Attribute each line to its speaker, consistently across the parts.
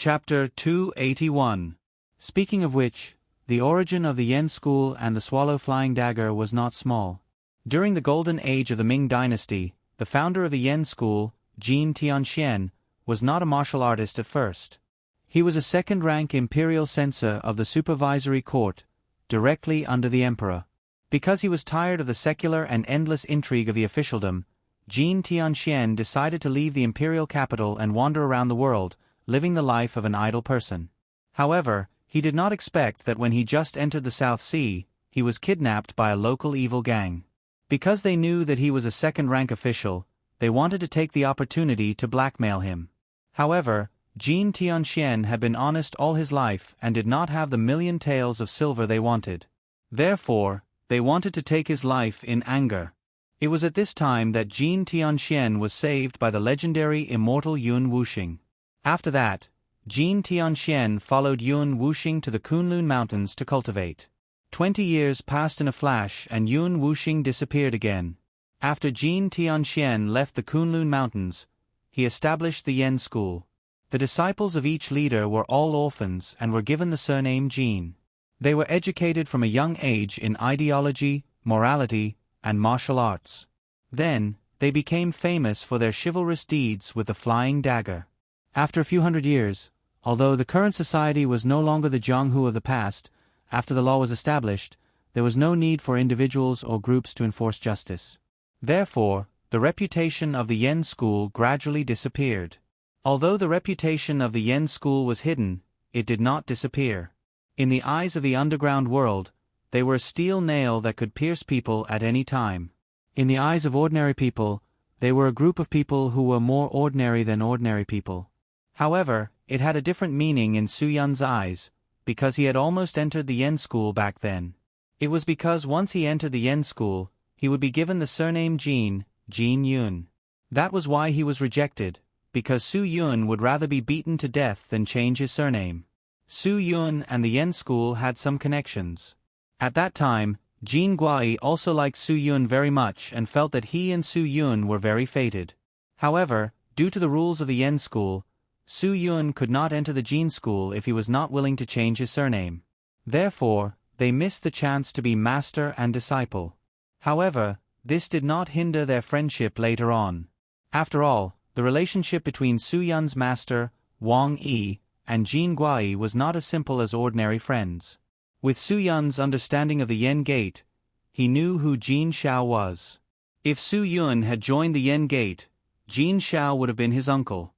Speaker 1: Chapter 281. Speaking of which, the origin of the Yen school and the swallow flying dagger was not small. During the golden age of the Ming dynasty, the founder of the Yen school, Jin Tianxian, was not a martial artist at first. He was a second-rank imperial censor of the supervisory court, directly under the emperor. Because he was tired of the secular and endless intrigue of the officialdom, Jin Tianxian decided to leave the imperial capital and wander around the world, living the life of an idle person. However, he did not expect that when he just entered the South Sea, he was kidnapped by a local evil gang. Because they knew that he was a second-rank official, they wanted to take the opportunity to blackmail him. However, Jin Tianxian had been honest all his life and did not have the million taels of silver they wanted. Therefore, they wanted to take his life in anger. It was at this time that Jin Tianxian was saved by the legendary immortal Yun Wuxing. After that, Jin Tianxian followed Yun Wuxing to the Kunlun Mountains to cultivate. 20 years passed in a flash and Yun Wuxing disappeared again. After Jin Tianxian left the Kunlun Mountains, he established the Yen school. The disciples of each leader were all orphans and were given the surname Jin. They were educated from a young age in ideology, morality, and martial arts. Then, they became famous for their chivalrous deeds with the flying dagger. After a few hundred years, although the current society was no longer the Jianghu of the past, after the law was established, there was no need for individuals or groups to enforce justice. Therefore, the reputation of the Yen school gradually disappeared. Although the reputation of the Yen school was hidden, it did not disappear. In the eyes of the underground world, they were a steel nail that could pierce people at any time. In the eyes of ordinary people, they were a group of people who were more ordinary than ordinary people. However, it had a different meaning in Su Yun's eyes, because he had almost entered the Yen school back then. It was because once he entered the Yen school, he would be given the surname Jin Yun. That was why he was rejected, because Su Yun would rather be beaten to death than change his surname. Su Yun and the Yen school had some connections. At that time, Jin Guai also liked Su Yun very much and felt that he and Su Yun were very fated. However, due to the rules of the Yen school, Su Yun could not enter the Jin school if he was not willing to change his surname. Therefore, they missed the chance to be master and disciple. However, this did not hinder their friendship later on. After all, the relationship between Su Yun's master, Wang Yi, and Jin Guai was not as simple as ordinary friends. With Su Yun's understanding of the Yen Gate, he knew who Jin Xiao was. If Su Yun had joined the Yen Gate, Jin Xiao would have been his uncle.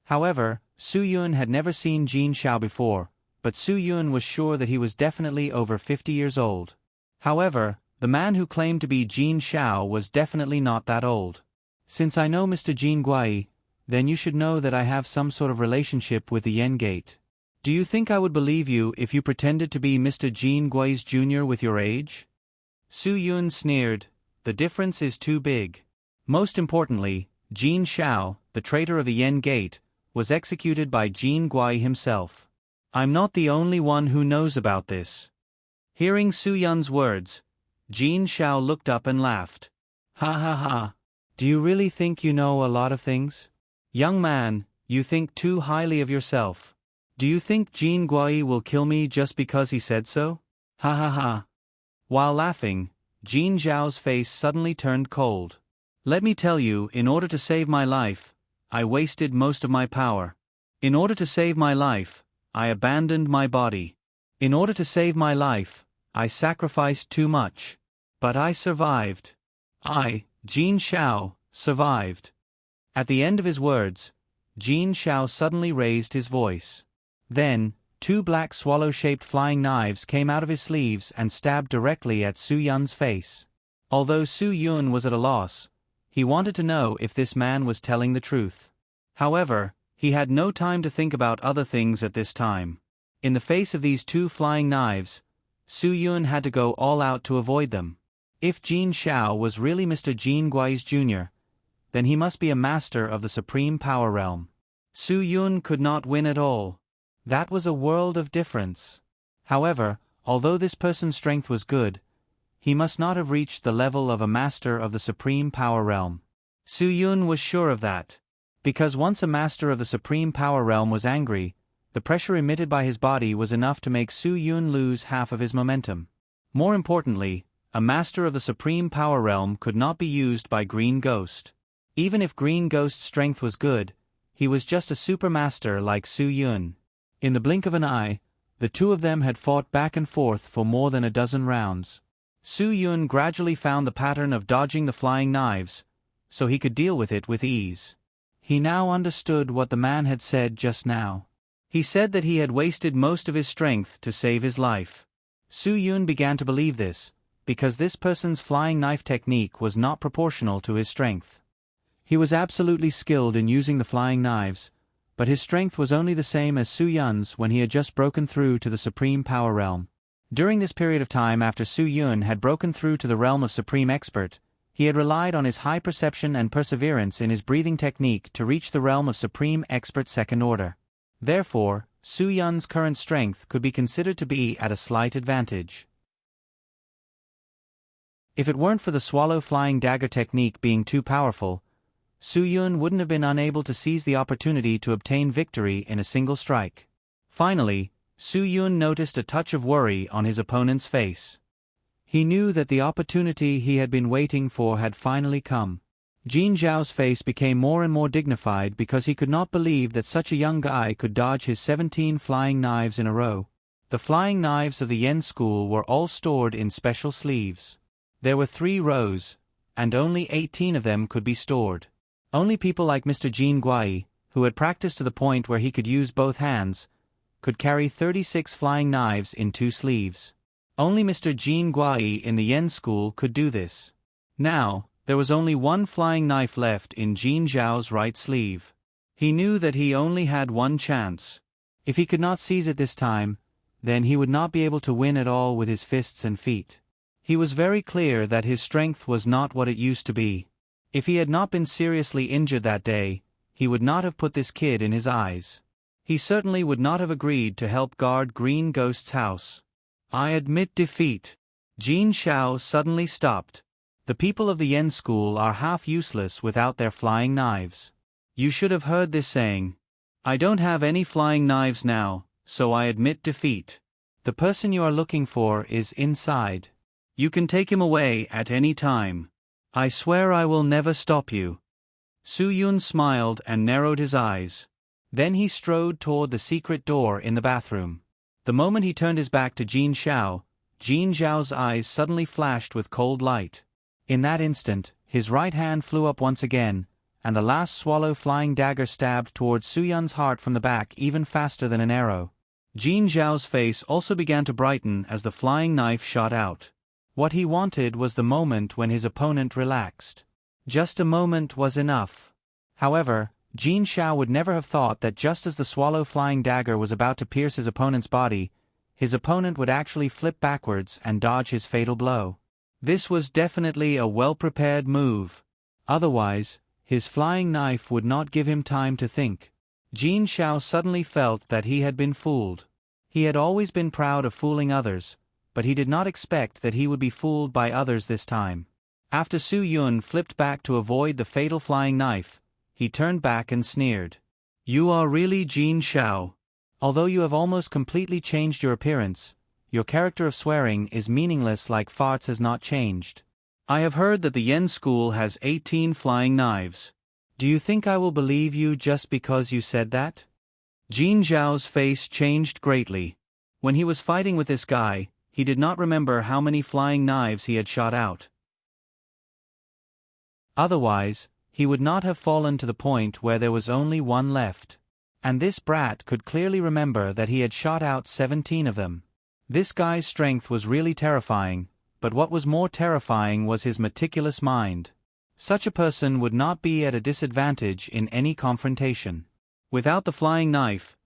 Speaker 1: However, Su Yun had never seen Jin Xiao before, but Su Yun was sure that he was definitely over 50 years old. However, the man who claimed to be Jin Xiao was definitely not that old. Since I know Mr. Jin Guai, then you should know that I have some sort of relationship with the Yen Gate. Do you think I would believe you if you pretended to be Mr. Jin Guai's junior with your age? Su Yun sneered, the difference is too big. Most importantly, Jin Xiao, the traitor of the Yen Gate, was executed by Jin Guai himself. I'm not the only one who knows about this. Hearing Su Yun's words, Jin Xiao looked up and laughed. Ha ha ha. Do you really think you know a lot of things? Young man, you think too highly of yourself. Do you think Jin Guai will kill me just because he said so? Ha ha ha. While laughing, Jin Xiao's face suddenly turned cold. Let me tell you, in order to save my life, I wasted most of my power. In order to save my life, I abandoned my body. In order to save my life, I sacrificed too much. But I survived. I, Jin Xiao, survived. At the end of his words, Jin Xiao suddenly raised his voice. Then, two black swallow-shaped flying knives came out of his sleeves and stabbed directly at Su Yun's face. Although Su Yun was at a loss, he wanted to know if this man was telling the truth. However, he had no time to think about other things at this time. In the face of these two flying knives, Su Yun had to go all out to avoid them. If Jin Xiao was really Mr. Jin Guai's junior, then he must be a master of the supreme power realm. Su Yun could not win at all. That was a world of difference. However, although this person's strength was good, he must not have reached the level of a master of the supreme power realm. Su Yun was sure of that. Because once a master of the Supreme Power Realm was angry, the pressure emitted by his body was enough to make Su Yun lose half of his momentum. More importantly, a master of the Supreme Power Realm could not be used by Green Ghost. Even if Green Ghost's strength was good, he was just a supermaster like Su Yun. In the blink of an eye, the two of them had fought back and forth for more than a dozen rounds. Su Yun gradually found the pattern of dodging the flying knives, so he could deal with it with ease. He now understood what the man had said just now. He said that he had wasted most of his strength to save his life. Su Yun began to believe this, because this person's flying knife technique was not proportional to his strength. He was absolutely skilled in using the flying knives, but his strength was only the same as Su Yun's when he had just broken through to the Supreme Power Realm. During this period of time after Su Yun had broken through to the realm of Supreme Expert, he had relied on his high perception and perseverance in his breathing technique to reach the realm of Supreme Expert Second Order. Therefore, Su Yun's current strength could be considered to be at a slight advantage. If it weren't for the swallow flying dagger technique being too powerful, Su Yun wouldn't have been unable to seize the opportunity to obtain victory in a single strike. Finally, Su Yun noticed a touch of worry on his opponent's face. He knew that the opportunity he had been waiting for had finally come. Jin Zhao's face became more and more dignified because he could not believe that such a young guy could dodge his 17 flying knives in a row. The flying knives of the Yen school were all stored in special sleeves. There were 3 rows, and only 18 of them could be stored. Only people like Mr. Jin Guai, who had practiced to the point where he could use both hands, could carry 36 flying knives in 2 sleeves. Only Mr. Jin Guai in the Yen school could do this. Now, there was only 1 flying knife left in Jin Zhao's right sleeve. He knew that he only had 1 chance. If he could not seize it this time, then he would not be able to win at all with his fists and feet. He was very clear that his strength was not what it used to be. If he had not been seriously injured that day, he would not have put this kid in his eyes. He certainly would not have agreed to help guard Green Ghost's house. I admit defeat. Jin Zhao suddenly stopped. The people of the Yen school are half useless without their flying knives. You should have heard this saying. I don't have any flying knives now, so I admit defeat. The person you are looking for is inside. You can take him away at any time. I swear I will never stop you. Su Yun smiled and narrowed his eyes. Then he strode toward the secret door in the bathroom. The moment he turned his back to Jin Zhao, Jin Zhao's eyes suddenly flashed with cold light. In that instant, his right hand flew up once again, and the last swallow flying dagger stabbed towards Su Yun's heart from the back even faster than an arrow. Jin Zhao's face also began to brighten as the flying knife shot out. What he wanted was the moment when his opponent relaxed. Just a moment was enough. However, Jin Zhao would never have thought that just as the swallow flying dagger was about to pierce his opponent's body, his opponent would actually flip backwards and dodge his fatal blow. This was definitely a well-prepared move. Otherwise, his flying knife would not give him time to think. Jin Zhao suddenly felt that he had been fooled. He had always been proud of fooling others, but he did not expect that he would be fooled by others this time. After Su Yun flipped back to avoid the fatal flying knife, he turned back and sneered. You are really Jin Zhao. Although you have almost completely changed your appearance, your character of swearing is meaningless like farts has not changed. I have heard that the Yen school has 18 flying knives. Do you think I will believe you just because you said that? Jin Zhao's face changed greatly. When he was fighting with this guy, he did not remember how many flying knives he had shot out. Otherwise, he would not have fallen to the point where there was only 1 left. And this brat could clearly remember that he had shot out 17 of them. This guy's strength was really terrifying, but what was more terrifying was his meticulous mind. Such a person would not be at a disadvantage in any confrontation. Without the flying knife,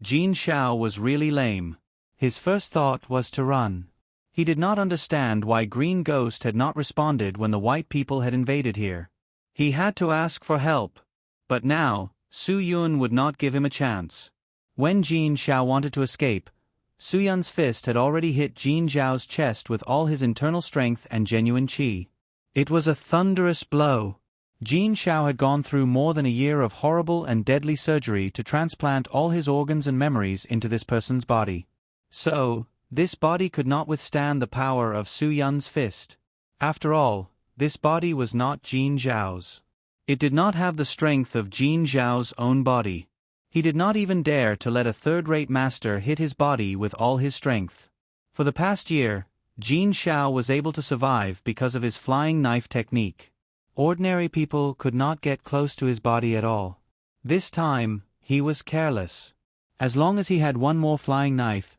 Speaker 1: Jin Zhao was really lame. His first thought was to run. He did not understand why Green Ghost had not responded when the white people had invaded here. He had to ask for help. But now, Su Yun would not give him a chance. When Jin Zhao wanted to escape, Su Yun's fist had already hit Jin Zhao's chest with all his internal strength and genuine qi. It was a thunderous blow. Jin Xiao had gone through more than a year of horrible and deadly surgery to transplant all his organs and memories into this person's body. So, this body could not withstand the power of Su Yun's fist. After all, this body was not Jin Xiao's. It did not have the strength of Jin Xiao's own body. He did not even dare to let a third-rate master hit his body with all his strength. For the past year, Jin Xiao was able to survive because of his flying knife technique. Ordinary people could not get close to his body at all. This time, he was careless. As long as he had one more flying knife,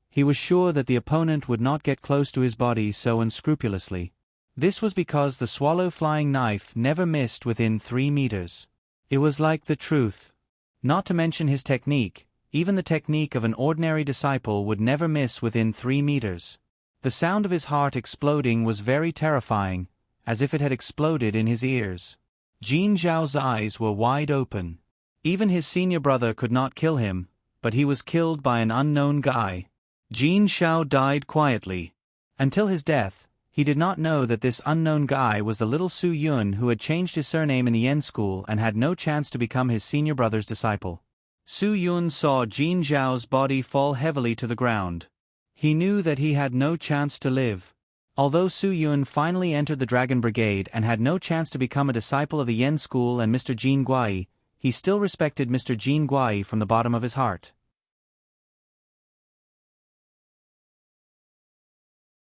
Speaker 1: he was sure that the opponent would not get close to his body so unscrupulously. This was because the swallow flying knife never missed within 3 meters. It was like the truth. Not to mention his technique, even the technique of an ordinary disciple would never miss within 3 meters. The sound of his heart exploding was very terrifying, as if it had exploded in his ears. Jin Xiao's eyes were wide open. Even his senior brother could not kill him, but he was killed by an unknown guy. Jin Xiao died quietly. Until his death, he did not know that this unknown guy was the little Su Yun who had changed his surname in the Yen school and had no chance to become his senior brother's disciple. Su Yun saw Jin Xiao's body fall heavily to the ground. He knew that he had no chance to live. Although Su Yun finally entered the Dragon Brigade and had no chance to become a disciple of the Yen school and Mr. Jin Guai, he still respected Mr. Jin Guai from the bottom of his heart.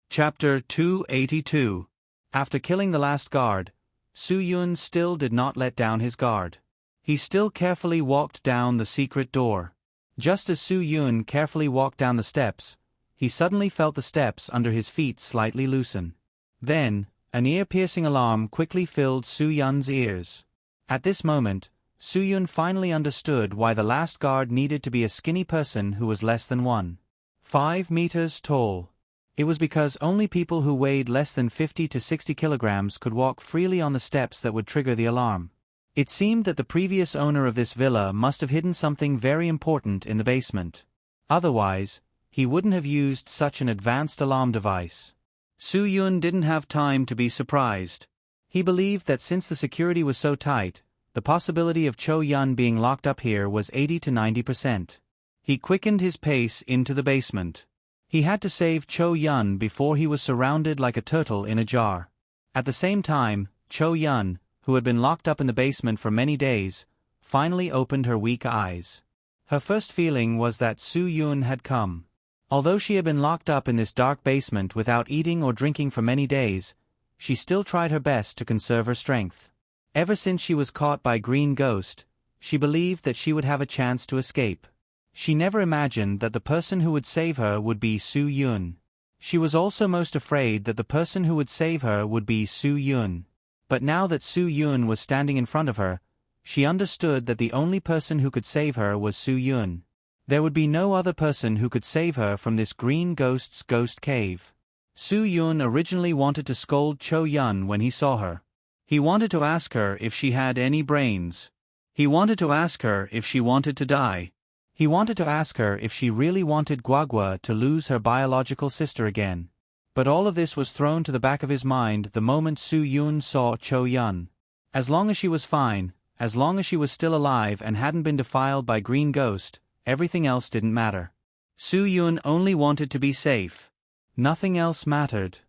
Speaker 1: Chapter 282. After killing the last guard, Su Yun still did not let down his guard. He still carefully walked down the secret door. Just as Su Yun carefully walked down the steps, he suddenly felt the steps under his feet slightly loosen. Then, an ear-piercing alarm quickly filled Su Yun's ears. At this moment, Su Yun finally understood why the last guard needed to be a skinny person who was less than 1.5 meters tall. It was because only people who weighed less than 50 to 60 kilograms could walk freely on the steps that would trigger the alarm. It seemed that the previous owner of this villa must have hidden something very important in the basement. Otherwise, he wouldn't have used such an advanced alarm device. Su Yun didn't have time to be surprised. He believed that since the security was so tight, the possibility of Cho Yun being locked up here was 80 to 90%. He quickened his pace into the basement. He had to save Cho Yun before he was surrounded like a turtle in a jar. At the same time, Cho Yun, who had been locked up in the basement for many days, finally opened her weak eyes. Her first feeling was that Su Yun had come. Although she had been locked up in this dark basement without eating or drinking for many days, she still tried her best to conserve her strength. Ever since she was caught by Green Ghost, she believed that she would have a chance to escape. She never imagined that the person who would save her would be Su Yun. She was also most afraid that the person who would save her would be Su Yun. But now that Su Yun was standing in front of her, she understood that the only person who could save her was Su Yun. There would be no other person who could save her from this Green Ghost's ghost cave. Su Yun originally wanted to scold Cho Yun when he saw her. He wanted to ask her if she had any brains. He wanted to ask her if she wanted to die. He wanted to ask her if she really wanted Guagua to lose her biological sister again. But all of this was thrown to the back of his mind the moment Su Yun saw Cho Yun. As long as she was fine, as long as she was still alive and hadn't been defiled by Green Ghost, everything else didn't matter. Su Yun only wanted to be safe. Nothing else mattered.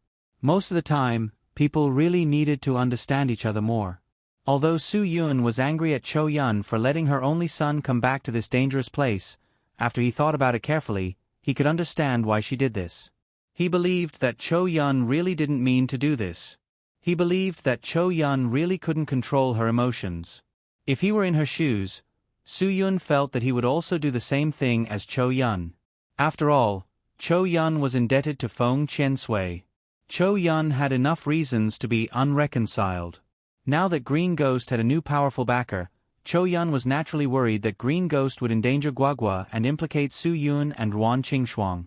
Speaker 1: Most of the time, people really needed to understand each other more. Although Su Yun was angry at Cho Yun for letting her only son come back to this dangerous place, after he thought about it carefully, he could understand why she did this. He believed that Cho Yun really didn't mean to do this. He believed that Cho Yun really couldn't control her emotions. If he were in her shoes, Su Yun felt that he would also do the same thing as Cho Yun. After all, Cho Yun was indebted to Feng Qiansui. Cho Yun had enough reasons to be unreconciled. Now that Green Ghost had a new powerful backer, Cho Yun was naturally worried that Green Ghost would endanger Guagua and implicate Su Yun and Ruan Qingshuang.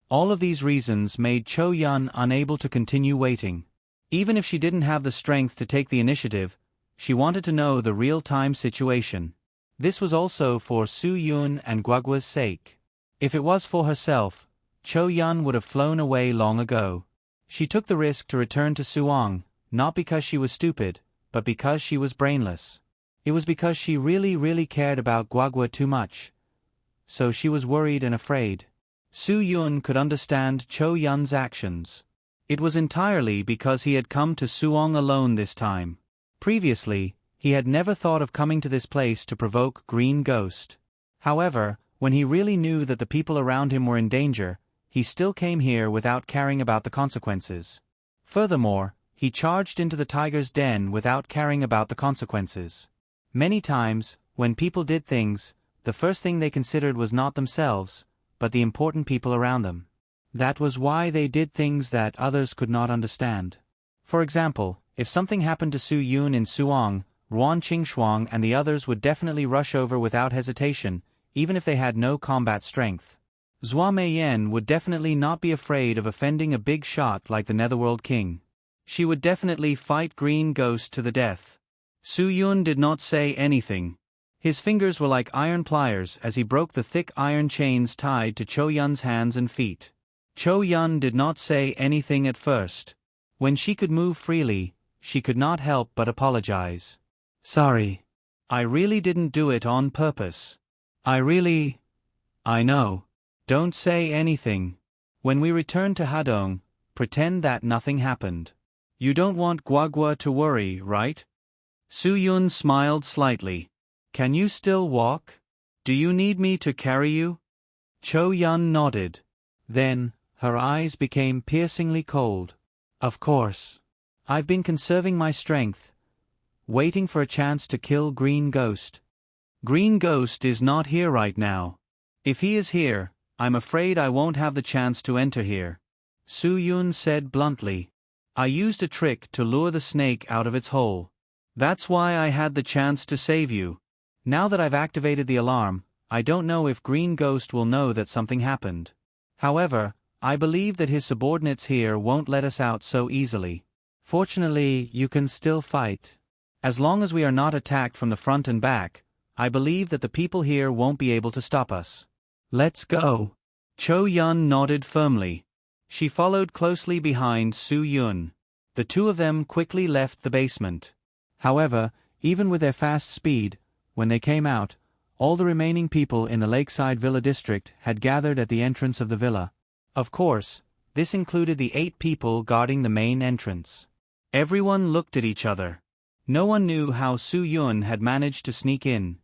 Speaker 1: All of these reasons made Cho Yun unable to continue waiting. Even if she didn't have the strength to take the initiative, she wanted to know the real-time situation. This was also for Su Yun and Guagua's sake. If it was for herself, Cho Yun would have flown away long ago. She took the risk to return to Suong, not because she was stupid, but because she was brainless. It was because she really cared about Guagua too much. So she was worried and afraid. Su Yun could understand Cho Yun's actions. It was entirely because he had come to Suong alone this time. Previously, he had never thought of coming to this place to provoke Green Ghost. However, when he really knew that the people around him were in danger, he still came here without caring about the consequences. Furthermore, he charged into the tiger's den without caring about the consequences. Many times, when people did things, the first thing they considered was not themselves, but the important people around them. That was why they did things that others could not understand. For example, if something happened to Su Yun in Suong, Ruan Qingshuang and the others would definitely rush over without hesitation, even if they had no combat strength. Zhua Meiyan would definitely not be afraid of offending a big shot like the Netherworld King. She would definitely fight Green Ghost to the death. Su Yun did not say anything. His fingers were like iron pliers as he broke the thick iron chains tied to Cho Yun's hands and feet. Cho Yun did not say anything at first. When she could move freely, she could not help but apologize. Sorry. I really didn't do it on purpose. I know. Don't say anything. When we return to Hadong, pretend that nothing happened. You don't want Guagua to worry, right? Su Yun smiled slightly. Can you still walk? Do you need me to carry you? Cho Yun nodded. Then, her eyes became piercingly cold. Of course. I've been conserving my strength, waiting for a chance to kill Green Ghost. Green Ghost is not here right now. If he is here, I'm afraid I won't have the chance to enter here. Su Yun said bluntly. I used a trick to lure the snake out of its hole. That's why I had the chance to save you. Now that I've activated the alarm, I don't know if Green Ghost will know that something happened. However, I believe that his subordinates here won't let us out so easily. Fortunately, you can still fight. As long as we are not attacked from the front and back, I believe that the people here won't be able to stop us. Let's go. Cho Yun nodded firmly. She followed closely behind Su Yun. The two of them quickly left the basement. However, even with their fast speed, when they came out, all the remaining people in the Lakeside Villa district had gathered at the entrance of the villa. Of course, this included the 8 people guarding the main entrance. Everyone looked at each other. No one knew how Su Yun had managed to sneak in.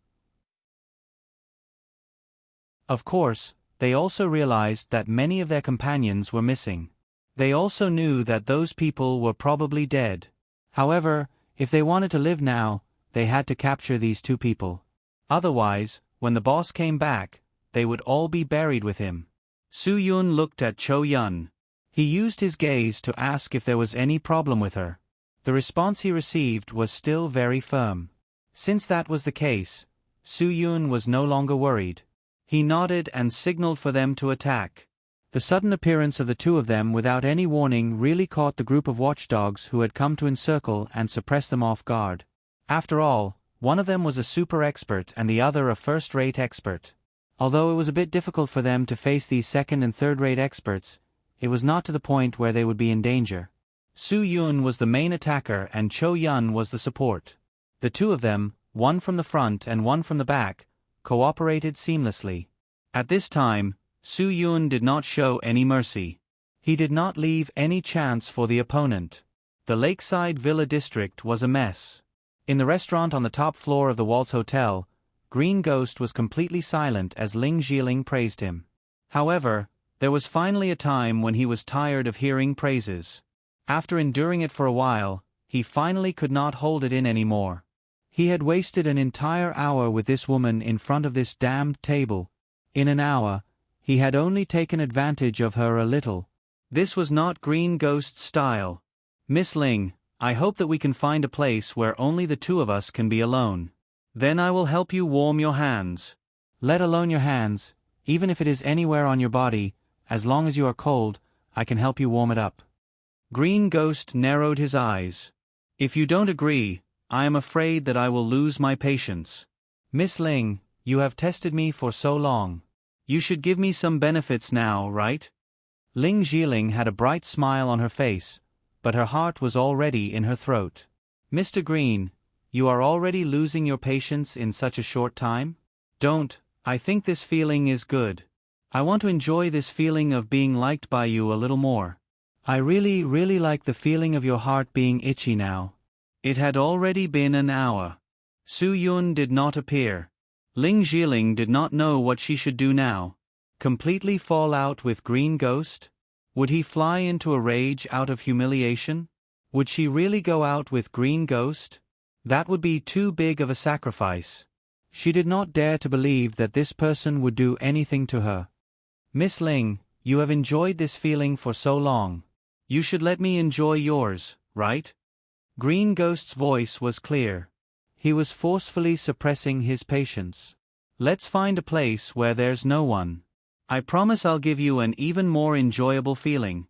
Speaker 1: Of course, they also realized that many of their companions were missing. They also knew that those people were probably dead. However, if they wanted to live now, they had to capture these 2 people. Otherwise, when the boss came back, they would all be buried with him. Su Yun looked at Cho Yun. He used his gaze to ask if there was any problem with her. The response he received was still very firm. Since that was the case, Su Yun was no longer worried. He nodded and signaled for them to attack. The sudden appearance of the 2 of them without any warning really caught the group of watchdogs who had come to encircle and suppress them off guard. After all, one of them was a super expert and the other a first-rate expert. Although it was a bit difficult for them to face these second- and third-rate experts, it was not to the point where they would be in danger. Su Yun was the main attacker and Cho Yun was the support. The 2 of them, one from the front and one from the back, cooperated seamlessly. At this time, Su Yun did not show any mercy. He did not leave any chance for the opponent. The Lakeside Villa district was a mess. In the restaurant on the top floor of the Waltz Hotel, Green Ghost was completely silent as Ling Jiling praised him. However, there was finally a time when he was tired of hearing praises. After enduring it for a while, he finally could not hold it in anymore. He had wasted an entire hour with this woman in front of this damned table. In an hour, he had only taken advantage of her a little. This was not Green Ghost's style. Miss Ling, I hope that we can find a place where only the 2 of us can be alone. Then I will help you warm your hands. Let alone your hands, even if it is anywhere on your body, as long as you are cold, I can help you warm it up. Green Ghost narrowed his eyes. If you don't agree, I am afraid that I will lose my patience. Miss Ling, you have tested me for so long. You should give me some benefits now, right? Ling Jiling had a bright smile on her face, but her heart was already in her throat. "Mr. Green, you are already losing your patience in such a short time? Don't, I think this feeling is good. I want to enjoy this feeling of being liked by you a little more. I really, really like the feeling of your heart being itchy now." It had already been an hour. Su Yun did not appear. Ling Jiling did not know what she should do now. Completely fall out with Green Ghost? Would he fly into a rage out of humiliation? Would she really go out with Green Ghost? That would be too big of a sacrifice. She did not dare to believe that this person would do anything to her. "Miss Ling, you have enjoyed this feeling for so long. You should let me enjoy yours, right?" Green Ghost's voice was clear. He was forcefully suppressing his patience. "Let's find a place where there's no one. I promise I'll give you an even more enjoyable feeling.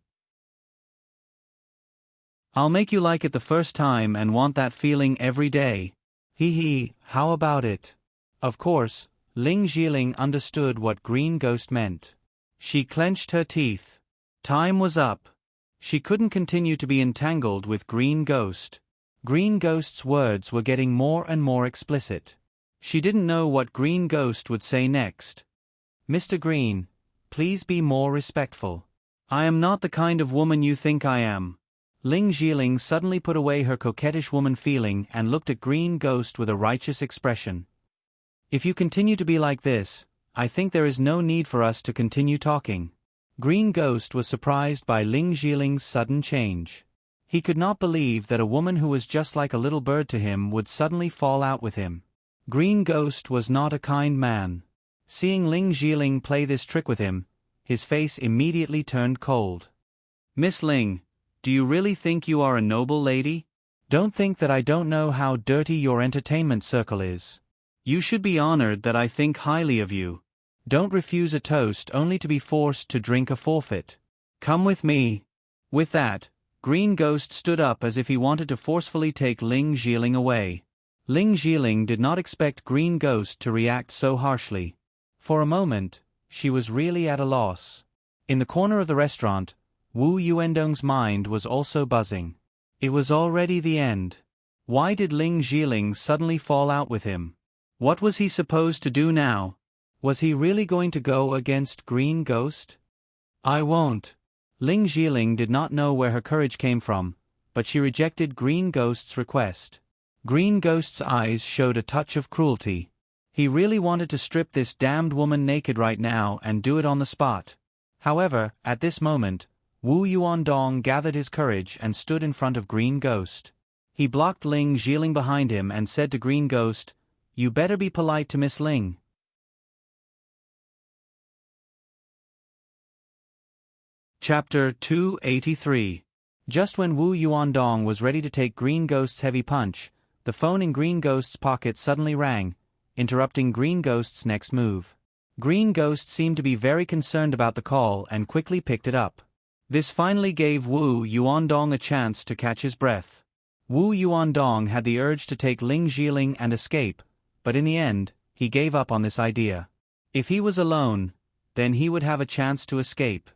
Speaker 1: I'll make you like it the first time and want that feeling every day. Hee, how about it?" Of course, Ling Jiling understood what Green Ghost meant. She clenched her teeth. Time was up. She couldn't continue to be entangled with Green Ghost. Green Ghost's words were getting more and more explicit. She didn't know what Green Ghost would say next. "Mr. Green, please be more respectful. I am not the kind of woman you think I am." Ling Jiling suddenly put away her coquettish woman feeling and looked at Green Ghost with a righteous expression. "If you continue to be like this, I think there is no need for us to continue talking." Green Ghost was surprised by Ling Jiling's sudden change. He could not believe that a woman who was just like a little bird to him would suddenly fall out with him. Green Ghost was not a kind man. Seeing Ling Jiling play this trick with him, his face immediately turned cold. "Miss Ling, do you really think you are a noble lady? Don't think that I don't know how dirty your entertainment circle is. You should be honored that I think highly of you. Don't refuse a toast only to be forced to drink a forfeit. Come with me." With that, Green Ghost stood up as if he wanted to forcefully take Ling Jiling away. Ling Jiling did not expect Green Ghost to react so harshly. For a moment, she was really at a loss. In the corner of the restaurant, Wu Yuendong's mind was also buzzing. It was already the end. Why did Ling Jiling suddenly fall out with him? What was he supposed to do now? Was he really going to go against Green Ghost? "I won't." Ling Jiling did not know where her courage came from, but she rejected Green Ghost's request. Green Ghost's eyes showed a touch of cruelty. He really wanted to strip this damned woman naked right now and do it on the spot. However, at this moment, Wu Yuandong gathered his courage and stood in front of Green Ghost. He blocked Ling Jiling behind him and said to Green Ghost, "You better be polite to Miss Ling." Chapter 283. Just when Wu Yuandong was ready to take Green Ghost's heavy punch, the phone in Green Ghost's pocket suddenly rang, interrupting Green Ghost's next move. Green Ghost seemed to be very concerned about the call and quickly picked it up. This finally gave Wu Yuandong a chance to catch his breath. Wu Yuandong had the urge to take Ling Jiling and escape, but in the end, he gave up on this idea. If he was alone, then he would have a chance to escape.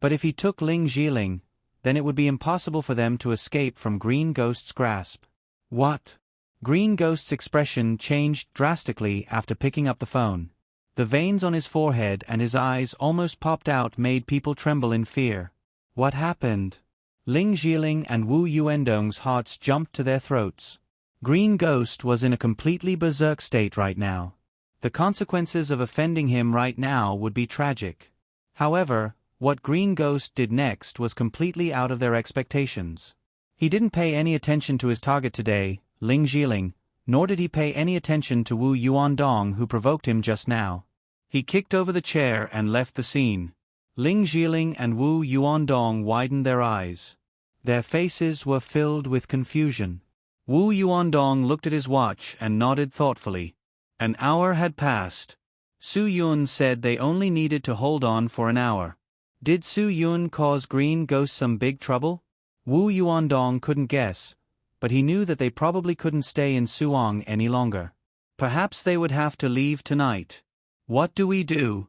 Speaker 1: But if he took Ling Jiling, then it would be impossible for them to escape from Green Ghost's grasp. "What?" Green Ghost's expression changed drastically after picking up the phone. The veins on his forehead and his eyes almost popped out made people tremble in fear. What happened? Ling Jiling and Wu Yuendong's hearts jumped to their throats. Green Ghost was in a completely berserk state right now. The consequences of offending him right now would be tragic. However, what Green Ghost did next was completely out of their expectations. He didn't pay any attention to his target today, Ling Jiling, nor did he pay any attention to Wu Yuandong who provoked him just now. He kicked over the chair and left the scene. Ling Jiling and Wu Yuandong widened their eyes. Their faces were filled with confusion. Wu Yuandong looked at his watch and nodded thoughtfully. An hour had passed. Su Yun said they only needed to hold on for an hour. Did Su Yun cause Green Ghost some big trouble? Wu Yuandong couldn't guess, but he knew that they probably couldn't stay in Suong any longer. Perhaps they would have to leave tonight. What do we do?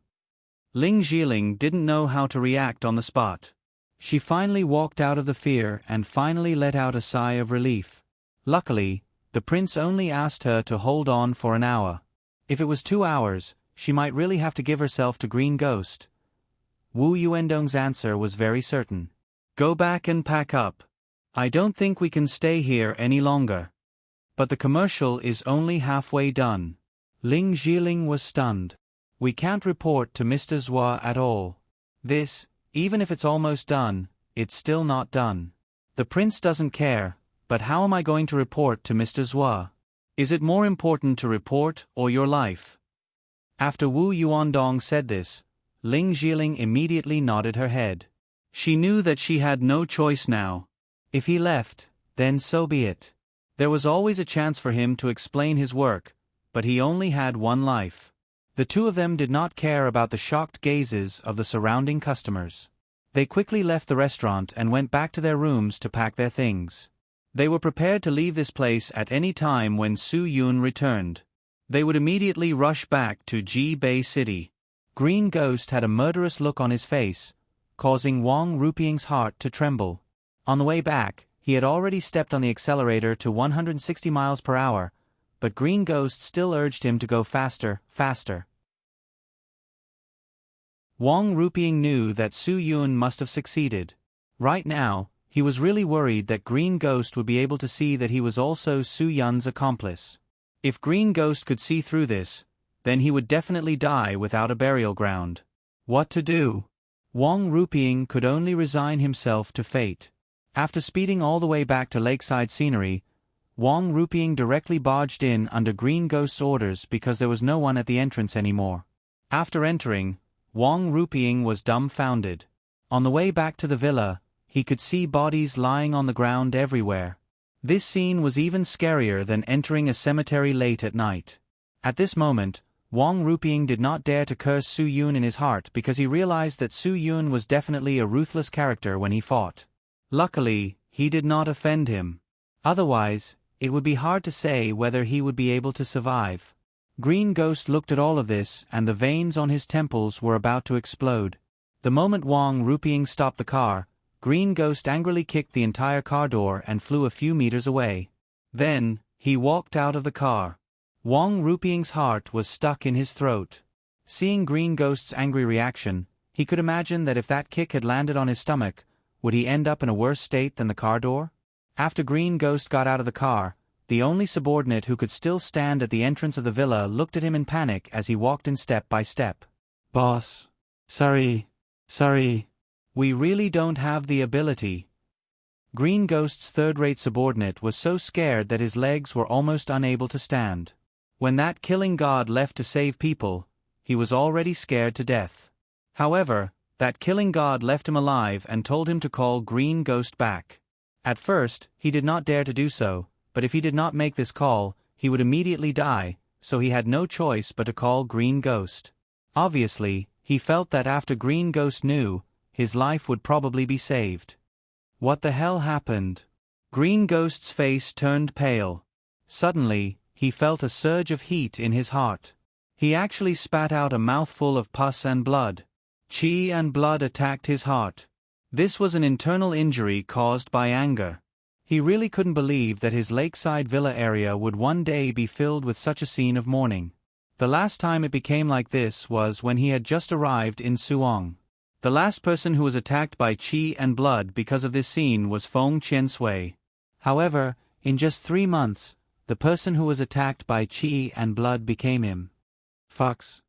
Speaker 1: Ling Jiling didn't know how to react on the spot. She finally walked out of the fear and finally let out a sigh of relief. Luckily, the prince only asked her to hold on for an hour. If it was 2 hours, she might really have to give herself to Green Ghost. Wu Yuendong's answer was very certain. Go back and pack up. I don't think we can stay here any longer. But the commercial is only halfway done. Ling Zhiling was stunned. We can't report to Mr. Zhua at all. This, even if it's almost done, it's still not done. The prince doesn't care, but how am I going to report to Mr. Zhua? Is it more important to report or your life? After Wu Yuandong said this, Ling Zhiling immediately nodded her head. She knew that she had no choice now. If he left, then so be it. There was always a chance for him to explain his work, but he only had one life. The two of them did not care about the shocked gazes of the surrounding customers. They quickly left the restaurant and went back to their rooms to pack their things. They were prepared to leave this place at any time when Su Yun returned. They would immediately rush back to Ji Bay City. Green Ghost had a murderous look on his face, causing Wang Rupiang's heart to tremble. On the way back, he had already stepped on the accelerator to 160 miles per hour, but Green Ghost still urged him to go faster, faster. Wang Rupiang knew that Su Yun must have succeeded. Right now, he was really worried that Green Ghost would be able to see that he was also Su Yun's accomplice. If Green Ghost could see through this, then he would definitely die without a burial ground. What to do? Wang Rupiang could only resign himself to fate. After speeding all the way back to lakeside scenery, Wang Rupiang directly barged in under Green Ghost's orders because there was no one at the entrance anymore. After entering, Wang Rupiang was dumbfounded. On the way back to the villa, he could see bodies lying on the ground everywhere. This scene was even scarier than entering a cemetery late at night. At this moment, Wang Rupiang did not dare to curse Su Yun in his heart because he realized that Su Yun was definitely a ruthless character when he fought. Luckily, he did not offend him. Otherwise, it would be hard to say whether he would be able to survive. Green Ghost looked at all of this and the veins on his temples were about to explode. The moment Wang Rupiang stopped the car, Green Ghost angrily kicked the entire car door and flew a few meters away. Then, he walked out of the car. Wang Rupiang's heart was stuck in his throat. Seeing Green Ghost's angry reaction, he could imagine that if that kick had landed on his stomach, would he end up in a worse state than the car door? After Green Ghost got out of the car, the only subordinate who could still stand at the entrance of the villa looked at him in panic as he walked in step by step. Boss. Sorry. We really don't have the ability. Green Ghost's third-rate subordinate was so scared that his legs were almost unable to stand. When that killing god left to save people, he was already scared to death. However, that killing god left him alive and told him to call Green Ghost back. At first, he did not dare to do so, but if he did not make this call, he would immediately die, so he had no choice but to call Green Ghost. Obviously, he felt that after Green Ghost knew, his life would probably be saved. What the hell happened? Green Ghost's face turned pale. Suddenly, he felt a surge of heat in his heart. He actually spat out a mouthful of pus and blood. Qi and blood attacked his heart. This was an internal injury caused by anger. He really couldn't believe that his lakeside villa area would one day be filled with such a scene of mourning. The last time it became like this was when he had just arrived in Suong. The last person who was attacked by qi and blood because of this scene was Feng Qiansui. However, in just 3 months, the person who was attacked by qi and blood became him. Fox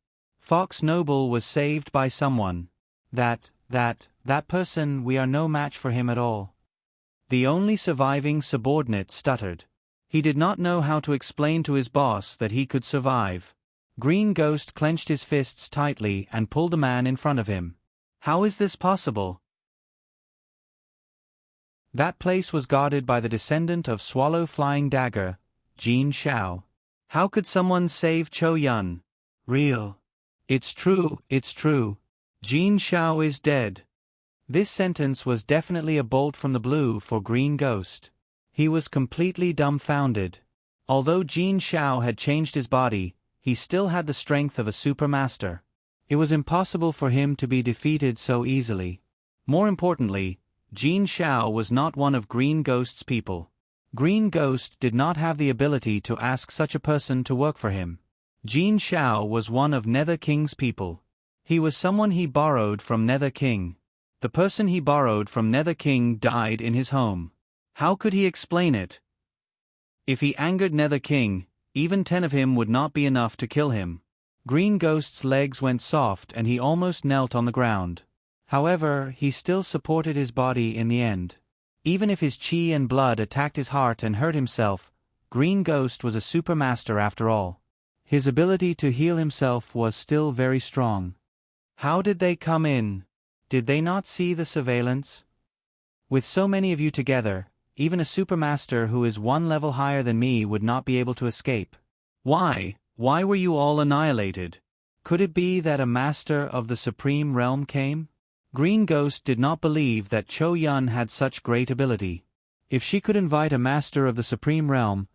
Speaker 1: Noble was saved by someone. That person, we are no match for him at all. The only surviving subordinate stuttered. He did not know how to explain to his boss that he could survive. Green Ghost clenched his fists tightly and pulled a man in front of him. How is this possible? That place was guarded by the descendant of Swallow Flying Dagger, Jin Shao. How could someone save Cho Yun? Real. It's true. Jin Shao is dead. This sentence was definitely a bolt from the blue for Green Ghost. He was completely dumbfounded. Although Jin Shao had changed his body, he still had the strength of a supermaster. It was impossible for him to be defeated so easily. More importantly, Jin Xiao was not one of Green Ghost's people. Green Ghost did not have the ability to ask such a person to work for him. Jin Xiao was one of Nether King's people. He was someone he borrowed from Nether King. The person he borrowed from Nether King died in his home. How could he explain it? If he angered Nether King, even 10 of him would not be enough to kill him. Green Ghost's legs went soft and he almost knelt on the ground. However, he still supported his body in the end. Even if his chi and blood attacked his heart and hurt himself, Green Ghost was a supermaster after all. His ability to heal himself was still very strong. How did they come in? Did they not see the surveillance? With so many of you together, even a supermaster who is 1 level higher than me would not be able to escape. Why were you all annihilated? Could it be that a master of the Supreme Realm came? Green Ghost did not believe that Cho Yun had such great ability. If she could invite a master of the Supreme Realm,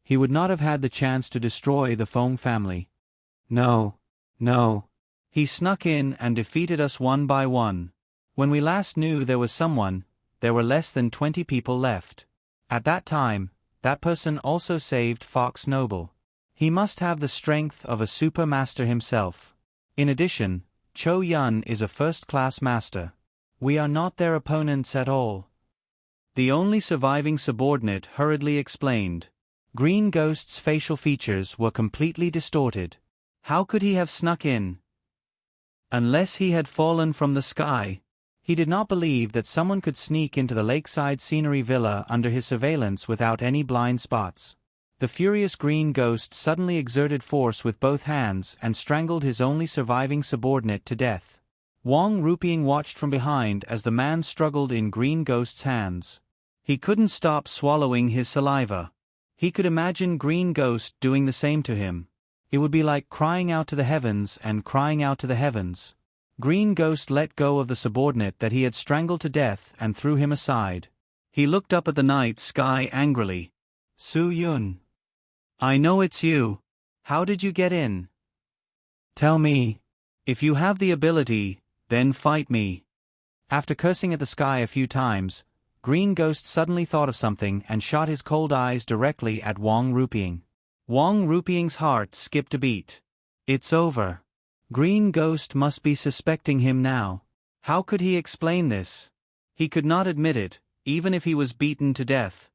Speaker 1: he would not have had the chance to destroy the Feng family. No. He snuck in and defeated us 1 by 1. When we last knew there was someone, there were less than 20 people left. At that time, that person also saved Fox Noble. He must have the strength of a super master himself. In addition, Cho Yun is a first-class master. We are not their opponents at all. The only surviving subordinate hurriedly explained. Green Ghost's facial features were completely distorted. How could he have snuck in? Unless he had fallen from the sky. He did not believe that someone could sneak into the lakeside scenery villa under his surveillance without any blind spots. The furious Green Ghost suddenly exerted force with both hands and strangled his only surviving subordinate to death. Wang Ruping watched from behind as the man struggled in Green Ghost's hands. He couldn't stop swallowing his saliva. He could imagine Green Ghost doing the same to him. It would be like crying out to the heavens and crying out to the heavens. Green Ghost let go of the subordinate that he had strangled to death and threw him aside. He looked up at the night sky angrily. Su Yun. I know it's you. How did you get in? Tell me. If you have the ability, then fight me. After cursing at the sky a few times, Green Ghost suddenly thought of something and shot his cold eyes directly at Wang Ruping. Wang Ruping's heart skipped a beat. It's over. Green Ghost must be suspecting him now. How could he explain this? He could not admit it, even if he was beaten to death.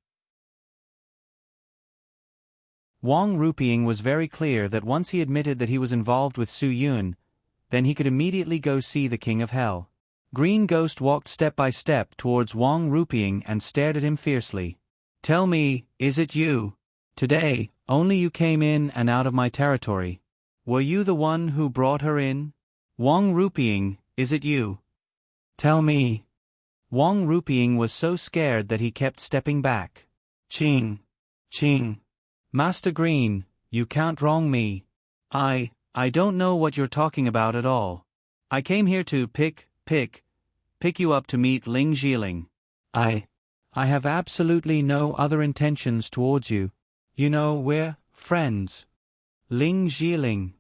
Speaker 1: Wang Ruping was very clear that once he admitted that he was involved with Su Yun, then he could immediately go see the King of Hell. Green Ghost walked step by step towards Wang Ruping and stared at him fiercely. Tell me, is it you? Today, only you came in and out of my territory. Were you the one who brought her in? Wang Ruping, is it you? Tell me. Wang Ruping was so scared that he kept stepping back. Ching. Master Green, you can't wrong me. I don't know what you're talking about at all. I came here to pick you up to meet Ling Jiling. I have absolutely no other intentions towards you. You know, we're friends. Ling Jiling.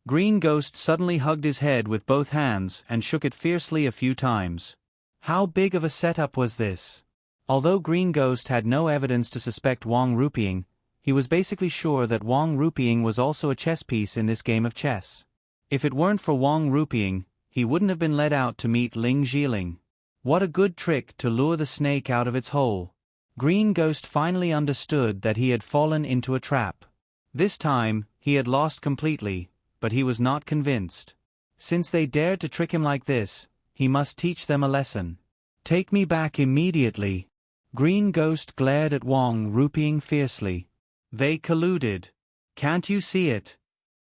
Speaker 1: Green Ghost suddenly hugged his head with both hands and shook it fiercely a few times. How big of a setup was this? Although Green Ghost had no evidence to suspect Wang Ruping, he was basically sure that Wang Ruping was also a chess piece in this game of chess. If it weren't for Wang Ruping, he wouldn't have been let out to meet Ling Jiling. What a good trick to lure the snake out of its hole. Green Ghost finally understood that he had fallen into a trap. This time, he had lost completely, but he was not convinced. Since they dared to trick him like this, he must teach them a lesson. Take me back immediately. Green Ghost glared at Wang Ruping fiercely. They colluded. Can't you see it?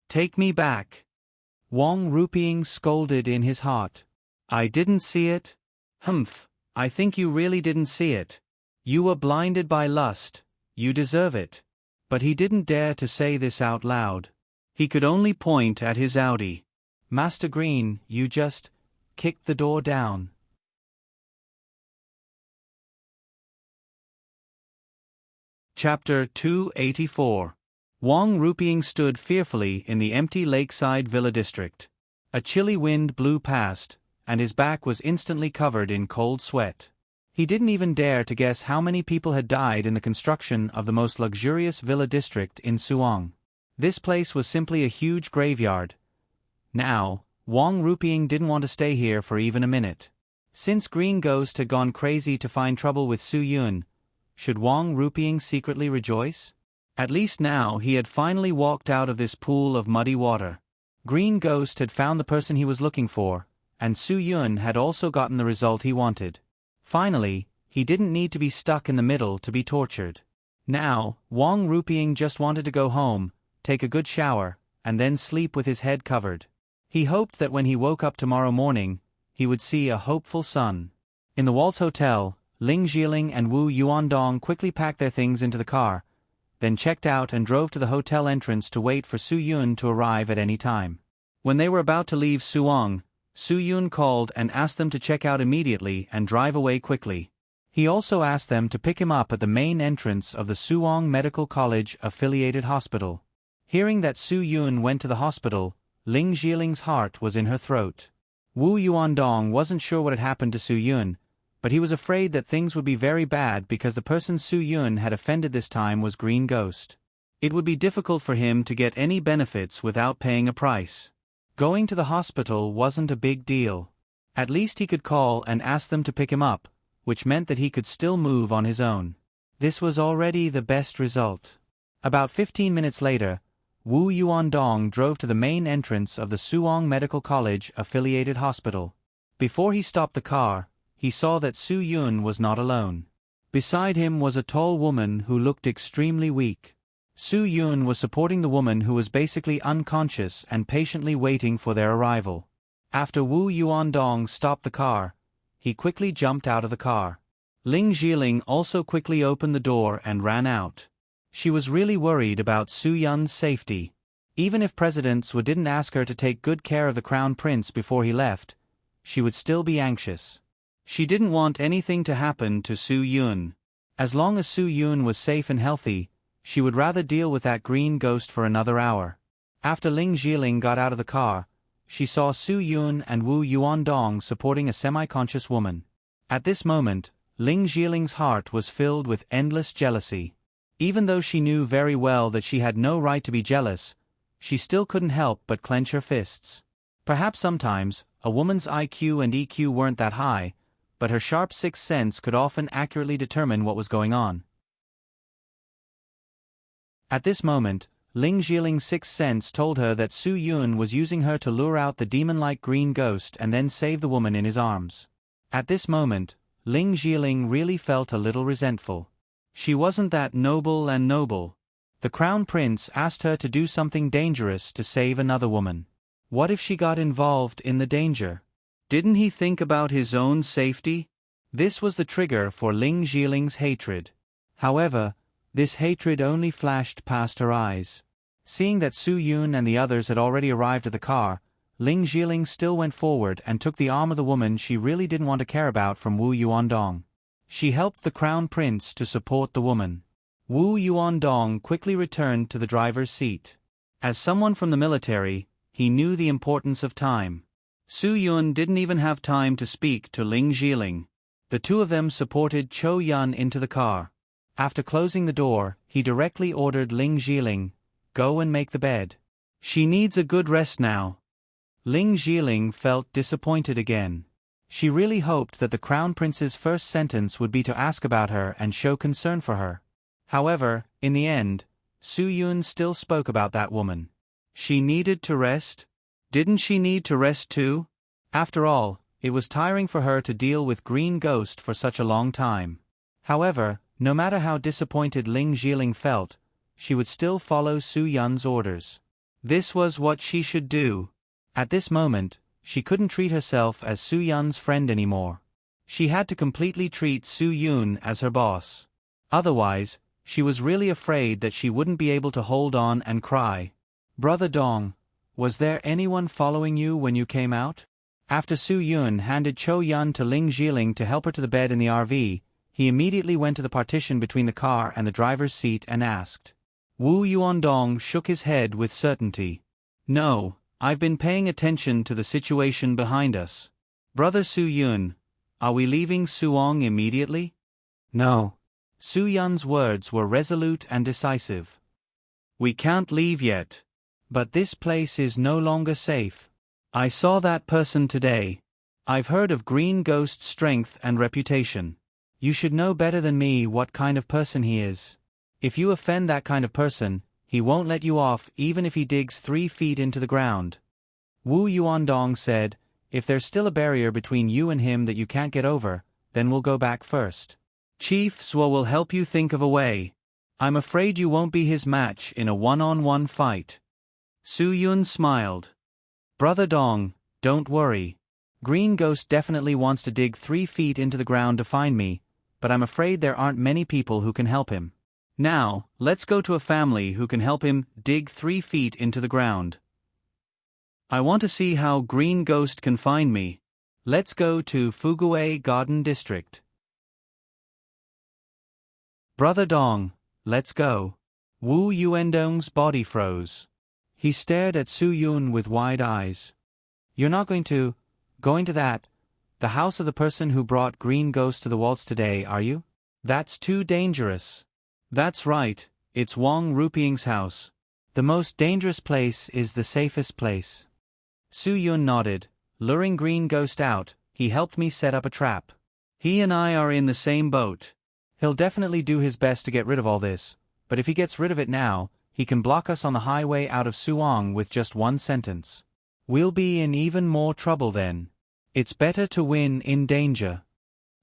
Speaker 1: Take me back. Wang Ruping scolded in his heart. I didn't see it? Humph, I think you really didn't see it. You were blinded by lust, you deserve it. But he didn't dare to say this out loud. He could only point at his Audi. Master Green, you just kicked the door down. Chapter 284. Wang Ruping stood fearfully in the empty lakeside villa district. A chilly wind blew past, and his back was instantly covered in cold sweat. He didn't even dare to guess how many people had died in the construction of the most luxurious villa district in Suwon. This place was simply a huge graveyard. Now, Wang Ruping didn't want to stay here for even a minute. Since Green Ghost had gone crazy to find trouble with Su Yun, should Wang Ruping secretly rejoice? At least now he had finally walked out of this pool of muddy water. Green Ghost had found the person he was looking for, and Su Yun had also gotten the result he wanted. Finally, he didn't need to be stuck in the middle to be tortured. Now, Wang Ruping just wanted to go home, take a good shower, and then sleep with his head covered. He hoped that when he woke up tomorrow morning, he would see a hopeful sun. In the Waltz Hotel, Ling Jiling and Wu Yuandong quickly packed their things into the car, then checked out and drove to the hotel entrance to wait for Su Yun to arrive at any time. When they were about to leave Suwon, Su Yun called and asked them to check out immediately and drive away quickly. He also asked them to pick him up at the main entrance of the Suwon Medical College affiliated hospital. Hearing that Su Yun went to the hospital, Ling Jiling's heart was in her throat. Wu Yuandong wasn't sure what had happened to Su Yun, but he was afraid that things would be very bad because the person Su Yun had offended this time was Green Ghost. It would be difficult for him to get any benefits without paying a price. Going to the hospital wasn't a big deal. At least he could call and ask them to pick him up, which meant that he could still move on his own. This was already the best result. About 15 minutes later, Wu Yuandong drove to the main entrance of the Suwon Medical College affiliated hospital. Before he stopped the car, he saw that Su Yun was not alone. Beside him was a tall woman who looked extremely weak. Su Yun was supporting the woman who was basically unconscious and patiently waiting for their arrival. After Wu Yuandong stopped the car, he quickly jumped out of the car. Ling Jiling also quickly opened the door and ran out. She was really worried about Su Yun's safety. Even if President Wu didn't ask her to take good care of the Crown Prince before he left, she would still be anxious. She didn't want anything to happen to Su Yun. As long as Su Yun was safe and healthy, she would rather deal with that Green Ghost for another hour. After Ling Jiling got out of the car, she saw Su Yun and Wu Yuandong supporting a semi-conscious woman. At this moment, Ling Jiling's heart was filled with endless jealousy. Even though she knew very well that she had no right to be jealous, she still couldn't help but clench her fists. Perhaps sometimes, a woman's IQ and EQ weren't that high, but her sharp sixth sense could often accurately determine what was going on. At this moment, Ling Jiling's sixth sense told her that Su Yun was using her to lure out the demon-like Green Ghost and then save the woman in his arms. At this moment, Ling Jiling really felt a little resentful. She wasn't that noble and noble. The Crown Prince asked her to do something dangerous to save another woman. What if she got involved in the danger? Didn't he think about his own safety? This was the trigger for Ling Jiling's hatred. However, this hatred only flashed past her eyes. Seeing that Su Yun and the others had already arrived at the car, Ling Jiling still went forward and took the arm of the woman she really didn't want to care about from Wu Yuandong. She helped the Crown Prince to support the woman. Wu Yuandong quickly returned to the driver's seat. As someone from the military, he knew the importance of time. Su Yun didn't even have time to speak to Ling Jiling. The two of them supported Cho Yun into the car. After closing the door, he directly ordered Ling Jiling, "Go and make the bed. She needs a good rest now." Ling Jiling felt disappointed again. She really hoped that the Crown Prince's first sentence would be to ask about her and show concern for her. However, in the end, Su Yun still spoke about that woman. She needed to rest? Didn't she need to rest too? After all, it was tiring for her to deal with Green Ghost for such a long time. However, no matter how disappointed Ling Jiling felt, she would still follow Su Yun's orders. This was what she should do. At this moment, she couldn't treat herself as Su Yun's friend anymore. She had to completely treat Su Yun as her boss. Otherwise, she was really afraid that she wouldn't be able to hold on and cry. "Brother Dong, was there anyone following you when you came out?" After Su Yun handed Cho Yun to Ling Jiling to help her to the bed in the RV, he immediately went to the partition between the car and the driver's seat and asked. Wu Yuandong shook his head with certainty. "No, I've been paying attention to the situation behind us. Brother Su Yun, are we leaving Suong immediately? No. Su Yun's words were resolute and decisive. We can't leave yet. But this place is no longer safe. I saw that person today. I've heard of Green Ghost's strength and reputation. You should know better than me what kind of person he is. If you offend that kind of person, he won't let you off even if he digs 3 feet into the ground. Wu Yuandong said, if there's still a barrier between you and him that you can't get over, then we'll go back first. Chief Zhuo will help you think of a way. I'm afraid you won't be his match in a one-on-one fight. Su Yun smiled. Brother Dong, don't worry. Green Ghost definitely wants to dig 3 feet into the ground to find me, but I'm afraid there aren't many people who can help him. Now, let's go to a family who can help him dig 3 feet into the ground. I want to see how Green Ghost can find me. Let's go to Fuguei Garden District. Brother Dong, let's go. Wu Yuandong's body froze. He stared at Su Yun with wide eyes. You're not going to that, the house of the person who brought Green Ghost to the waltz today, are you? That's too dangerous. That's right, it's Wang Rupiang's house. The most dangerous place is the safest place. Su Yun nodded. Luring Green Ghost out, he helped me set up a trap. He and I are in the same boat. He'll definitely do his best to get rid of all this, but if he gets rid of it now, he can block us on the highway out of Suong with just 1 sentence. We'll be in even more trouble then. It's better to win in danger.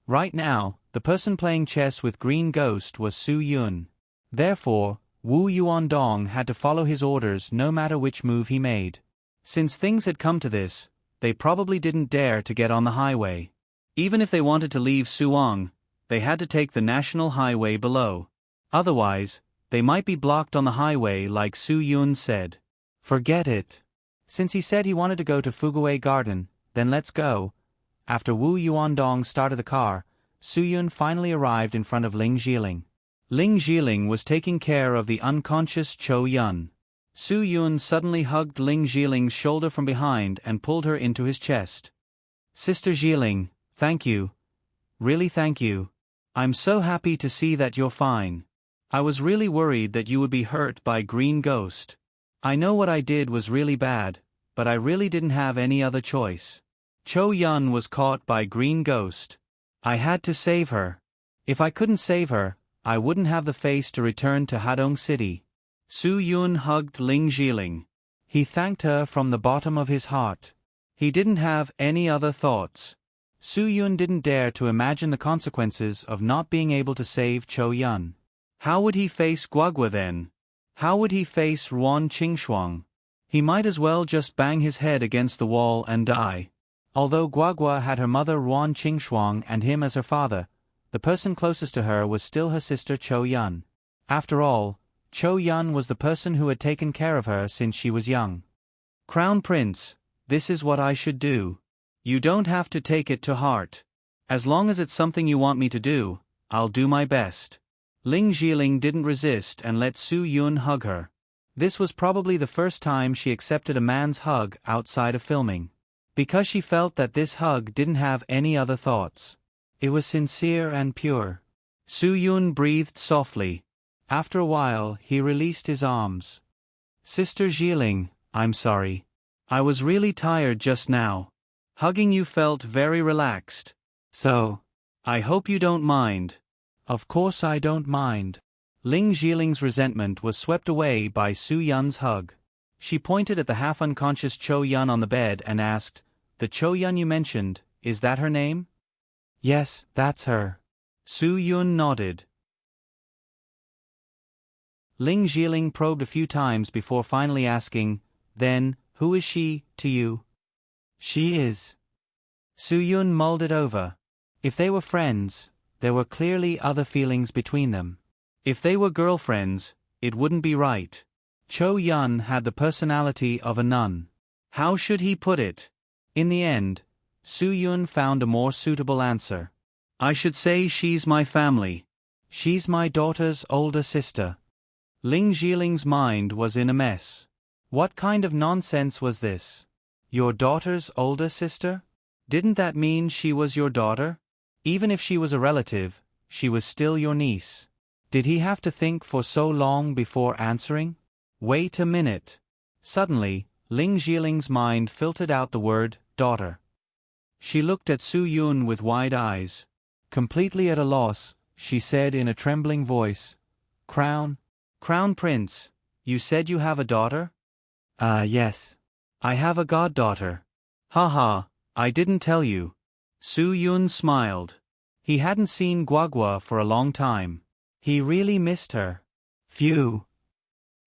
Speaker 1: Right now, the person playing chess with Green Ghost was Su Yun. Therefore, Wu Yuandong had to follow his orders no matter which move he made. Since things had come to this, they probably didn't dare to get on the highway. Even if they wanted to leave Suong, they had to take the national highway below. Otherwise, they might be blocked on the highway like Su Yun said. Forget it. Since he said he wanted to go to Fuguei Garden, then let's go. After Wu Yuandong started the car, Su Yun finally arrived in front of Ling Jiling. Ling Jiling was taking care of the unconscious Cho Yun. Su Yun suddenly hugged Ling Jiling's shoulder from behind and pulled her into his chest. Sister Jiling, thank you. Really thank you. I'm so happy to see that you're fine. I was really worried that you would be hurt by Green Ghost. I know what I did was really bad, but I really didn't have any other choice. Cho Yun was caught by Green Ghost. I had to save her. If I couldn't save her, I wouldn't have the face to return to Hadong City. Su Yun hugged Ling Jiling. He thanked her from the bottom of his heart. He didn't have any other thoughts. Su Yun didn't dare to imagine the consequences of not being able to save Cho Yun. How would he face Guagua then? How would he face Ruan Qingshuang? He might as well just bang his head against the wall and die. Although Guagua had her mother Ruan Qingshuang and him as her father, the person closest to her was still her sister Cho Yun. After all, Cho Yun was the person who had taken care of her since she was young. Crown Prince, this is what I should do. You don't have to take it to heart. As long as it's something you want me to do, I'll do my best. Ling Jiling didn't resist and let Su Yun hug her. This was probably the first time she accepted a man's hug outside of filming. Because she felt that this hug didn't have any other thoughts. It was sincere and pure. Su Yun breathed softly. After a while, he released his arms. Sister Jiling, I'm sorry. I was really tired just now. Hugging you felt very relaxed. So, I hope you don't mind. Of course I don't mind. Ling Jiling's resentment was swept away by Su Yun's hug. She pointed at the half-unconscious Cho Yun on the bed and asked, the Cho Yun you mentioned, is that her name? Yes, that's her. Su Yun nodded. Ling Jiling probed a few times before finally asking, then, who is she, to you? She is. Su Yun mulled it over. If they were friends, there were clearly other feelings between them. If they were girlfriends, it wouldn't be right. Cho Yun had the personality of a nun. How should he put it? In the end, Su Yun found a more suitable answer. I should say she's my family. She's my daughter's older sister. Ling Jiling's mind was in a mess. What kind of nonsense was this? Your daughter's older sister? Didn't that mean she was your daughter? Even if she was a relative, she was still your niece. Did he have to think for so long before answering? Wait a minute. Suddenly, Ling Jiling's mind filtered out the word, daughter. She looked at Su Yun with wide eyes. Completely at a loss, she said in a trembling voice, Crown Prince, you said you have a daughter? Yes. I have a goddaughter. Ha, I didn't tell you. Su Yun smiled. He hadn't seen Guagua for a long time. He really missed her. Phew.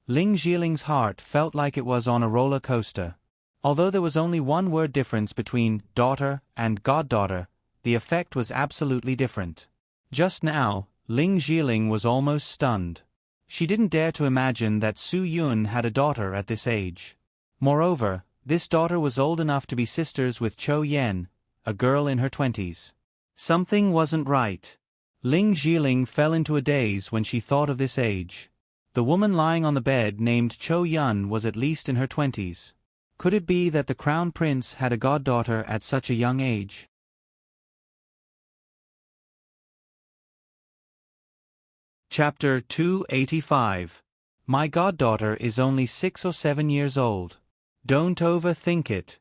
Speaker 1: Ling Jiling's heart felt like it was on a roller coaster. Although there was only one word difference between daughter and goddaughter, the effect was absolutely different. Just now, Ling Jiling was almost stunned. She didn't dare to imagine that Su Yun had a daughter at this age. Moreover, this daughter was old enough to be sisters with Chou Yen, a girl in her 20s. Something wasn't right. Ling Jiling fell into a daze when she thought of this age. The woman lying on the bed named Chou Yun was at least in her 20s. Could it be that the crown prince had a goddaughter at such a young age? Chapter 285. My goddaughter is only 6 or 7 years old. Don't overthink it.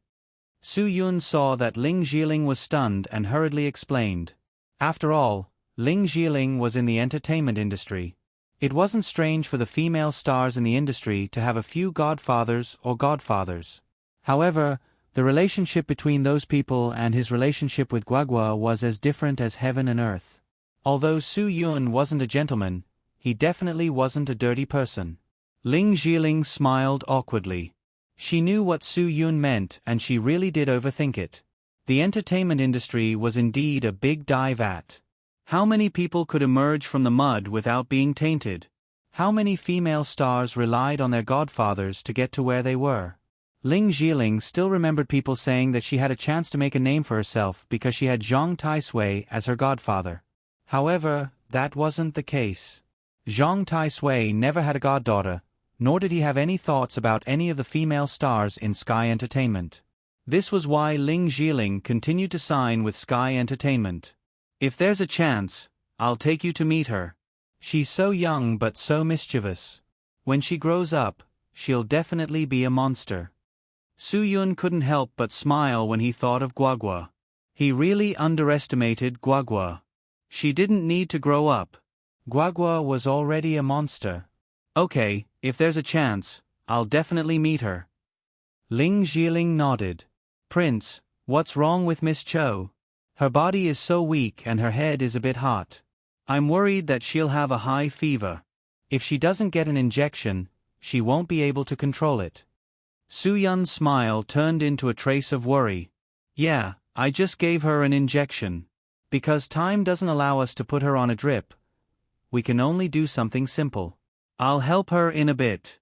Speaker 1: Su Yun saw that Ling Jiling was stunned and hurriedly explained. After all, Ling Jiling was in the entertainment industry. It wasn't strange for the female stars in the industry to have a few godfathers or godfathers. However, the relationship between those people and his relationship with Guagua was as different as heaven and earth. Although Su Yun wasn't a gentleman, he definitely wasn't a dirty person. Ling Jiling smiled awkwardly. She knew what Su Yun meant and she really did overthink it. The entertainment industry was indeed a big dive at. How many people could emerge from the mud without being tainted? How many female stars relied on their godfathers to get to where they were? Ling Jiling still remembered people saying that she had a chance to make a name for herself because she had Zhang Taisui as her godfather. However, that wasn't the case. Zhang Taisui never had a goddaughter, nor did he have any thoughts about any of the female stars in Sky Entertainment. This was why Ling Jiling continued to sign with Sky Entertainment. If there's a chance, I'll take you to meet her. She's so young but so mischievous. When she grows up, she'll definitely be a monster. Su Yun couldn't help but smile when he thought of Guagua. He really underestimated Guagua. She didn't need to grow up. Guagua was already a monster. Okay, if there's a chance, I'll definitely meet her. Ling Jiling nodded. Prince, what's wrong with Miss Cho? Her body is so weak and her head is a bit hot. I'm worried that she'll have a high fever. If she doesn't get an injection, she won't be able to control it. Su Yun's smile turned into a trace of worry. Yeah, I just gave her an injection. Because time doesn't allow us to put her on a drip, we can only do something simple. I'll help her in a bit.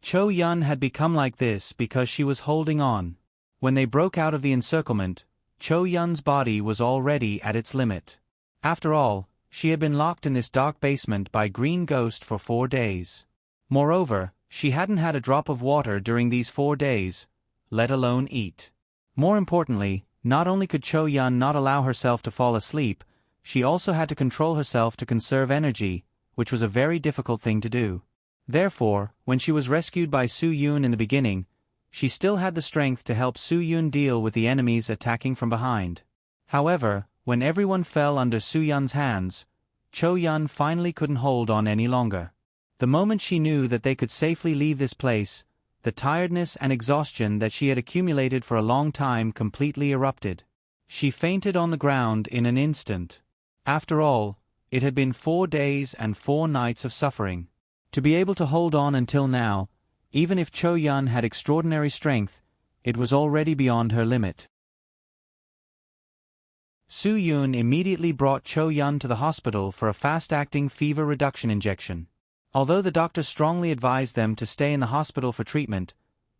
Speaker 1: Chou Yun had become like this because she was holding on. When they broke out of the encirclement, Chou Yun's body was already at its limit. After all, she had been locked in this dark basement by Green Ghost for 4 days. Moreover, she hadn't had a drop of water during these 4 days, let alone eat. More importantly, not only could Chou Yun not allow herself to fall asleep, she also had to control herself to conserve energy, which was a very difficult thing to do. Therefore, when she was rescued by Su Yun in the beginning, she still had the strength to help Su Yun deal with the enemies attacking from behind. However, when everyone fell under Su Yun's hands, Chou Yun finally couldn't hold on any longer. The moment she knew that they could safely leave this place, the tiredness and exhaustion that she had accumulated for a long time completely erupted. She fainted on the ground in an instant. After all, it had been 4 days and 4 nights of suffering. To be able to hold on until now, even if Chou Yun had extraordinary strength, it was already beyond her limit. Su Yun immediately brought Chou Yun to the hospital for a fast-acting fever reduction injection. Although the doctor strongly advised them to stay in the hospital for treatment,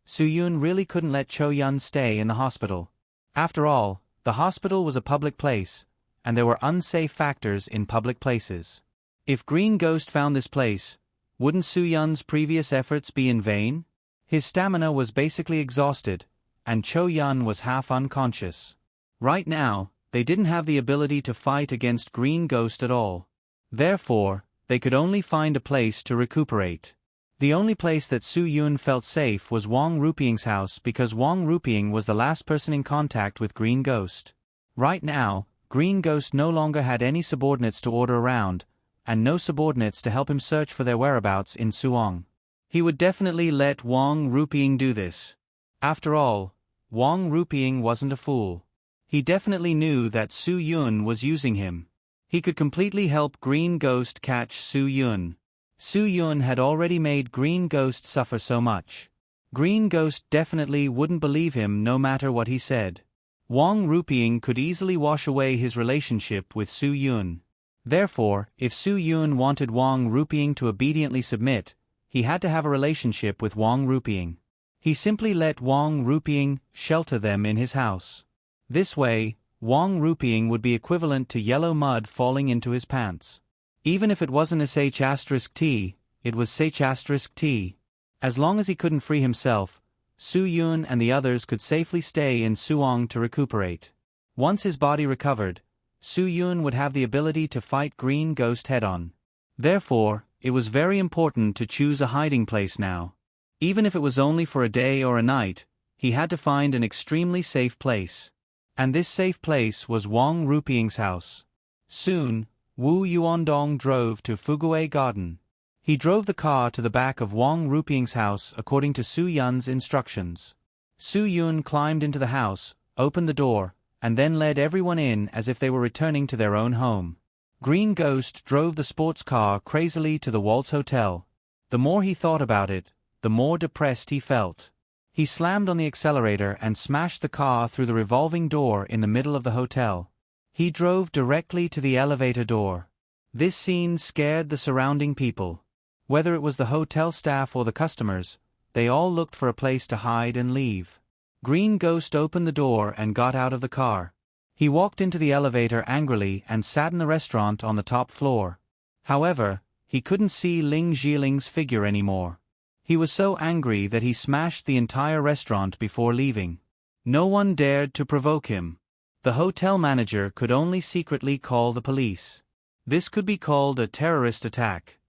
Speaker 1: Su Yun really couldn't let Chou Yun stay in the hospital. After all, the hospital was a public place, and there were unsafe factors in public places. If Green Ghost found this place, wouldn't Su Yun's previous efforts be in vain? His stamina was basically exhausted, and Chou Yun was half unconscious. Right now, they didn't have the ability to fight against Green Ghost at all. Therefore, they could only find a place to recuperate. The only place that Su Yun felt safe was Wang Rupiang's house because Wang Rupiang was the last person in contact with Green Ghost. Right now, Green Ghost no longer had any subordinates to order around, and no subordinates to help him search for their whereabouts in Suong. He would definitely let Wang Rupiang do this. After all, Wang Rupiang wasn't a fool. He definitely knew that Su Yun was using him. He could completely help Green Ghost catch Su Yun. Su Yun had already made Green Ghost suffer so much. Green Ghost definitely wouldn't believe him no matter what he said. Wang Rupiang could easily wash away his relationship with Su Yun. Therefore, if Su Yun wanted Wang Rupiang to obediently submit, he had to have a relationship with Wang Rupiang. He simply let Wang Rupiang shelter them in his house. This way, Wang Rupiang would be equivalent to yellow mud falling into his pants. Even if it wasn't a sh*t, it was sh*t. As long as he couldn't free himself, Su Yun and the others could safely stay in Suong to recuperate. Once his body recovered, Su Yun would have the ability to fight Green Ghost head-on. Therefore, it was very important to choose a hiding place now. Even if it was only for a day or a night, he had to find an extremely safe place. And this safe place was Wang Rupiang's house. Soon, Wu Yuandong drove to Fuguei Garden. He drove the car to the back of Wang Rupiang's house according to Su Yun's instructions. Su Yun climbed into the house, opened the door, and then led everyone in as if they were returning to their own home. Green Ghost drove the sports car crazily to the Waltz Hotel. The more he thought about it, the more depressed he felt. He slammed on the accelerator and smashed the car through the revolving door in the middle of the hotel. He drove directly to the elevator door. This scene scared the surrounding people. Whether it was the hotel staff or the customers, they all looked for a place to hide and leave. Green Ghost opened the door and got out of the car. He walked into the elevator angrily and sat in the restaurant on the top floor. However, he couldn't see Ling Zhiling's figure anymore. He was so angry that he smashed the entire restaurant before leaving. No one dared to provoke him. The hotel manager could only secretly call the police. This could be called a terrorist attack.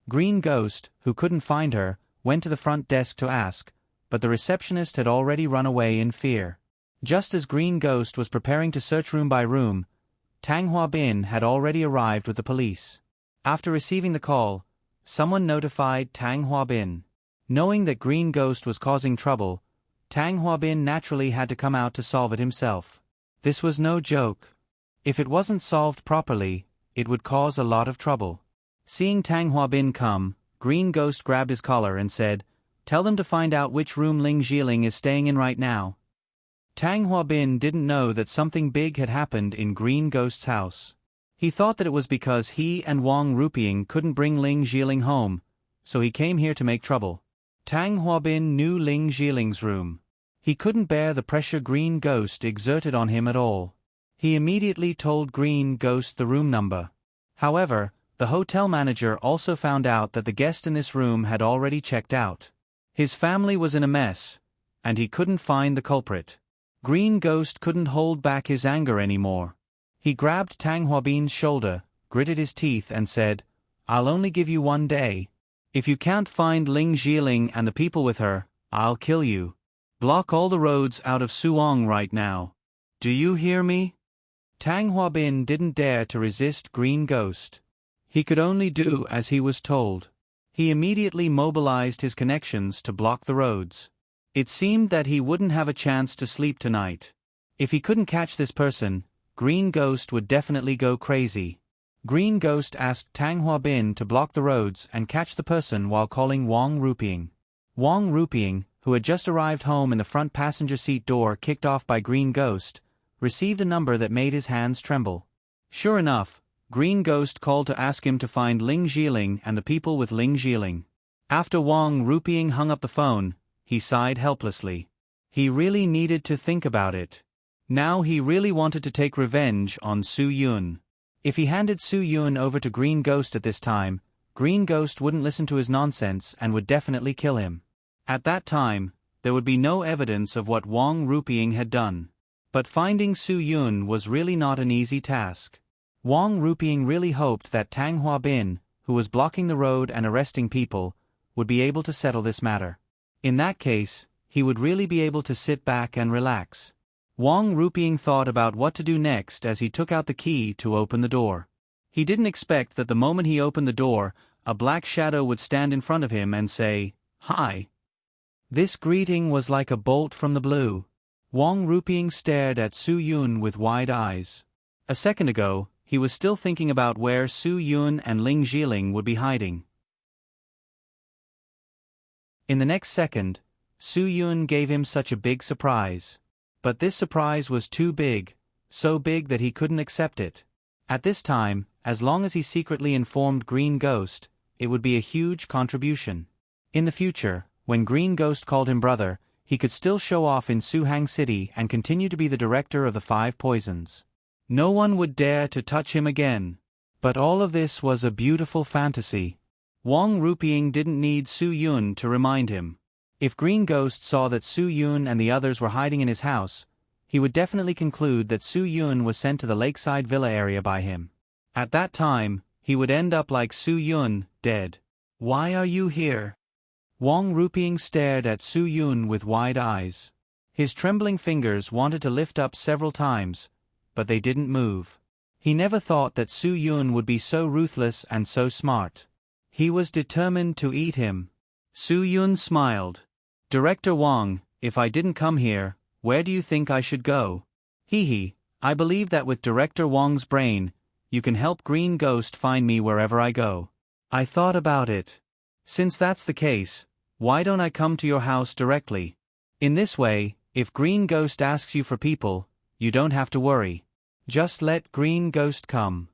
Speaker 1: Green Ghost, who couldn't find her, went to the front desk to ask, but the receptionist had already run away in fear. Just as Green Ghost was preparing to search room by room, Tang Huabin had already arrived with the police. After receiving the call, someone notified Tang Huabin. Knowing that Green Ghost was causing trouble, Tang Huabin naturally had to come out to solve it himself. This was no joke. If it wasn't solved properly, it would cause a lot of trouble. Seeing Tang Huabin come, Green Ghost grabbed his collar and said, "Tell them to find out which room Ling Zhiling is staying in right now." Tang Huabin didn't know that something big had happened in Green Ghost's house. He thought that it was because he and Wang Rupiang couldn't bring Ling Zhiling home, so he came here to make trouble. Tang Huabin knew Ling Zhiling's room. He couldn't bear the pressure Green Ghost exerted on him at all. He immediately told Green Ghost the room number. However, the hotel manager also found out that the guest in this room had already checked out. His family was in a mess, and he couldn't find the culprit. Green Ghost couldn't hold back his anger anymore. He grabbed Tang Huabin's shoulder, gritted his teeth and said, "I'll only give you 1 day. If you can't find Ling Zhiling and the people with her, I'll kill you. Block all the roads out of Suong right now. Do you hear me?" Tang Huabin didn't dare to resist Green Ghost. He could only do as he was told. He immediately mobilized his connections to block the roads. It seemed that he wouldn't have a chance to sleep tonight. If he couldn't catch this person, Green Ghost would definitely go crazy. Green Ghost asked Tang Huabin to block the roads and catch the person while calling Wang Rupiang. Wang Rupiang, who had just arrived home in the front passenger seat door kicked off by Green Ghost, received a number that made his hands tremble. Sure enough, Green Ghost called to ask him to find Ling Zhiling and the people with Ling Zhiling. After Wang Rupiang hung up the phone, he sighed helplessly. He really needed to think about it. Now he really wanted to take revenge on Su Yun. If he handed Su Yun over to Green Ghost at this time, Green Ghost wouldn't listen to his nonsense and would definitely kill him. At that time, there would be no evidence of what Wang Ruping had done. But finding Su Yun was really not an easy task. Wang Ruping really hoped that Tang Hua Bin, who was blocking the road and arresting people, would be able to settle this matter. In that case, he would really be able to sit back and relax. Wang Ruping thought about what to do next as he took out the key to open the door. He didn't expect that the moment he opened the door, a black shadow would stand in front of him and say, "Hi." This greeting was like a bolt from the blue. Wang Ruping stared at Su Yun with wide eyes. A second ago, he was still thinking about where Su Yun and Ling Jiling would be hiding. In the next second, Su Yun gave him such a big surprise. But this surprise was too big, so big that he couldn't accept it. At this time, as long as he secretly informed Green Ghost, it would be a huge contribution. In the future, when Green Ghost called him brother, he could still show off in Suhang City and continue to be the director of the 5 poisons. No one would dare to touch him again. But all of this was a beautiful fantasy. Wang Ruping didn't need Su Yun to remind him. If Green Ghost saw that Su Yun and the others were hiding in his house, he would definitely conclude that Su Yun was sent to the lakeside villa area by him. At that time, he would end up like Su Yun, dead. "Why are you here?" Wang Ruping stared at Su Yun with wide eyes. His trembling fingers wanted to lift up several times, but they didn't move. He never thought that Su Yun would be so ruthless and so smart. He was determined to eat him. Su Yun smiled. "Director Wang, if I didn't come here, where do you think I should go?" "Hee, I believe that with Director Wang's brain, you can help Green Ghost find me wherever I go." "I thought about it. Since that's the case, why don't I come to your house directly? In this way, if Green Ghost asks you for people, you don't have to worry. Just let Green Ghost come."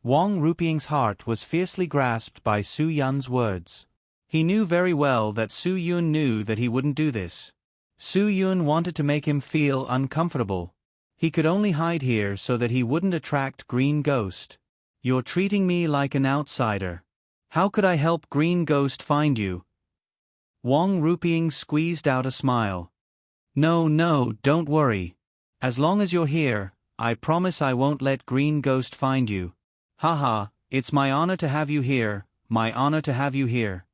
Speaker 1: Wang Ruping's heart was fiercely grasped by Su Yun's words. He knew very well that Su Yun knew that he wouldn't do this. Su Yun wanted to make him feel uncomfortable. He could only hide here so that he wouldn't attract Green Ghost. "You're treating me like an outsider. How could I help Green Ghost find you?" Wang Ruping squeezed out a smile. No, don't worry. As long as you're here, I promise I won't let Green Ghost find you. Haha, it's my honor to have you here, my honor to have you here."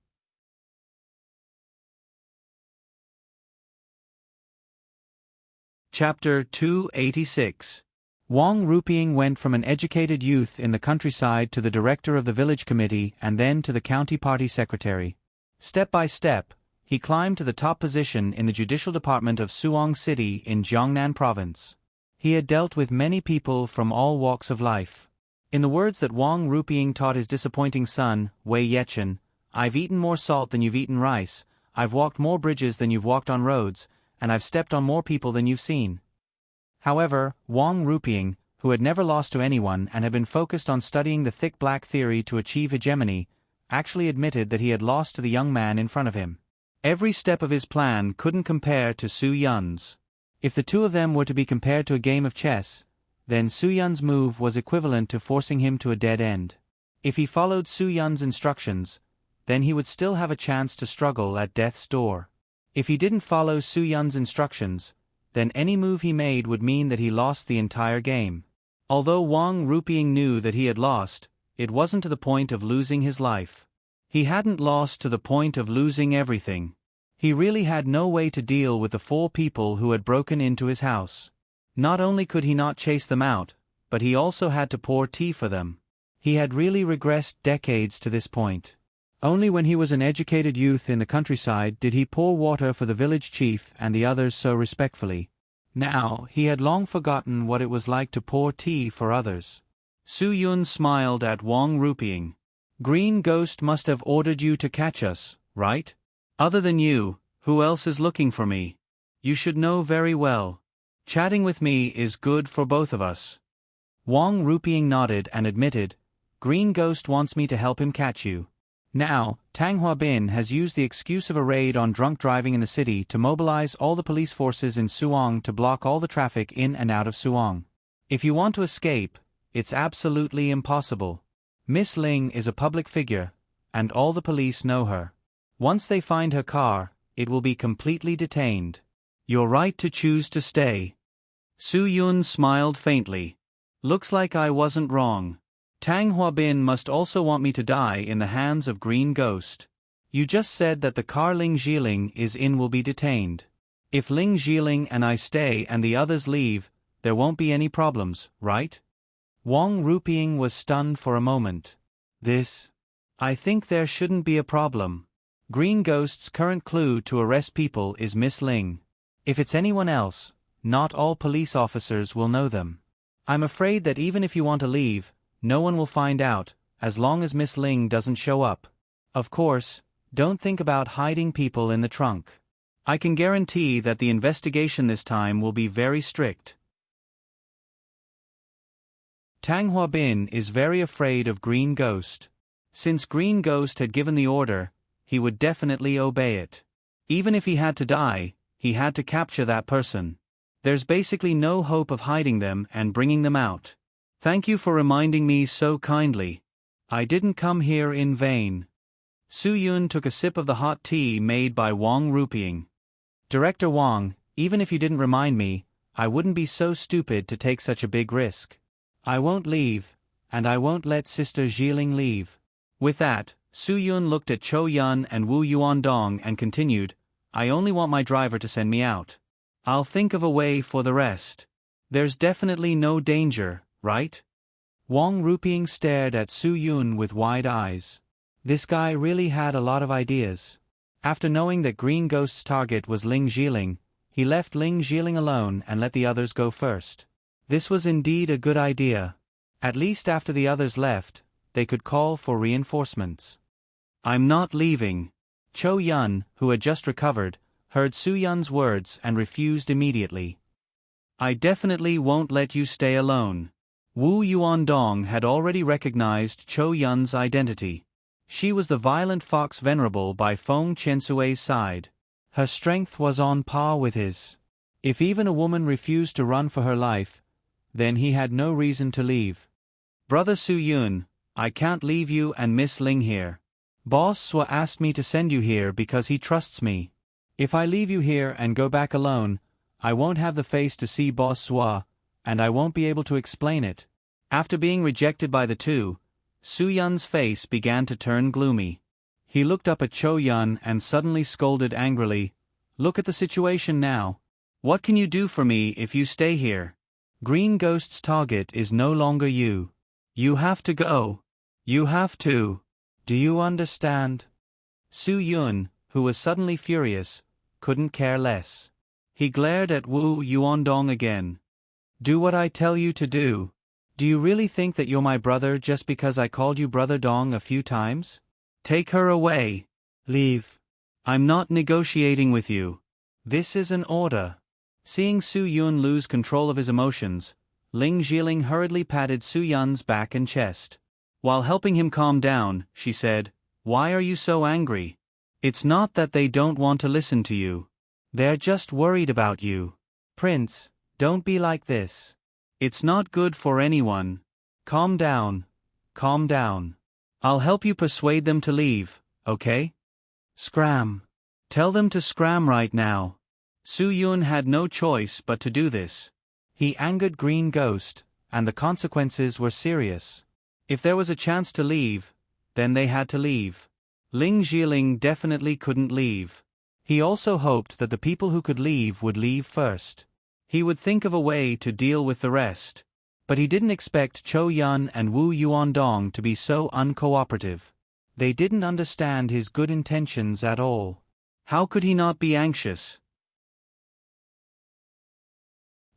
Speaker 1: Chapter 286. Wang Ruping went from an educated youth in the countryside to the director of the village committee and then to the county party secretary. Step by step, he climbed to the top position in the judicial department of Suong City in Jiangnan province. He had dealt with many people from all walks of life. In the words that Wang Ruping taught his disappointing son, Wei Yechen, "I've eaten more salt than you've eaten rice, I've walked more bridges than you've walked on roads, and I've stepped on more people than you've seen." However, Wang Ruping, who had never lost to anyone and had been focused on studying the thick black theory to achieve hegemony, actually admitted that he had lost to the young man in front of him. Every step of his plan couldn't compare to Su Yun's. If the two of them were to be compared to a game of chess, then Su Yun's move was equivalent to forcing him to a dead end. If he followed Su Yun's instructions, then he would still have a chance to struggle at death's door. If he didn't follow Su Yun's instructions, then any move he made would mean that he lost the entire game. Although Wang Ruping knew that he had lost, it wasn't to the point of losing his life. He hadn't lost to the point of losing everything. He really had no way to deal with the 4 people who had broken into his house. Not only could he not chase them out, but he also had to pour tea for them. He had really regressed decades to this point. Only when he was an educated youth in the countryside did he pour water for the village chief and the others so respectfully. Now, he had long forgotten what it was like to pour tea for others. Su Yun smiled at Wang Ruping. "Green Ghost must have ordered you to catch us, right? Other than you, who else is looking for me? You should know very well. Chatting with me is good for both of us." Wang Ruping nodded and admitted, "Green Ghost wants me to help him catch you." Now, Tang Hua Bin has used the excuse of a raid on drunk driving in the city to mobilize all the police forces in Suong to block all the traffic in and out of Suong. If you want to escape, it's absolutely impossible. Miss Ling is a public figure, and all the police know her. Once they find her car, it will be completely detained. Your right to choose to stay. Su Yun smiled faintly. Looks like I wasn't wrong. Tang Huabin must also want me to die in the hands of Green Ghost. You just said that the car Ling Jiling is in will be detained. If Ling Jiling and I stay and the others leave, there won't be any problems, right? Wang Ruping was stunned for a moment. I think there shouldn't be a problem. Green Ghost's current clue to arrest people is Miss Ling. If it's anyone else, not all police officers will know them. I'm afraid that even if you want to leave, no one will find out, as long as Miss Ling doesn't show up. Of course, don't think about hiding people in the trunk. I can guarantee that the investigation this time will be very strict. Tang Huabin is very afraid of Green Ghost. Since Green Ghost had given the order, he would definitely obey it. Even if he had to die, he had to capture that person. There's basically no hope of hiding them and bringing them out. Thank you for reminding me so kindly. I didn't come here in vain. Su Yun took a sip of the hot tea made by Wang Ruping. Director Wang, even if you didn't remind me, I wouldn't be so stupid to take such a big risk. I won't leave, and I won't let Sister Jiling leave. With that, Su Yun looked at Chou Yun and Wu Yuandong and continued, I only want my driver to send me out. I'll think of a way for the rest. There's definitely no danger, right? Wang Ruping stared at Su Yun with wide eyes. This guy really had a lot of ideas. After knowing that Green Ghost's target was Ling Jiling, he left Ling Jiling alone and let the others go first. This was indeed a good idea. At least after the others left, they could call for reinforcements. I'm not leaving. Chou Yun, who had just recovered, heard Su Yun's words and refused immediately. I definitely won't let you stay alone. Wu Yuandong had already recognized Chou Yun's identity. She was the violent fox venerable by Feng Chensue's side. Her strength was on par with his. If even a woman refused to run for her life, then he had no reason to leave. Brother Su Yun, I can't leave you and Miss Ling here. Boss Sua asked me to send you here because he trusts me. If I leave you here and go back alone, I won't have the face to see Boss Sua, and I won't be able to explain it. After being rejected by the two, Su Yun's face began to turn gloomy. He looked up at Chou Yun and suddenly scolded angrily, Look at the situation now. What can you do for me if you stay here? Green Ghost's target is no longer you. You have to go. You have to. Do you understand? Su Yun, who was suddenly furious, couldn't care less. He glared at Wu Yuandong again. Do what I tell you to do. Do you really think that you're my brother just because I called you Brother Dong a few times? Take her away. Leave. I'm not negotiating with you. This is an order. Seeing Su Yun lose control of his emotions, Ling Jiling hurriedly patted Su Yun's back and chest. While helping him calm down, she said, Why are you so angry? It's not that they don't want to listen to you. They're just worried about you. Prince, don't be like this. It's not good for anyone. Calm down. Calm down. I'll help you persuade them to leave, okay? Scram. Tell them to scram right now. Su Yun had no choice but to do this. He angered Green Ghost, and the consequences were serious. If there was a chance to leave, then they had to leave. Ling Jiling definitely couldn't leave. He also hoped that the people who could leave would leave first. He would think of a way to deal with the rest. But he didn't expect Chou Yun and Wu Yuandong to be so uncooperative. They didn't understand his good intentions at all. How could he not be anxious?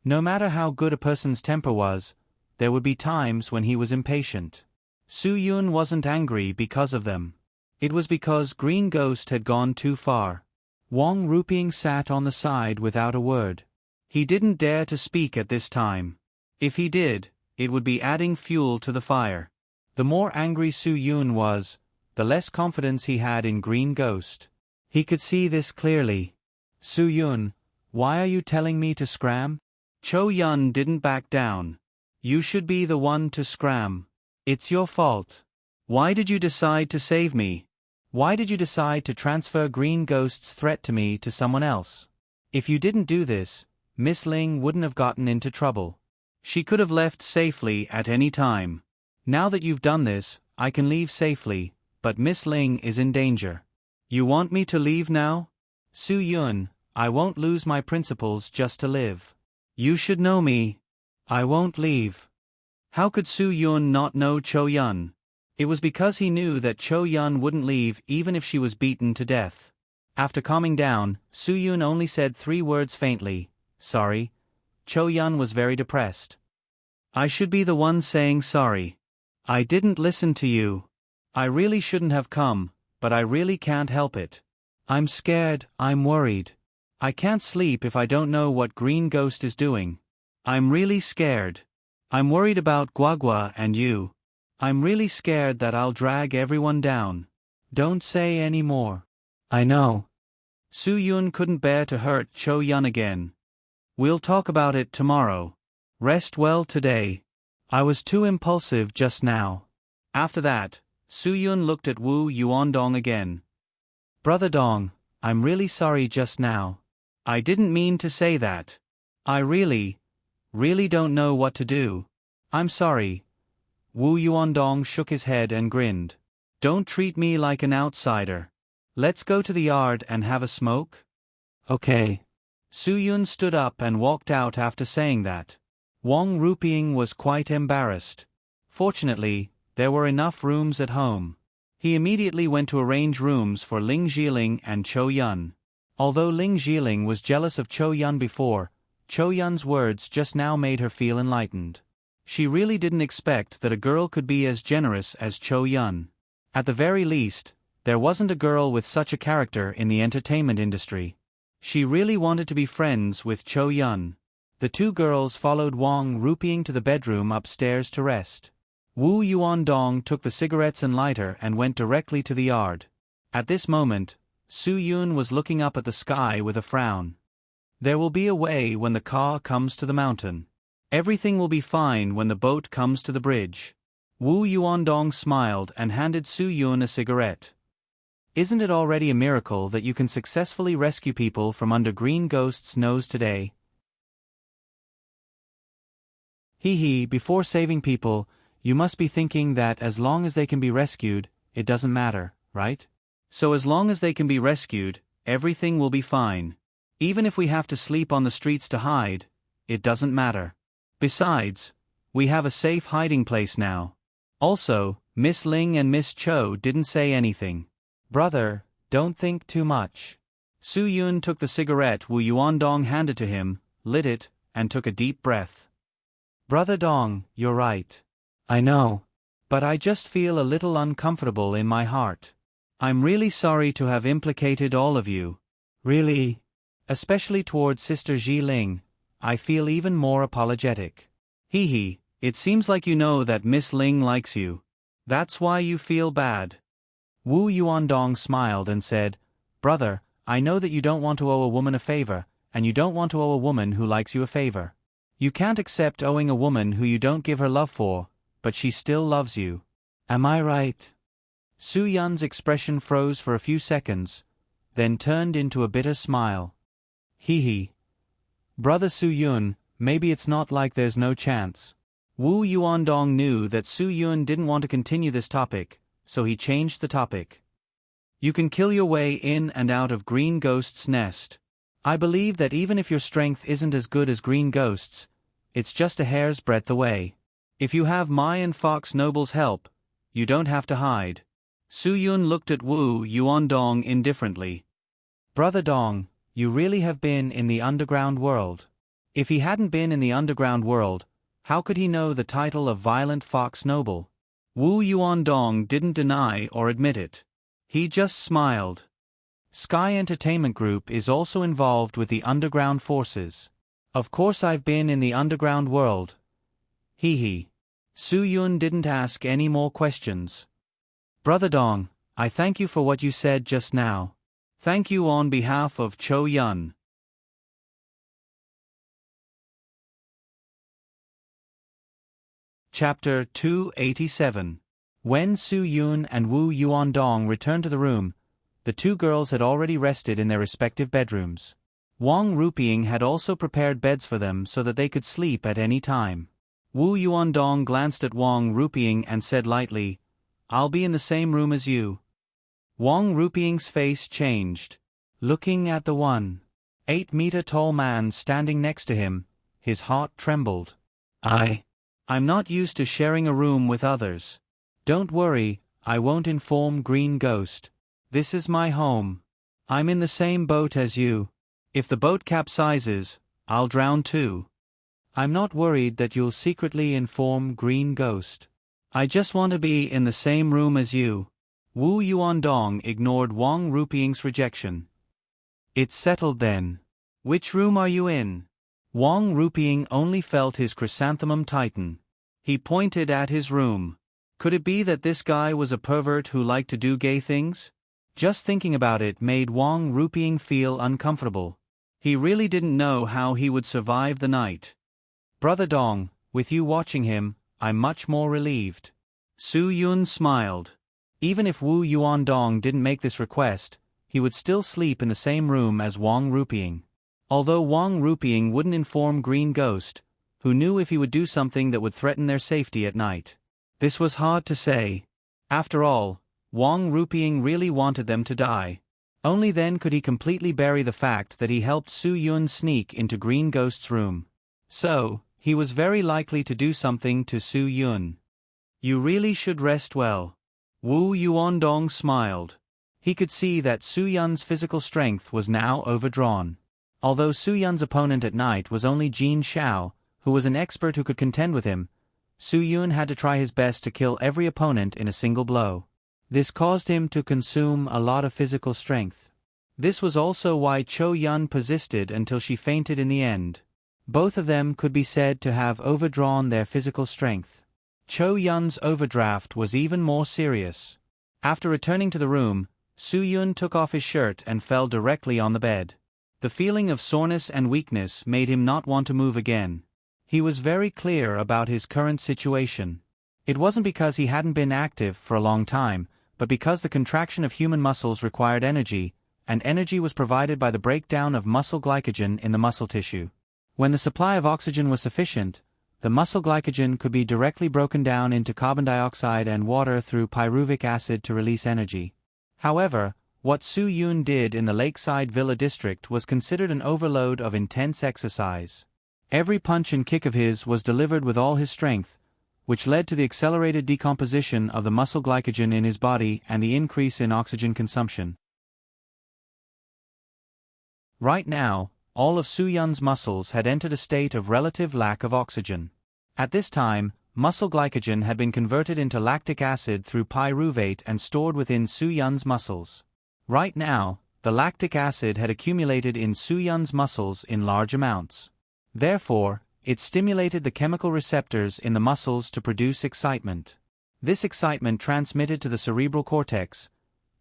Speaker 1: No matter how good a person's temper was, there would be times when he was impatient. Su Yun wasn't angry because of them. It was because Green Ghost had gone too far. Wang Ruping sat on the side without a word. He didn't dare to speak at this time. If he did, it would be adding fuel to the fire. The more angry Su Yun was, the less confidence he had in Green Ghost. He could see this clearly. Su Yun, why are you telling me to scram? Chou Yun didn't back down. You should be the one to scram. It's your fault. Why did you decide to save me? Why did you decide to transfer Green Ghost's threat to me to someone else? If you didn't do this, Miss Ling wouldn't have gotten into trouble. She could have left safely at any time. Now that you've done this, I can leave safely, but Miss Ling is in danger. You want me to leave now? Su Yun, I won't lose my principles just to live. You should know me. I won't leave. How could Su Yun not know Cho Yun? It was because he knew that Cho Yun wouldn't leave even if she was beaten to death. After calming down, Su Yun only said 3 words faintly, sorry. Cho Yun was very depressed. I should be the one saying sorry. I didn't listen to you. I really shouldn't have come, but I really can't help it. I'm scared, I'm worried. I can't sleep if I don't know what Green Ghost is doing. I'm really scared. I'm worried about Guagua and you. I'm really scared that I'll drag everyone down. Don't say any more. I know. Su Yun couldn't bear to hurt Cho Yun again. We'll talk about it tomorrow. Rest well today. I was too impulsive just now. After that, Su Yun looked at Wu Yuandong again. Brother Dong, I'm really sorry just now. I didn't mean to say that. I really don't know what to do. I'm sorry. Wu Yuandong shook his head and grinned. Don't treat me like an outsider. Let's go to the yard and have a smoke? Okay. Su Yun stood up and walked out after saying that. Wang Ruping was quite embarrassed. Fortunately, there were enough rooms at home. He immediately went to arrange rooms for Ling Jiling and Cho Yun. Although Ling Jiling was jealous of Cho Yun before, Cho Yun's words just now made her feel enlightened. She really didn't expect that a girl could be as generous as Cho Yun. At the very least, there wasn't a girl with such a character in the entertainment industry. She really wanted to be friends with Cho Yun. The 2 girls followed Wang Ruping to the bedroom upstairs to rest. Wu Yuandong took the cigarettes and lighter and went directly to the yard. At this moment, Su Yun was looking up at the sky with a frown. There will be a way when the car comes to the mountain. Everything will be fine when the boat comes to the bridge. Wu Yuandong smiled and handed Su Yun a cigarette. Isn't it already a miracle that you can successfully rescue people from under Green Ghost's nose today? Before saving people, you must be thinking that as long as they can be rescued, it doesn't matter, right? So as long as they can be rescued, everything will be fine. Even if we have to sleep on the streets to hide, it doesn't matter. Besides, we have a safe hiding place now. Also, Miss Ling and Miss Cho didn't say anything. Brother, don't think too much. Su Yun took the cigarette Wu Yuandong handed to him, lit it, and took a deep breath. Brother Dong, you're right. I know. But I just feel a little uncomfortable in my heart. I'm really sorry to have implicated all of you. Really? Especially towards Sister Ji Ling, I feel even more apologetic. It seems like you know that Miss Ling likes you. That's why you feel bad. Wu Yuandong smiled and said, Brother, I know that you don't want to owe a woman a favor, and you don't want to owe a woman who likes you a favor. You can't accept owing a woman who you don't give her love for, but she still loves you. Am I right? Su Yun's expression froze for a few seconds, then turned into a bitter smile. Brother Su Yun, maybe it's not like there's no chance. Wu Yuandong knew that Su Yun didn't want to continue this topic, so he changed the topic. You can kill your way in and out of Green Ghost's nest. I believe that even if your strength isn't as good as Green Ghost's, it's just a hair's breadth away. If you have my and Fox Noble's help, you don't have to hide. Su Yun looked at Wu Yuandong indifferently. Brother Dong, you really have been in the underground world. If he hadn't been in the underground world, how could he know the title of Violent Fox Noble? Wu Yuandong didn't deny or admit it. He just smiled. Sky Entertainment Group is also involved with the underground forces. Of course I've been in the underground world. Su Yun didn't ask any more questions. Brother Dong, I thank you for what you said just now. Thank you on behalf of Cho Yun. Chapter 287. When Su Yun and Wu Yuandong returned to the room, the two girls had already rested in their respective bedrooms. Wang Ruping had also prepared beds for them so that they could sleep at any time. Wu Yuandong glanced at Wang Ruping and said lightly, "I'll be in the same room as you." Wang Ruping's face changed. Looking at the 1.8-meter tall man standing next to him, his heart trembled. I'm not used to sharing a room with others. Don't worry, I won't inform Green Ghost. This is my home. I'm in the same boat as you. If the boat capsizes, I'll drown too. I'm not worried that you'll secretly inform Green Ghost. I just want to be in the same room as you. Wu Yuandong ignored Wang Ruping's rejection. It's settled then. Which room are you in? Wang Ruping only felt his chrysanthemum tighten. He pointed at his room. Could it be that this guy was a pervert who liked to do gay things? Just thinking about it made Wang Ruping feel uncomfortable. He really didn't know how he would survive the night. Brother Dong, with you watching him, I'm much more relieved. Su Yun smiled. Even if Wu Yuandong didn't make this request, he would still sleep in the same room as Wang Ruping. Although Wang Ruping wouldn't inform Green Ghost, who knew if he would do something that would threaten their safety at night. This was hard to say. After all, Wang Ruping really wanted them to die. Only then could he completely bury the fact that he helped Su Yun sneak into Green Ghost's room. So, he was very likely to do something to Su Yun. You really should rest well. Wu Yuandong smiled. He could see that Su Yun's physical strength was now overdrawn. Although Su Yun's opponent at night was only Jin Xiao, who was an expert who could contend with him, Su Yun had to try his best to kill every opponent in a single blow. This caused him to consume a lot of physical strength. This was also why Cho Yun persisted until she fainted in the end. Both of them could be said to have overdrawn their physical strength. Cho Yun's overdraft was even more serious. After returning to the room, Su Yun took off his shirt and fell directly on the bed. The feeling of soreness and weakness made him not want to move again. He was very clear about his current situation. It wasn't because he hadn't been active for a long time, but because the contraction of human muscles required energy, and energy was provided by the breakdown of muscle glycogen in the muscle tissue. When the supply of oxygen was sufficient, the muscle glycogen could be directly broken down into carbon dioxide and water through pyruvic acid to release energy. However, what Su Yun did in the Lakeside Villa district was considered an overload of intense exercise. Every punch and kick of his was delivered with all his strength, which led to the accelerated decomposition of the muscle glycogen in his body and the increase in oxygen consumption. Right now, all of Su Yun's muscles had entered a state of relative lack of oxygen. At this time, muscle glycogen had been converted into lactic acid through pyruvate and stored within Su Yun's muscles. Right now, the lactic acid had accumulated in Su Yun's muscles in large amounts. Therefore, it stimulated the chemical receptors in the muscles to produce excitement. This excitement transmitted to the cerebral cortex,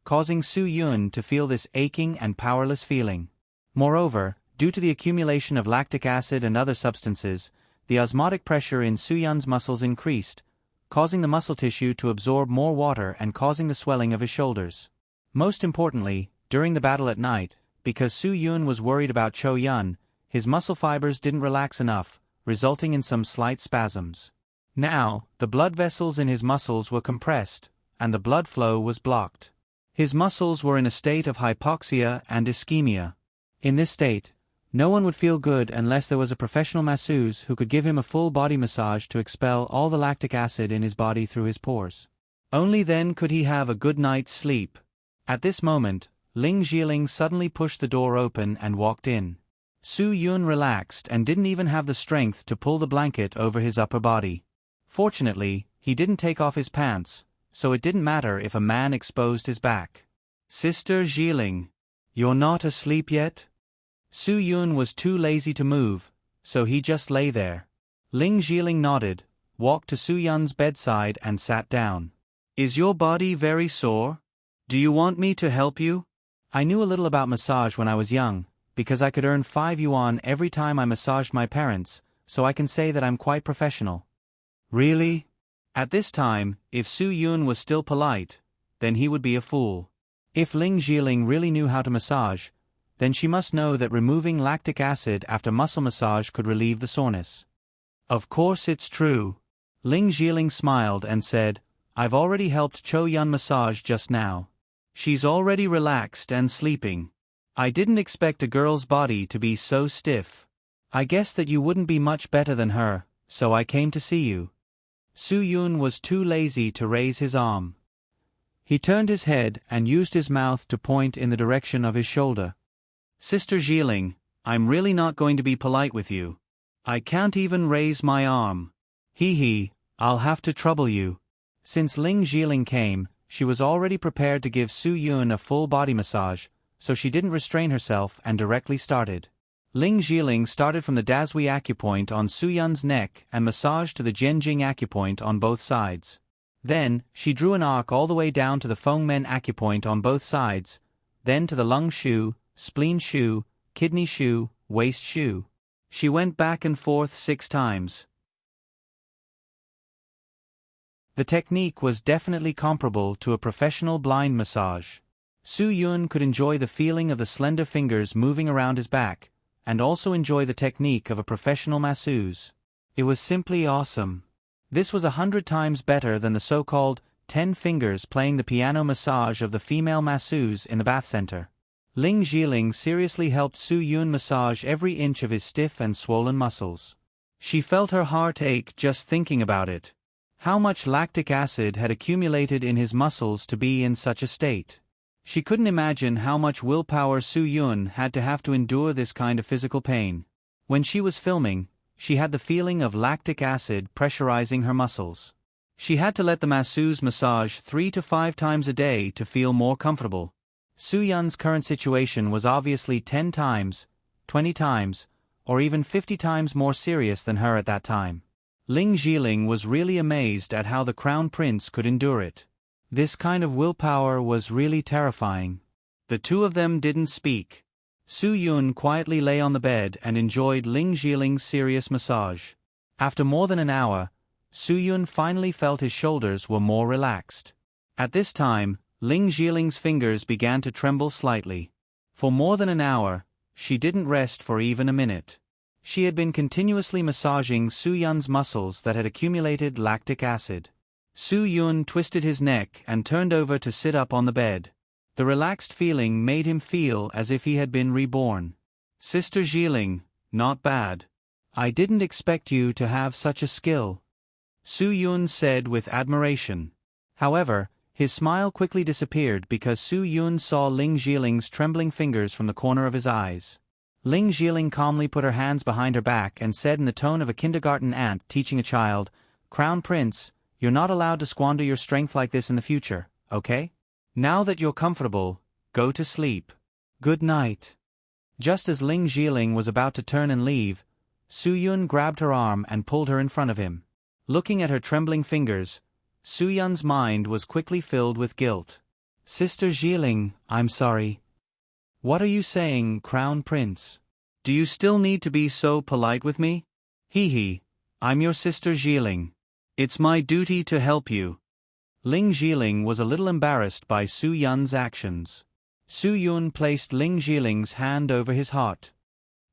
Speaker 1: causing Su Yun to feel this aching and powerless feeling. Moreover, due to the accumulation of lactic acid and other substances, the osmotic pressure in Su Yun's muscles increased, causing the muscle tissue to absorb more water and causing the swelling of his shoulders. Most importantly, during the battle at night, because Su Yun was worried about Cho Yun, his muscle fibers didn't relax enough, resulting in some slight spasms. Now, the blood vessels in his muscles were compressed, and the blood flow was blocked. His muscles were in a state of hypoxia and ischemia. In this state, no one would feel good unless there was a professional masseuse who could give him a full body massage to expel all the lactic acid in his body through his pores. Only then could he have a good night's sleep. At this moment, Ling Zhiling suddenly pushed the door open and walked in. Su Yun relaxed and didn't even have the strength to pull the blanket over his upper body. Fortunately, he didn't take off his pants, so it didn't matter if a man exposed his back. "Sister Zhiling, you're not asleep yet?" Su Yun was too lazy to move, so he just lay there. Ling Zhiling nodded, walked to Su Yun's bedside and sat down. "Is your body very sore? Do you want me to help you?" I knew a little about massage when I was young, because I could earn 5 yuan every time I massaged my parents, so I can say that I'm quite professional. "Really? At this time, if Su Yun was still polite, then he would be a fool. If Ling Jiling really knew how to massage, then she must know that removing lactic acid after muscle massage could relieve the soreness. Of course it's true. Ling Jiling smiled and said, I've already helped Cho Yun massage just now. She's already relaxed and sleeping. I didn't expect a girl's body to be so stiff. I guess that you wouldn't be much better than her, so I came to see you. Su Yun was too lazy to raise his arm. He turned his head and used his mouth to point in the direction of his shoulder. Sister Jiling, I'm really not going to be polite with you. I can't even raise my arm. I'll have to trouble you. Since Ling Jiling came, she was already prepared to give Su Yun a full body massage, so she didn't restrain herself and directly started. Ling Jiling started from the Dazhui acupoint on Su Yun's neck and massaged to the Jianjing acupoint on both sides. Then, she drew an arc all the way down to the Fengmen acupoint on both sides, then to the lung shu, spleen shu, kidney shu, waist shu. She went back and forth 6 times. The technique was definitely comparable to a professional blind massage. Su Yun could enjoy the feeling of the slender fingers moving around his back, and also enjoy the technique of a professional masseuse. It was simply awesome. This was 100 times better than the so-called 10 fingers playing the piano massage of the female masseuse in the bath center. Ling Jiling seriously helped Su Yun massage every inch of his stiff and swollen muscles. She felt her heart ache just thinking about it. How much lactic acid had accumulated in his muscles to be in such a state? She couldn't imagine how much willpower Su Yun had to have to endure this kind of physical pain. When she was filming, she had the feeling of lactic acid pressurizing her muscles. She had to let the masseuse massage 3 to 5 times a day to feel more comfortable. Su Yun's current situation was obviously 10 times, 20 times, or even 50 times more serious than her at that time. Ling Jiling was really amazed at how the Crown Prince could endure it. This kind of willpower was really terrifying. The two of them didn't speak. Su Yun quietly lay on the bed and enjoyed Ling Jiling's serious massage. After more than an hour, Su Yun finally felt his shoulders were more relaxed. At this time, Ling Jiling's fingers began to tremble slightly. For more than an hour, she didn't rest for even a minute. She had been continuously massaging Su Yun's muscles that had accumulated lactic acid. Su Yun twisted his neck and turned over to sit up on the bed. The relaxed feeling made him feel as if he had been reborn. Sister Jiling, not bad. I didn't expect you to have such a skill, Su Yun said with admiration. However, his smile quickly disappeared because Su Yun saw Ling Jiling's trembling fingers from the corner of his eyes. Ling Jiling calmly put her hands behind her back and said in the tone of a kindergarten aunt teaching a child, Crown Prince, you're not allowed to squander your strength like this in the future, okay? Now that you're comfortable, go to sleep. Good night. Just as Ling Jiling was about to turn and leave, Su Yun grabbed her arm and pulled her in front of him. Looking at her trembling fingers, Su Yun's mind was quickly filled with guilt. Sister Jiling, I'm sorry. What are you saying, Crown Prince? Do you still need to be so polite with me? I'm your sister Jiling. It's my duty to help you. Ling Jiling was a little embarrassed by Su Yun's actions. Su Yun placed Ling Jiling's hand over his heart.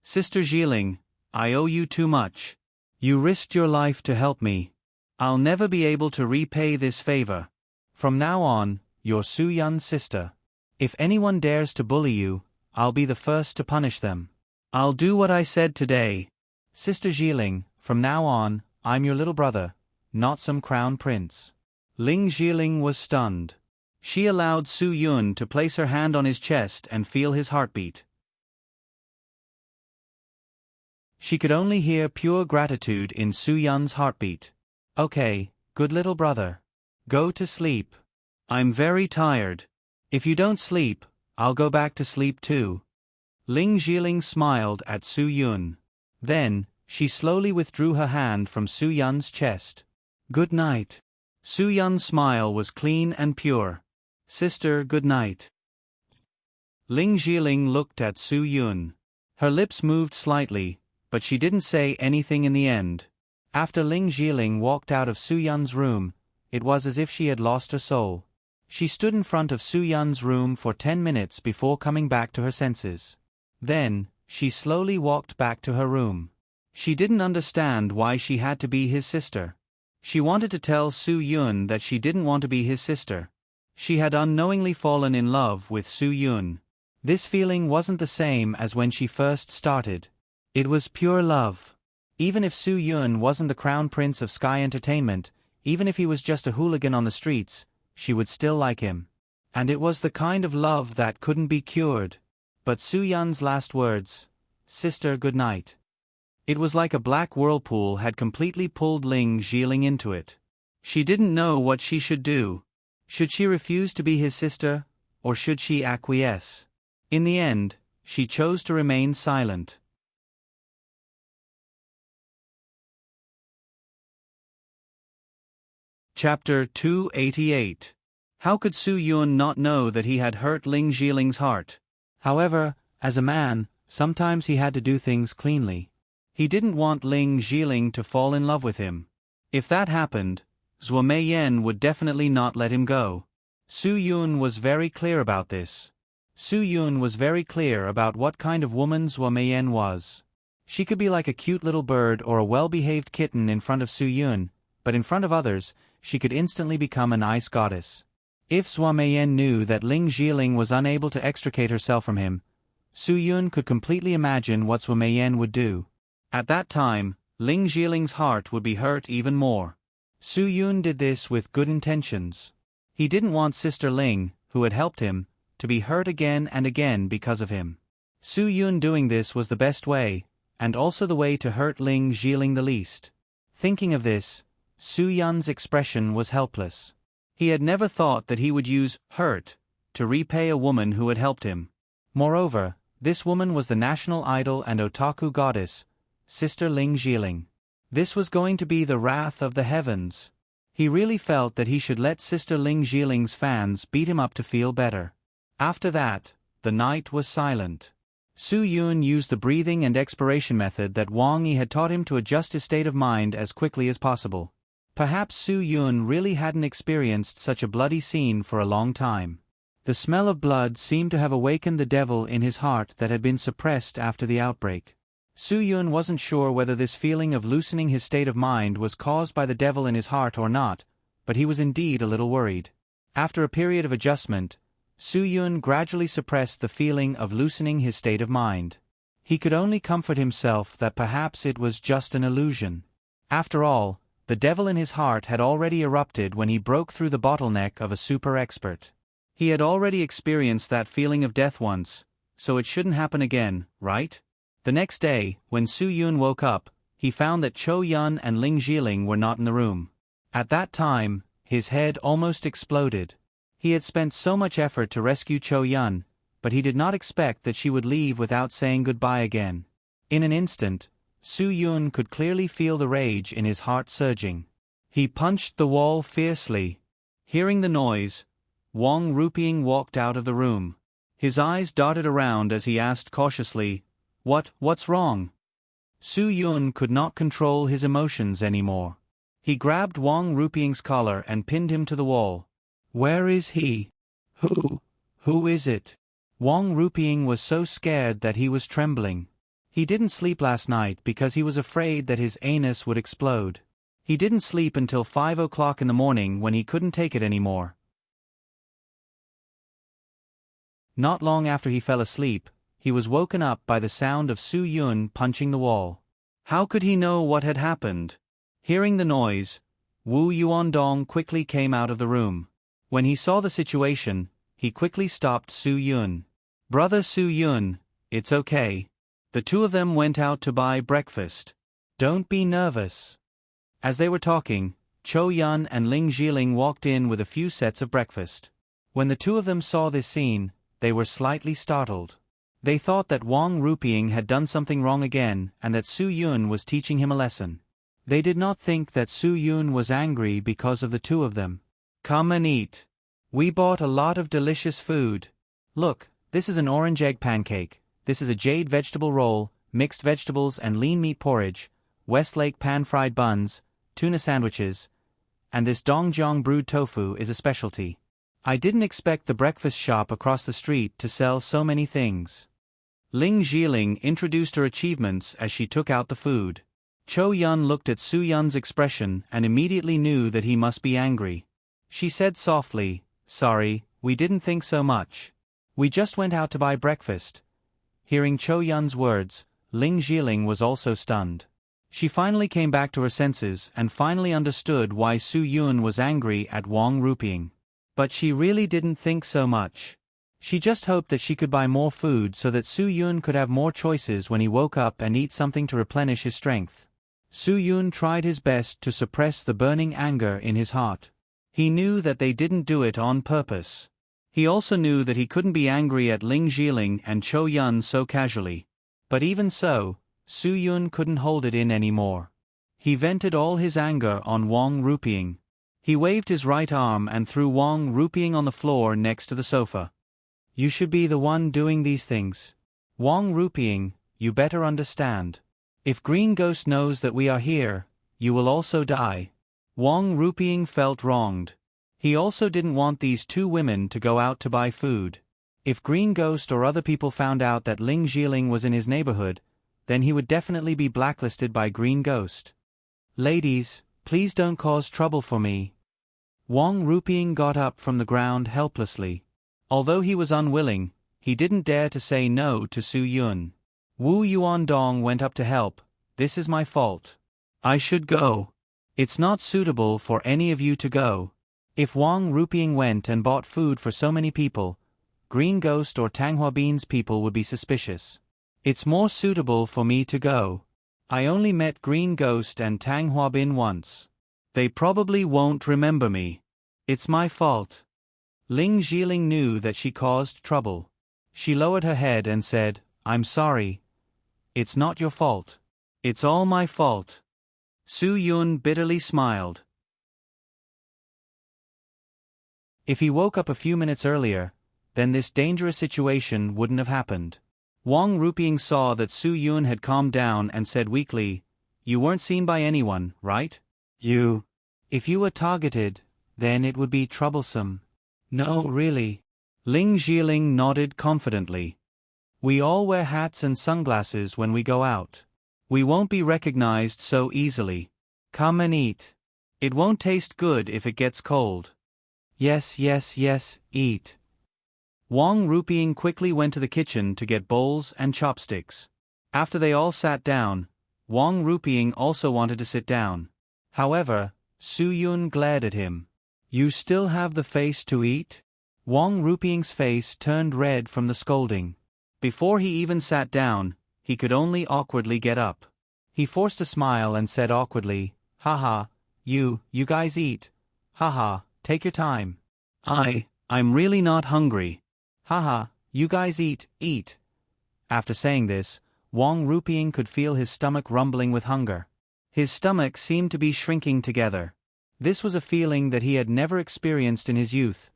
Speaker 1: Sister Jiling, I owe you too much. You risked your life to help me. I'll never be able to repay this favor. From now on, you're Su Yun's sister. If anyone dares to bully you, I'll be the first to punish them. I'll do what I said today. Sister Jiling, from now on, I'm your little brother, not some crown prince. Ling Jiling was stunned. She allowed Su Yun to place her hand on his chest and feel his heartbeat. She could only hear pure gratitude in Su Yun's heartbeat. Okay, good little brother. Go to sleep. I'm very tired. If you don't sleep, I'll go back to sleep too. Ling Jiling smiled at Su Yun. Then, she slowly withdrew her hand from Su Yun's chest. Good night. Su Yun's smile was clean and pure. Sister, good night. Ling Jiling looked at Su Yun. Her lips moved slightly, but she didn't say anything in the end. After Ling Jiling walked out of Su Yun's room, it was as if she had lost her soul. She stood in front of Su Yun's room for 10 minutes before coming back to her senses. Then, she slowly walked back to her room. She didn't understand why she had to be his sister. She wanted to tell Su Yun that she didn't want to be his sister. She had unknowingly fallen in love with Su Yun. This feeling wasn't the same as when she first started. It was pure love. Even if Su Yun wasn't the crown prince of Sky Entertainment, even if he was just a hooligan on the streets, she would still like him. And it was the kind of love that couldn't be cured. But Su Yun's last words, "Sister, good night." It was like a black whirlpool had completely pulled Ling Jiling into it. She didn't know what she should do. Should she refuse to be his sister, or should she acquiesce? In the end, she chose to remain silent. Chapter 288. How could Su Yun not know that he had hurt Ling Jiling's heart? However, as a man, sometimes he had to do things cleanly. He didn't want Ling Jiling to fall in love with him. If that happened, Zhuo Meiyan would definitely not let him go. Su Yun was very clear about this. Su Yun was very clear about what kind of woman Zhuo Meiyan was. She could be like a cute little bird or a well-behaved kitten in front of Su Yun, but in front of others, she could instantly become an ice goddess. If Zhuo Meiyan knew that Ling Jiling was unable to extricate herself from him, Su Yun could completely imagine what Zhuo Meiyan would do. At that time, Ling Jiling's heart would be hurt even more. Su Yun did this with good intentions. He didn't want Sister Ling, who had helped him, to be hurt again and again because of him. Su Yun doing this was the best way, and also the way to hurt Ling Jiling the least. Thinking of this, Su Yun's expression was helpless. He had never thought that he would use hurt to repay a woman who had helped him. Moreover, this woman was the national idol and otaku goddess, Sister Ling Jiling. This was going to be the wrath of the heavens. He really felt that he should let Sister Ling Jiling's fans beat him up to feel better. After that, the night was silent. Su Yun used the breathing and expiration method that Wang Yi had taught him to adjust his state of mind as quickly as possible. Perhaps Su Yun really hadn't experienced such a bloody scene for a long time. The smell of blood seemed to have awakened the devil in his heart that had been suppressed after the outbreak. Su Yun wasn't sure whether this feeling of loosening his state of mind was caused by the devil in his heart or not, but he was indeed a little worried. After a period of adjustment, Su Yun gradually suppressed the feeling of loosening his state of mind. He could only comfort himself that perhaps it was just an illusion. After all, the devil in his heart had already erupted when he broke through the bottleneck of a super expert. He had already experienced that feeling of death once, so it shouldn't happen again, right? The next day, when Su Yun woke up, he found that Chou Yun and Ling Jiling were not in the room. At that time, his head almost exploded. He had spent so much effort to rescue Chou Yun, but he did not expect that she would leave without saying goodbye again. In an instant, Su Yun could clearly feel the rage in his heart surging. He punched the wall fiercely. Hearing the noise, Wang Ruping walked out of the room. His eyes darted around as he asked cautiously, What's wrong?" Su Yun could not control his emotions anymore. He grabbed Wang Ruping's collar and pinned him to the wall. "Where is he? Who is it?" Wang Ruping was so scared that he was trembling. He didn't sleep last night because he was afraid that his anus would explode. He didn't sleep until 5 o'clock in the morning when he couldn't take it anymore. Not long after he fell asleep, he was woken up by the sound of Su Yun punching the wall. How could he know what had happened? Hearing the noise, Wu Yuandong quickly came out of the room. When he saw the situation, he quickly stopped Su Yun. "Brother Su Yun, it's okay. The two of them went out to buy breakfast. Don't be nervous." As they were talking, Chou Yun and Ling Jiling walked in with a few sets of breakfast. When the two of them saw this scene, they were slightly startled. They thought that Wang Ruping had done something wrong again and that Su Yun was teaching him a lesson. They did not think that Su Yun was angry because of the two of them. "Come and eat. We bought a lot of delicious food. Look, this is an orange egg pancake. This is a jade vegetable roll, mixed vegetables and lean meat porridge. Westlake pan-fried buns, tuna sandwiches, and this Dongjiang brewed tofu is a specialty. I didn't expect the breakfast shop across the street to sell so many things. Ling Jiling introduced her achievements as she took out the food. Cho Yun looked at Su Yun's expression and immediately knew that he must be angry. She said softly, "Sorry, we didn't think so much. We just went out to buy breakfast." Hearing Cho Yun's words, Ling Jiling was also stunned. She finally came back to her senses and finally understood why Su Yun was angry at Wang Ruping. But she really didn't think so much. She just hoped that she could buy more food so that Su Yun could have more choices when he woke up and eat something to replenish his strength. Su Yun tried his best to suppress the burning anger in his heart. He knew that they didn't do it on purpose. He also knew that he couldn't be angry at Ling Jiling and Cho Yun so casually. But even so, Su Yun couldn't hold it in anymore. He vented all his anger on Wang Ruping. He waved his right arm and threw Wang Ruping on the floor next to the sofa. "You should be the one doing these things. Wang Ruping, you better understand. If Green Ghost knows that we are here, you will also die." Wang Ruping felt wronged. He also didn't want these two women to go out to buy food. If Green Ghost or other people found out that Ling Jiling was in his neighborhood, then he would definitely be blacklisted by Green Ghost. "Ladies, please don't cause trouble for me." Wang Ruping got up from the ground helplessly. Although he was unwilling, he didn't dare to say no to Su Yun. Wu Yuandong went up to help. "This is my fault. I should go. It's not suitable for any of you to go." If Wang Ruping went and bought food for so many people, Green Ghost or Tanghua Bean's people would be suspicious. "It's more suitable for me to go. I only met Green Ghost and Tanghua Bin once. They probably won't remember me. It's my fault." Ling Jiling knew that she caused trouble. She lowered her head and said, "I'm sorry. It's not your fault. It's all my fault." Su Yun bitterly smiled. If he woke up a few minutes earlier, then this dangerous situation wouldn't have happened. Wang Ruping saw that Su Yun had calmed down and said weakly, "You weren't seen by anyone, right? If you were targeted, then it would be troublesome." "No, really." Ling Jiling nodded confidently. "We all wear hats and sunglasses when we go out. We won't be recognized so easily. Come and eat. It won't taste good if it gets cold." Yes, eat." Wang Ruping quickly went to the kitchen to get bowls and chopsticks. After they all sat down, Wang Ruping also wanted to sit down. However, Su Yun glared at him. "You still have the face to eat?" Wang Ruping's face turned red from the scolding. Before he even sat down, he could only awkwardly get up. He forced a smile and said awkwardly, "Haha, you guys eat. Haha, take your time. I'm really not hungry. Haha, you guys eat." After saying this, Wang Ruping could feel his stomach rumbling with hunger. His stomach seemed to be shrinking together. This was a feeling that he had never experienced in his youth,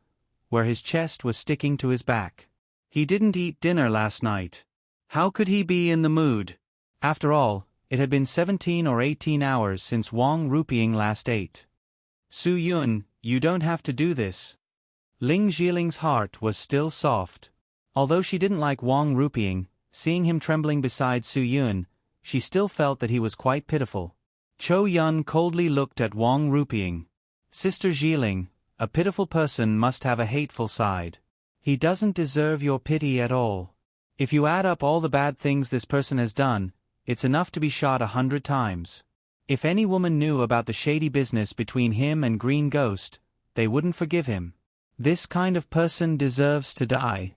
Speaker 1: where his chest was sticking to his back. He didn't eat dinner last night. How could he be in the mood? After all, it had been 17 or 18 hours since Wang Ruping last ate. "Su Yun, you don't have to do this." Ling Jiling's heart was still soft. Although she didn't like Wang Ruping, seeing him trembling beside Su Yun, she still felt that he was quite pitiful. Cho Yun coldly looked at Wang Ruping. "Sister Jiling, a pitiful person must have a hateful side. He doesn't deserve your pity at all. If you add up all the bad things this person has done, it's enough to be shot 100 times. If any woman knew about the shady business between him and Green Ghost, they wouldn't forgive him. This kind of person deserves to die."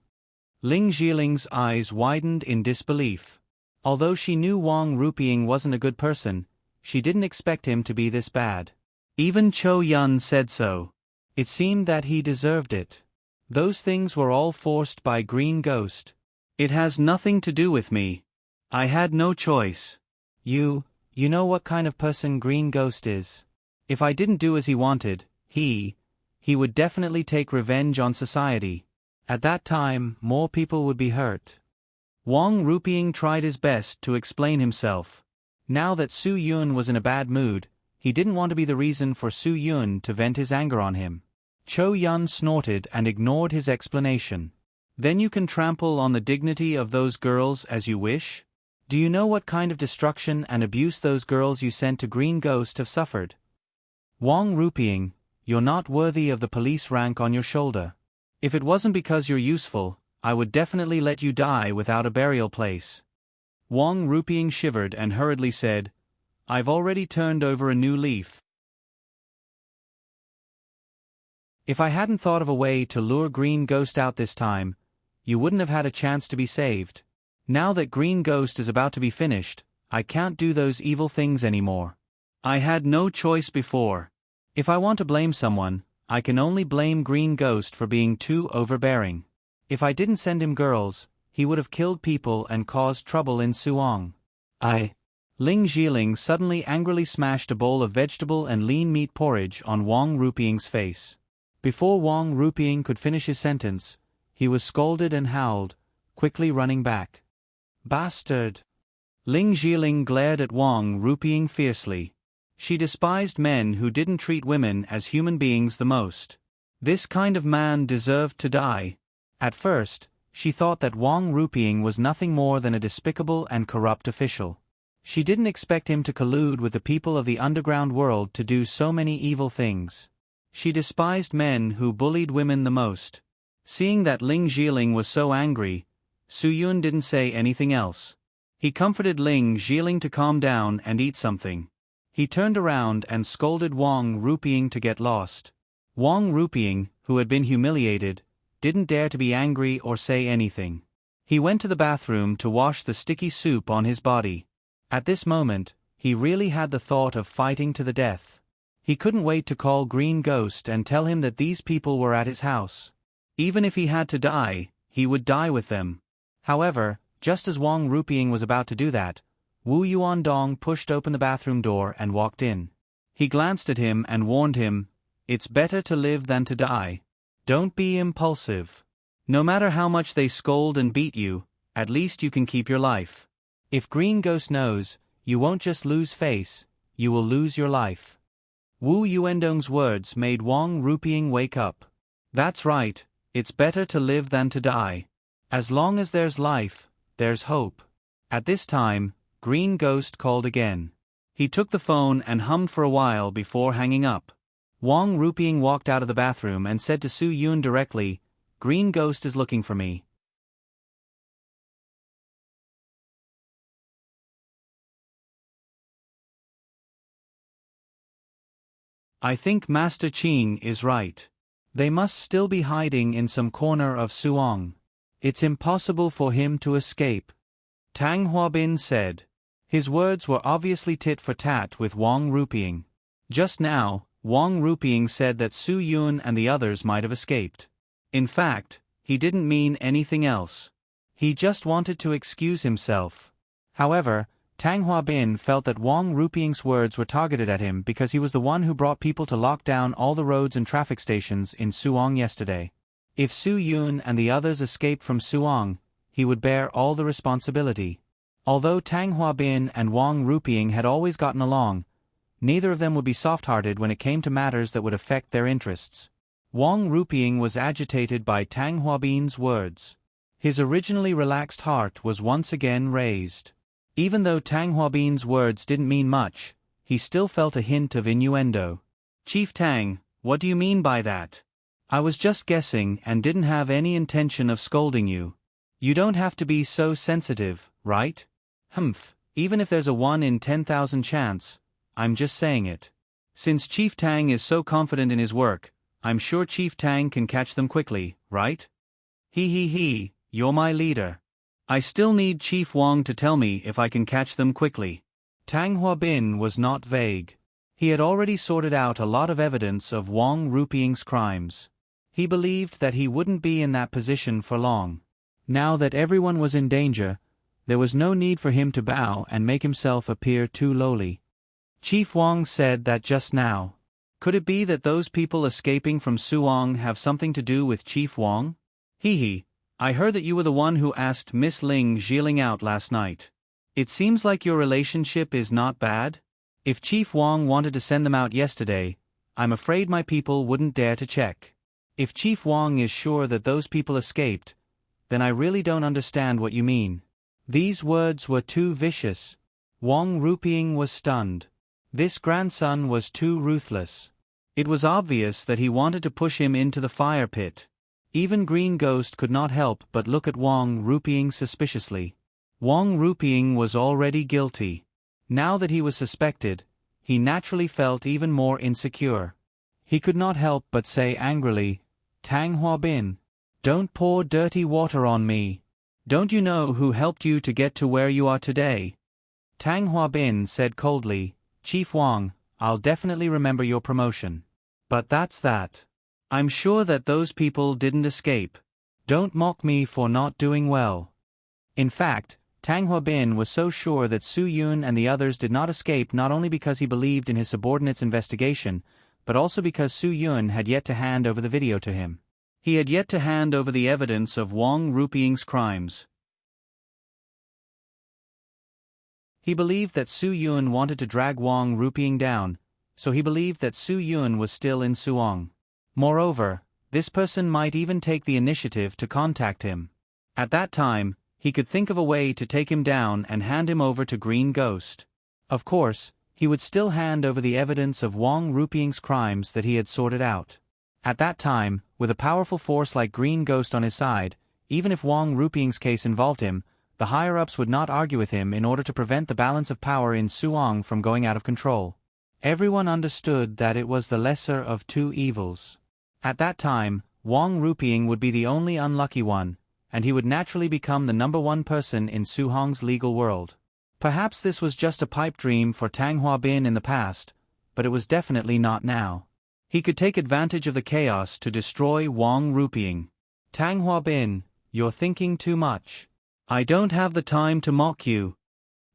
Speaker 1: Ling Jiling's eyes widened in disbelief. Although she knew Wang Ruping wasn't a good person, she didn't expect him to be this bad. Even Cho Yun said so. It seemed that he deserved it. Those things were all forced by Green Ghost. "It has nothing to do with me. I had no choice." You know what kind of person Green Ghost is. If I didn't do as he wanted, he would definitely take revenge on society. At that time, more people would be hurt. Wang Ruping tried his best to explain himself. Now that Su Yun was in a bad mood, he didn't want to be the reason for Su Yun to vent his anger on him. Cho Yun snorted and ignored his explanation. Then you can trample on the dignity of those girls as you wish? Do you know what kind of destruction and abuse those girls you sent to Green Ghost have suffered? Wang Ruping, you're not worthy of the police rank on your shoulder. If it wasn't because you're useful, I would definitely let you die without a burial place. Wang Ruping shivered and hurriedly said, I've already turned over a new leaf. If I hadn't thought of a way to lure Green Ghost out this time, you wouldn't have had a chance to be saved. Now that Green Ghost is about to be finished, I can't do those evil things anymore. I had no choice before. If I want to blame someone, I can only blame Green Ghost for being too overbearing. If I didn't send him girls, he would have killed people and caused trouble in Suong. Ling Zhiling suddenly angrily smashed a bowl of vegetable and lean meat porridge on Wang Ruping's face. Before Wang Ruping could finish his sentence, he was scolded and howled, quickly running back. Bastard! Ling Zhiling glared at Wang Ruping fiercely. She despised men who didn't treat women as human beings the most. This kind of man deserved to die. At first, she thought that Wang Ruping was nothing more than a despicable and corrupt official. She didn't expect him to collude with the people of the underground world to do so many evil things. She despised men who bullied women the most. Seeing that Ling Zhiling was so angry, Su Yun didn't say anything else. He comforted Ling Zhiling to calm down and eat something. He turned around and scolded Wang Ruping to get lost. Wang Ruping, who had been humiliated, didn't dare to be angry or say anything. He went to the bathroom to wash the sticky soup on his body. At this moment, he really had the thought of fighting to the death. He couldn't wait to call Green Ghost and tell him that these people were at his house. Even if he had to die, he would die with them. However, just as Wang Ruping was about to do that, Wu Yuandong pushed open the bathroom door and walked in. He glanced at him and warned him, "It's better to live than to die. Don't be impulsive. No matter how much they scold and beat you, at least you can keep your life. If Green Ghost knows, you won't just lose face, you will lose your life." Wu Yuandong's words made Wang Ruping wake up. That's right, it's better to live than to die. As long as there's life, there's hope. At this time, Green Ghost called again. He took the phone and hummed for a while before hanging up. Wang Ruping walked out of the bathroom and said to Su Yun directly, "Green Ghost is looking for me." I think Master Qing is right. They must still be hiding in some corner of Suong. It's impossible for him to escape. Tang Huabin said. His words were obviously tit for tat with Wang Ruping. Just now, Wang Ruping said that Su Yun and the others might have escaped. In fact, he didn't mean anything else. He just wanted to excuse himself. However, Tang Huabin felt that Wang Ruping's words were targeted at him because he was the one who brought people to lock down all the roads and traffic stations in Suong yesterday. If Su Yun and the others escaped from Suong, he would bear all the responsibility. Although Tang Huabin and Wang Ruping had always gotten along, neither of them would be soft-hearted when it came to matters that would affect their interests. Wang Ruping was agitated by Tang Huabin's words. His originally relaxed heart was once again raised. Even though Tang Huabin's words didn't mean much, he still felt a hint of innuendo. "Chief Tang, what do you mean by that? I was just guessing and didn't have any intention of scolding you. You don't have to be so sensitive, right? Even if there's a 1 in 10,000 chance, I'm just saying it. Since Chief Tang is so confident in his work, I'm sure Chief Tang can catch them quickly, right? He, you're my leader. I still need Chief Wang to tell me if I can catch them quickly." Tang Huabin was not vague. He had already sorted out a lot of evidence of Wang Ruping's crimes. He believed that he wouldn't be in that position for long. Now that everyone was in danger, there was no need for him to bow and make himself appear too lowly. Chief Wang said that just now. Could it be that those people escaping from Suong have something to do with Chief Wang? I heard that you were the one who asked Miss Ling Zhiling out last night. It seems like your relationship is not bad. If Chief Wang wanted to send them out yesterday, I'm afraid my people wouldn't dare to check. If Chief Wang is sure that those people escaped, then I really don't understand what you mean. These words were too vicious. Wang Ruping was stunned. This grandson was too ruthless. It was obvious that he wanted to push him into the fire pit. Even Green Ghost could not help but look at Wang Ruping suspiciously. Wang Ruping was already guilty. Now that he was suspected, he naturally felt even more insecure. He could not help but say angrily, "Tang Huabin, don't pour dirty water on me. Don't you know who helped you to get to where you are today?" Tang Huabin said coldly, "Chief Wang, I'll definitely remember your promotion. But that's that. I'm sure that those people didn't escape. Don't mock me for not doing well." In fact, Tang Huabin was so sure that Su Yun and the others did not escape not only because he believed in his subordinate's investigation, but also because Su Yun had yet to hand over the video to him. He had yet to hand over the evidence of Wang Ruping's crimes. He believed that Su Yun wanted to drag Wang Ruping down, so he believed that Su Yun was still in Suong. Moreover, this person might even take the initiative to contact him. At that time, he could think of a way to take him down and hand him over to Green Ghost. Of course, he would still hand over the evidence of Wang Ruping's crimes that he had sorted out. At that time, with a powerful force like Green Ghost on his side, even if Wang Ruping's case involved him, the higher-ups would not argue with him in order to prevent the balance of power in Suong from going out of control. Everyone understood that it was the lesser of two evils. At that time, Wang Ruping would be the only unlucky one, and he would naturally become the #1 person in Suhong's legal world. Perhaps this was just a pipe dream for Tang Huabin in the past, but it was definitely not now. He could take advantage of the chaos to destroy Wang Ruping. "Tang Huabin, you're thinking too much. I don't have the time to mock you."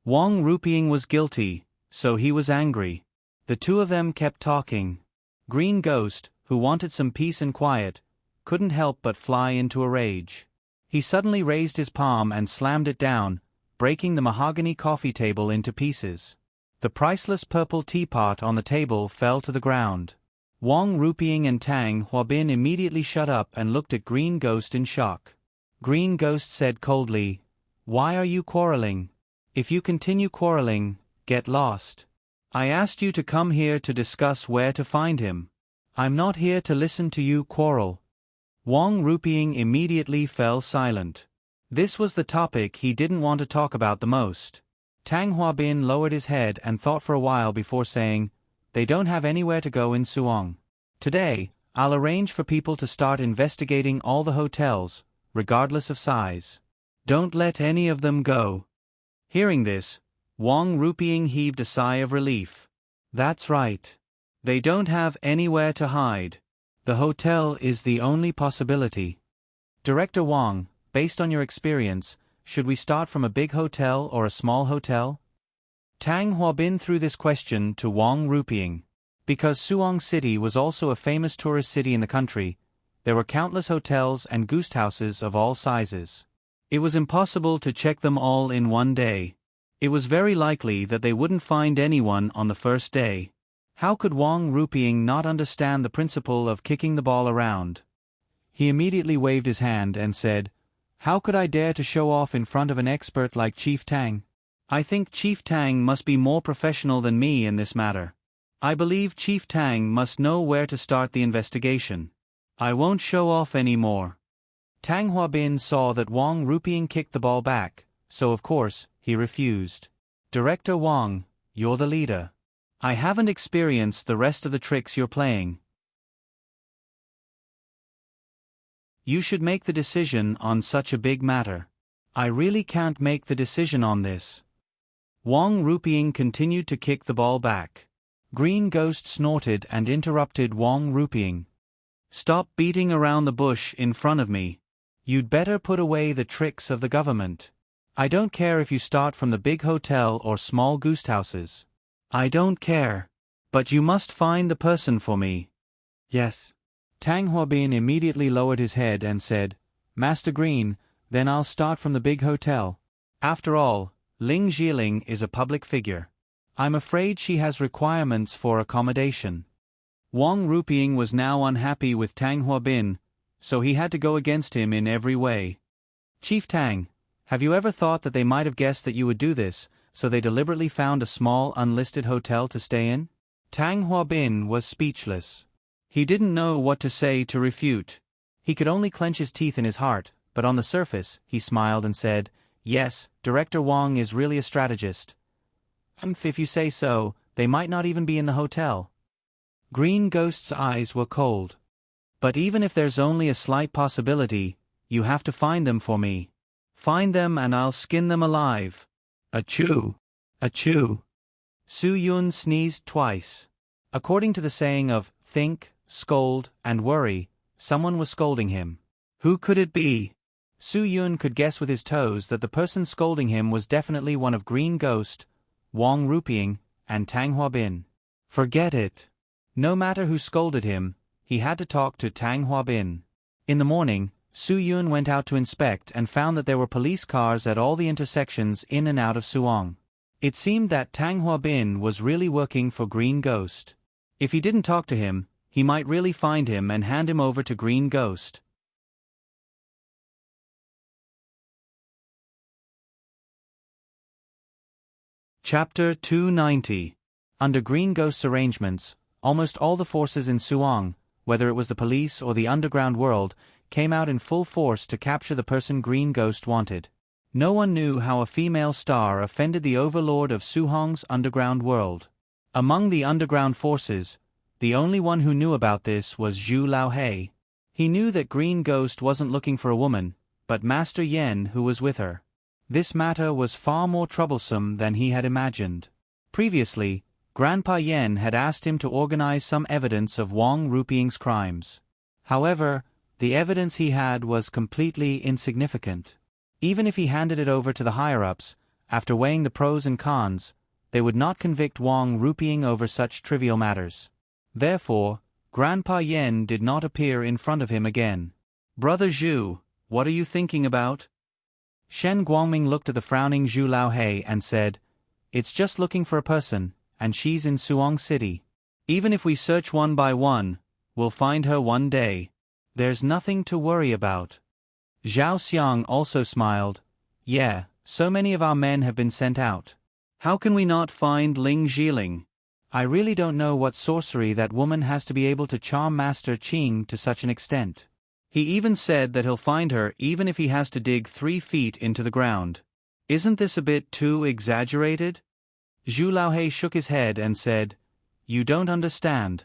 Speaker 1: Wang Ruping was guilty, so he was angry. The two of them kept talking. Green Ghost, who wanted some peace and quiet, couldn't help but fly into a rage. He suddenly raised his palm and slammed it down, breaking the mahogany coffee table into pieces. The priceless purple teapot on the table fell to the ground. Wang Ruping and Tang Huabin immediately shut up and looked at Green Ghost in shock. Green Ghost said coldly, "Why are you quarreling? If you continue quarreling, get lost. I asked you to come here to discuss where to find him. I'm not here to listen to you quarrel." Wang Ruping immediately fell silent. This was the topic he didn't want to talk about the most. Tang Huabin lowered his head and thought for a while before saying, "They don't have anywhere to go in Suong. Today, I'll arrange for people to start investigating all the hotels, regardless of size. Don't let any of them go." Hearing this, Wang Ruping heaved a sigh of relief. That's right. They don't have anywhere to hide. The hotel is the only possibility. Director Wang, based on your experience, should we start from a big hotel or a small hotel? Tang Huabin threw this question to Wang Ruping. Because Suong City was also a famous tourist city in the country, there were countless hotels and guest houses of all sizes. It was impossible to check them all in one day. It was very likely that they wouldn't find anyone on the first day. How could Wang Ruping not understand the principle of kicking the ball around? He immediately waved his hand and said, "How could I dare to show off in front of an expert like Chief Tang? I think Chief Tang must be more professional than me in this matter. I believe Chief Tang must know where to start the investigation. I won't show off anymore." Tang Huabin saw that Wang Ruping kicked the ball back, so of course, he refused. "Director Wang, you're the leader. I haven't experienced the rest of the tricks you're playing. You should make the decision on such a big matter." "I really can't make the decision on this." Wang Ruping continued to kick the ball back. Green Ghost snorted and interrupted Wang Ruping. "Stop beating around the bush in front of me. You'd better put away the tricks of the government. I don't care if you start from the big hotel or small guest houses. I don't care. But you must find the person for me." "Yes." Tang Huabin immediately lowered his head and said, "Master Green, then I'll start from the big hotel. After all, Ling Zhiling is a public figure. I'm afraid she has requirements for accommodation. Wang Ruping was now unhappy with Tang Huabin, so he had to go against him in every way. Chief Tang, have you ever thought that they might have guessed that you would do this, so they deliberately found a small unlisted hotel to stay in? Tang Huabin was speechless. He didn't know what to say to refute. He could only clench his teeth in his heart, but on the surface, he smiled and said, "Yes, Director Wang is really a strategist. If you say so, they might not even be in the hotel." Green Ghost's eyes were cold. "But even if there's only a slight possibility, you have to find them for me. Find them and I'll skin them alive." Achoo! Achoo! Su Yun sneezed twice. According to the saying of think, scold, and worry, someone was scolding him. Who could it be? Su Yun could guess with his toes that the person scolding him was definitely one of Green Ghost, Wang Ruping, and Tang Huabin. Forget it. No matter who scolded him, he had to talk to Tang Huabin. In the morning, Su Yun went out to inspect and found that there were police cars at all the intersections in and out of Suong. It seemed that Tang Huabin was really working for Green Ghost. If he didn't talk to him, he might really find him and hand him over to Green Ghost. Chapter 290. Under Green Ghost's arrangements, almost all the forces in Suong, whether it was the police or the underground world, came out in full force to capture the person Green Ghost wanted. No one knew how a female star offended the overlord of Suhong's underground world. Among the underground forces, the only one who knew about this was Zhu Laohei. He knew that Green Ghost wasn't looking for a woman, but Master Yen who was with her. This matter was far more troublesome than he had imagined. Previously, Grandpa Yen had asked him to organize some evidence of Wang Ruping's crimes. However, the evidence he had was completely insignificant. Even if he handed it over to the higher-ups, after weighing the pros and cons, they would not convict Wang Ruping over such trivial matters. Therefore, Grandpa Yen did not appear in front of him again. "Brother Zhu, what are you thinking about?" Shen Guangming looked at the frowning Zhu Laohei and said, "It's just looking for a person, and she's in Suong City. Even if we search one by one, we'll find her one day. There's nothing to worry about." Zhao Xiang also smiled. "Yeah, so many of our men have been sent out. How can we not find Ling Zhiling? I really don't know what sorcery that woman has to be able to charm Master Qing to such an extent. He even said that he'll find her even if he has to dig 3 feet into the ground. Isn't this a bit too exaggerated?" Zhu Laohei shook his head and said, "You don't understand."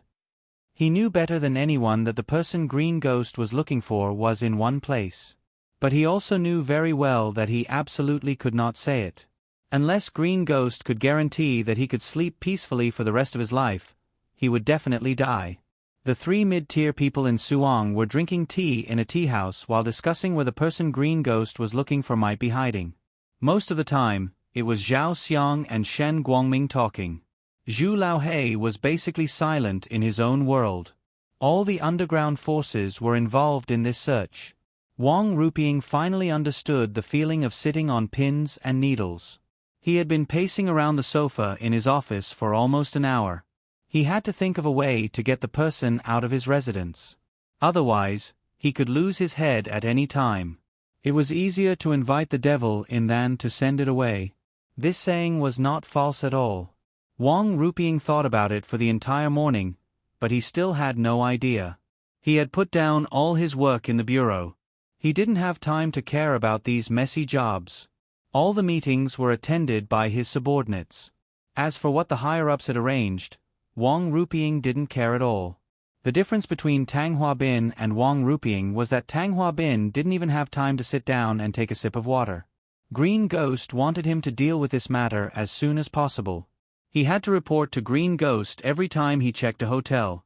Speaker 1: He knew better than anyone that the person Green Ghost was looking for was in one place. But he also knew very well that he absolutely could not say it. Unless Green Ghost could guarantee that he could sleep peacefully for the rest of his life, he would definitely die. The 3 mid-tier people in Suong were drinking tea in a tea house while discussing where the person Green Ghost was looking for might be hiding. Most of the time, it was Zhao Xiang and Shen Guangming talking. Zhu Laohei was basically silent in his own world. All the underground forces were involved in this search. Wang Ruping finally understood the feeling of sitting on pins and needles. He had been pacing around the sofa in his office for almost an hour. He had to think of a way to get the person out of his residence. Otherwise, he could lose his head at any time. It was easier to invite the devil in than to send it away. This saying was not false at all. Wang Ruping thought about it for the entire morning, but he still had no idea. He had put down all his work in the bureau. He didn't have time to care about these messy jobs. All the meetings were attended by his subordinates. As for what the higher-ups had arranged, Wang Ruping didn't care at all. The difference between Tang Huabin and Wang Ruping was that Tang Huabin didn't even have time to sit down and take a sip of water. Green Ghost wanted him to deal with this matter as soon as possible. He had to report to Green Ghost every time he checked a hotel.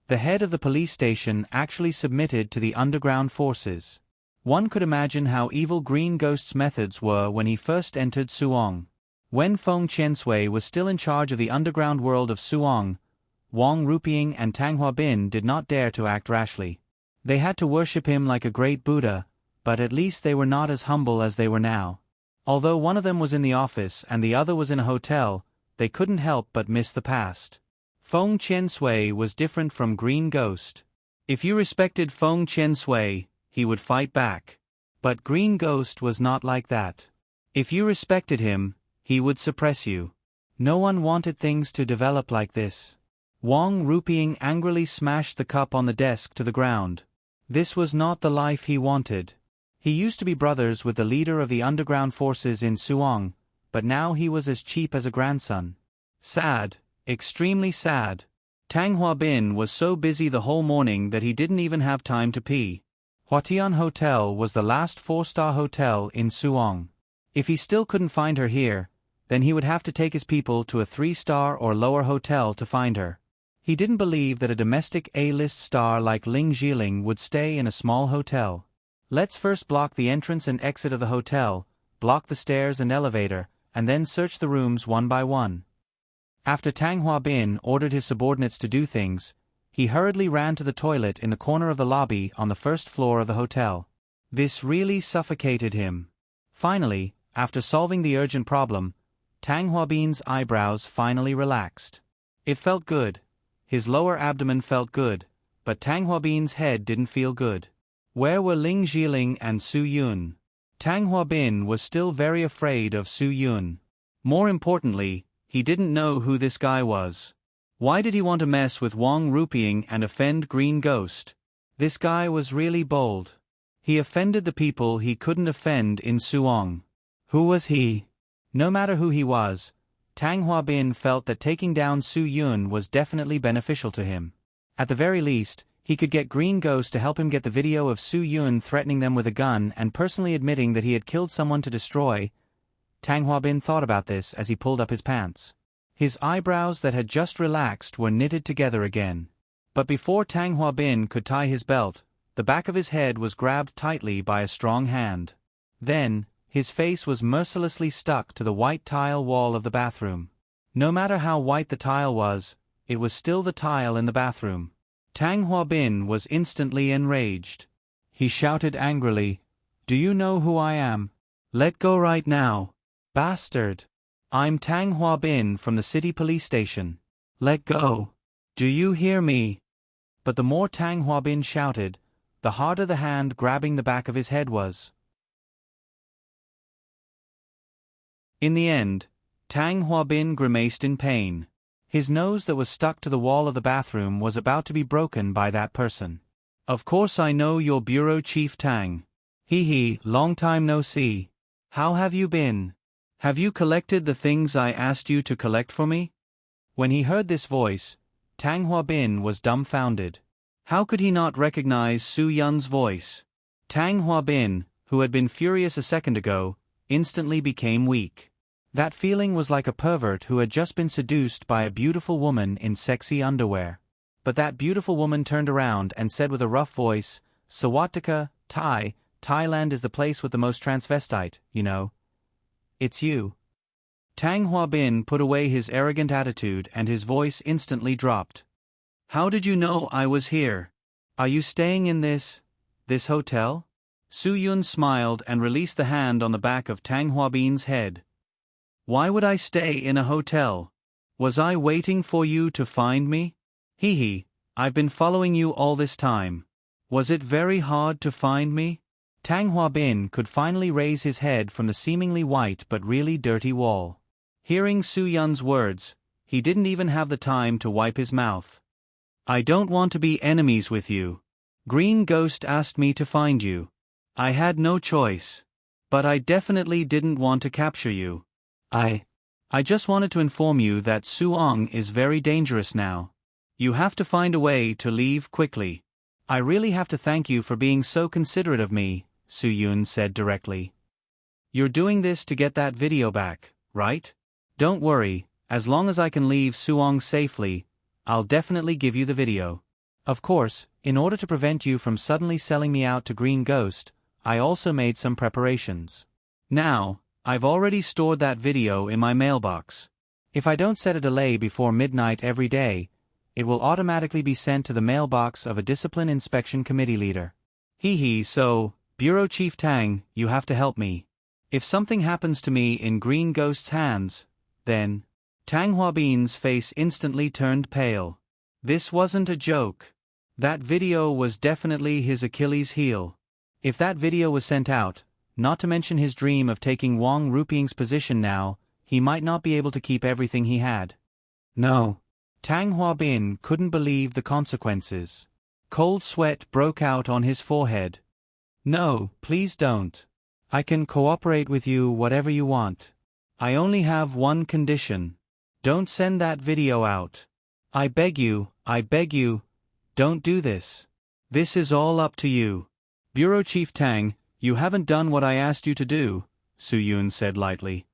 Speaker 1: The head of the police station actually submitted to the underground forces. One could imagine how evil Green Ghost's methods were when he first entered Suong. When Feng Qiansui was still in charge of the underground world of Suong, Wang Ruping and Tang Huabin did not dare to act rashly. They had to worship him like a great Buddha, but at least they were not as humble as they were now. Although one of them was in the office and the other was in a hotel, they couldn't help but miss the past. Feng Chen-sui was different from Green Ghost. If you respected Feng Chen-sui, he would fight back. But Green Ghost was not like that. If you respected him, he would suppress you. No one wanted things to develop like this. Wang Ruping angrily smashed the cup on the desk to the ground. This was not the life he wanted. He used to be brothers with the leader of the underground forces in Suong, but now he was as cheap as a grandson. Sad, extremely sad. Tang Huabin was so busy the whole morning that he didn't even have time to pee. Huatian Hotel was the last 4-star hotel in Suong. If he still couldn't find her here, then he would have to take his people to a 3-star or lower hotel to find her. He didn't believe that a domestic A-list star like Ling Jiling would stay in a small hotel. Let's first block the entrance and exit of the hotel, block the stairs and elevator, and then search the rooms one by one. After Tang Huabin ordered his subordinates to do things, he hurriedly ran to the toilet in the corner of the lobby on the first floor of the hotel. This really suffocated him. Finally, after solving the urgent problem, Tang Huabin's eyebrows finally relaxed. It felt good. His lower abdomen felt good, but Tang Huabin's head didn't feel good. Where were Ling Jiling and Su Yun? Tang Huabin was still very afraid of Su Yun. More importantly, he didn't know who this guy was. Why did he want to mess with Wang Ruping and offend Green Ghost? This guy was really bold. He offended the people he couldn't offend in Suong. Who was he? No matter who he was, Tang Huabin felt that taking down Su Yun was definitely beneficial to him. At the very least, he could get Green Ghost to help him get the video of Su Yun threatening them with a gun and personally admitting that he had killed someone to destroy. Tang Huabin thought about this as he pulled up his pants. His eyebrows that had just relaxed were knitted together again. But before Tang Huabin could tie his belt, the back of his head was grabbed tightly by a strong hand. Then, his face was mercilessly stuck to the white tile wall of the bathroom. No matter how white the tile was, it was still the tile in the bathroom. Tang Huabin was instantly enraged. He shouted angrily, "Do you know who I am? Let go right now. Bastard! I'm Tang Huabin from the city police station. Let go. Do you hear me?" But the more Tang Huabin shouted, the harder the hand grabbing the back of his head was. In the end, Tang Huabin grimaced in pain. His nose that was stuck to the wall of the bathroom was about to be broken by that person. "Of course I know your bureau chief Tang. Hee, long time no see. How have you been? Have you collected the things I asked you to collect for me?" When he heard this voice, Tang Huabin was dumbfounded. How could he not recognize Su Yun's voice? Tang Huabin, who had been furious a second ago, instantly became weak. That feeling was like a pervert who had just been seduced by a beautiful woman in sexy underwear. But that beautiful woman turned around and said with a rough voice, "Sawatika, Thailand is the place with the most transvestite, you know. It's you." Tang Huabin put away his arrogant attitude and his voice instantly dropped. "How did you know I was here? Are you staying in this hotel?" Su Yun smiled and released the hand on the back of Tang Huabin's head. "Why would I stay in a hotel? Was I waiting for you to find me? I've been following you all this time. Was it very hard to find me?" Tang Huabin could finally raise his head from the seemingly white but really dirty wall. Hearing Su Yun's words, he didn't even have the time to wipe his mouth. "I don't want to be enemies with you. Green Ghost asked me to find you. I had no choice. But I definitely didn't want to capture you. I just wanted to inform you that Suong is very dangerous now. You have to find a way to leave quickly. I really have to thank you for being so considerate of me," Su Yun said directly. "You're doing this to get that video back, right? Don't worry, as long as I can leave Suong safely, I'll definitely give you the video. Of course, in order to prevent you from suddenly selling me out to Green Ghost, I also made some preparations. Now, I've already stored that video in my mailbox. If I don't set a delay before midnight every day, it will automatically be sent to the mailbox of a discipline inspection committee leader. So, Bureau Chief Tang, you have to help me. If something happens to me in Green Ghost's hands, then... Tang Huabin's face instantly turned pale. This wasn't a joke. That video was definitely his Achilles heel. If that video was sent out, not to mention his dream of taking Wang Ruping's position now, he might not be able to keep everything he had. No. Tang Huabin couldn't believe the consequences. Cold sweat broke out on his forehead. No, please don't. I can cooperate with you whatever you want. I only have one condition. Don't send that video out. I beg you, don't do this. This is all up to you. Bureau Chief Tang, you haven't done what I asked you to do, Su Yun said lightly.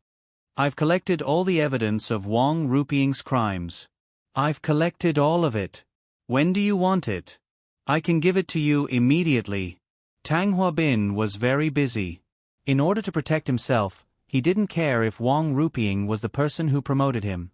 Speaker 1: I've collected all the evidence of Wang Ruping's crimes. I've collected all of it. When do you want it? I can give it to you immediately. Tang Huabin was very busy. In order to protect himself, he didn't care if Wang Ruping was the person who promoted him.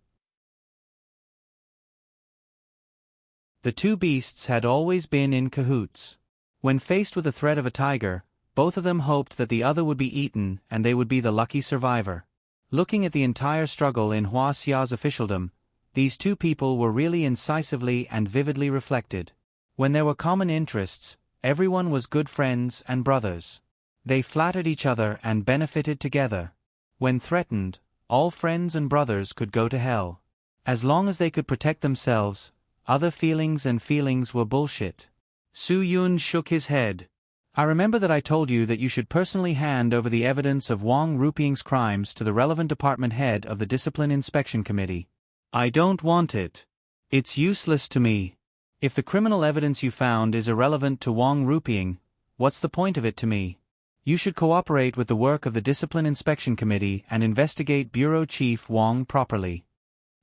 Speaker 1: The two beasts had always been in cahoots. When faced with the threat of a tiger, both of them hoped that the other would be eaten and they would be the lucky survivor. Looking at the entire struggle in Hua Xia's officialdom, these two people were really incisively and vividly reflected. When there were common interests, everyone was good friends and brothers. They flattered each other and benefited together. When threatened, all friends and brothers could go to hell. As long as they could protect themselves, other feelings were bullshit. Su Yun shook his head. I remember that I told you that you should personally hand over the evidence of Wang Ruping's crimes to the relevant department head of the Discipline Inspection Committee. I don't want it. It's useless to me. If the criminal evidence you found is irrelevant to Wang Ruping, what's the point of it to me? You should cooperate with the work of the Discipline Inspection Committee and investigate Bureau Chief Wang properly.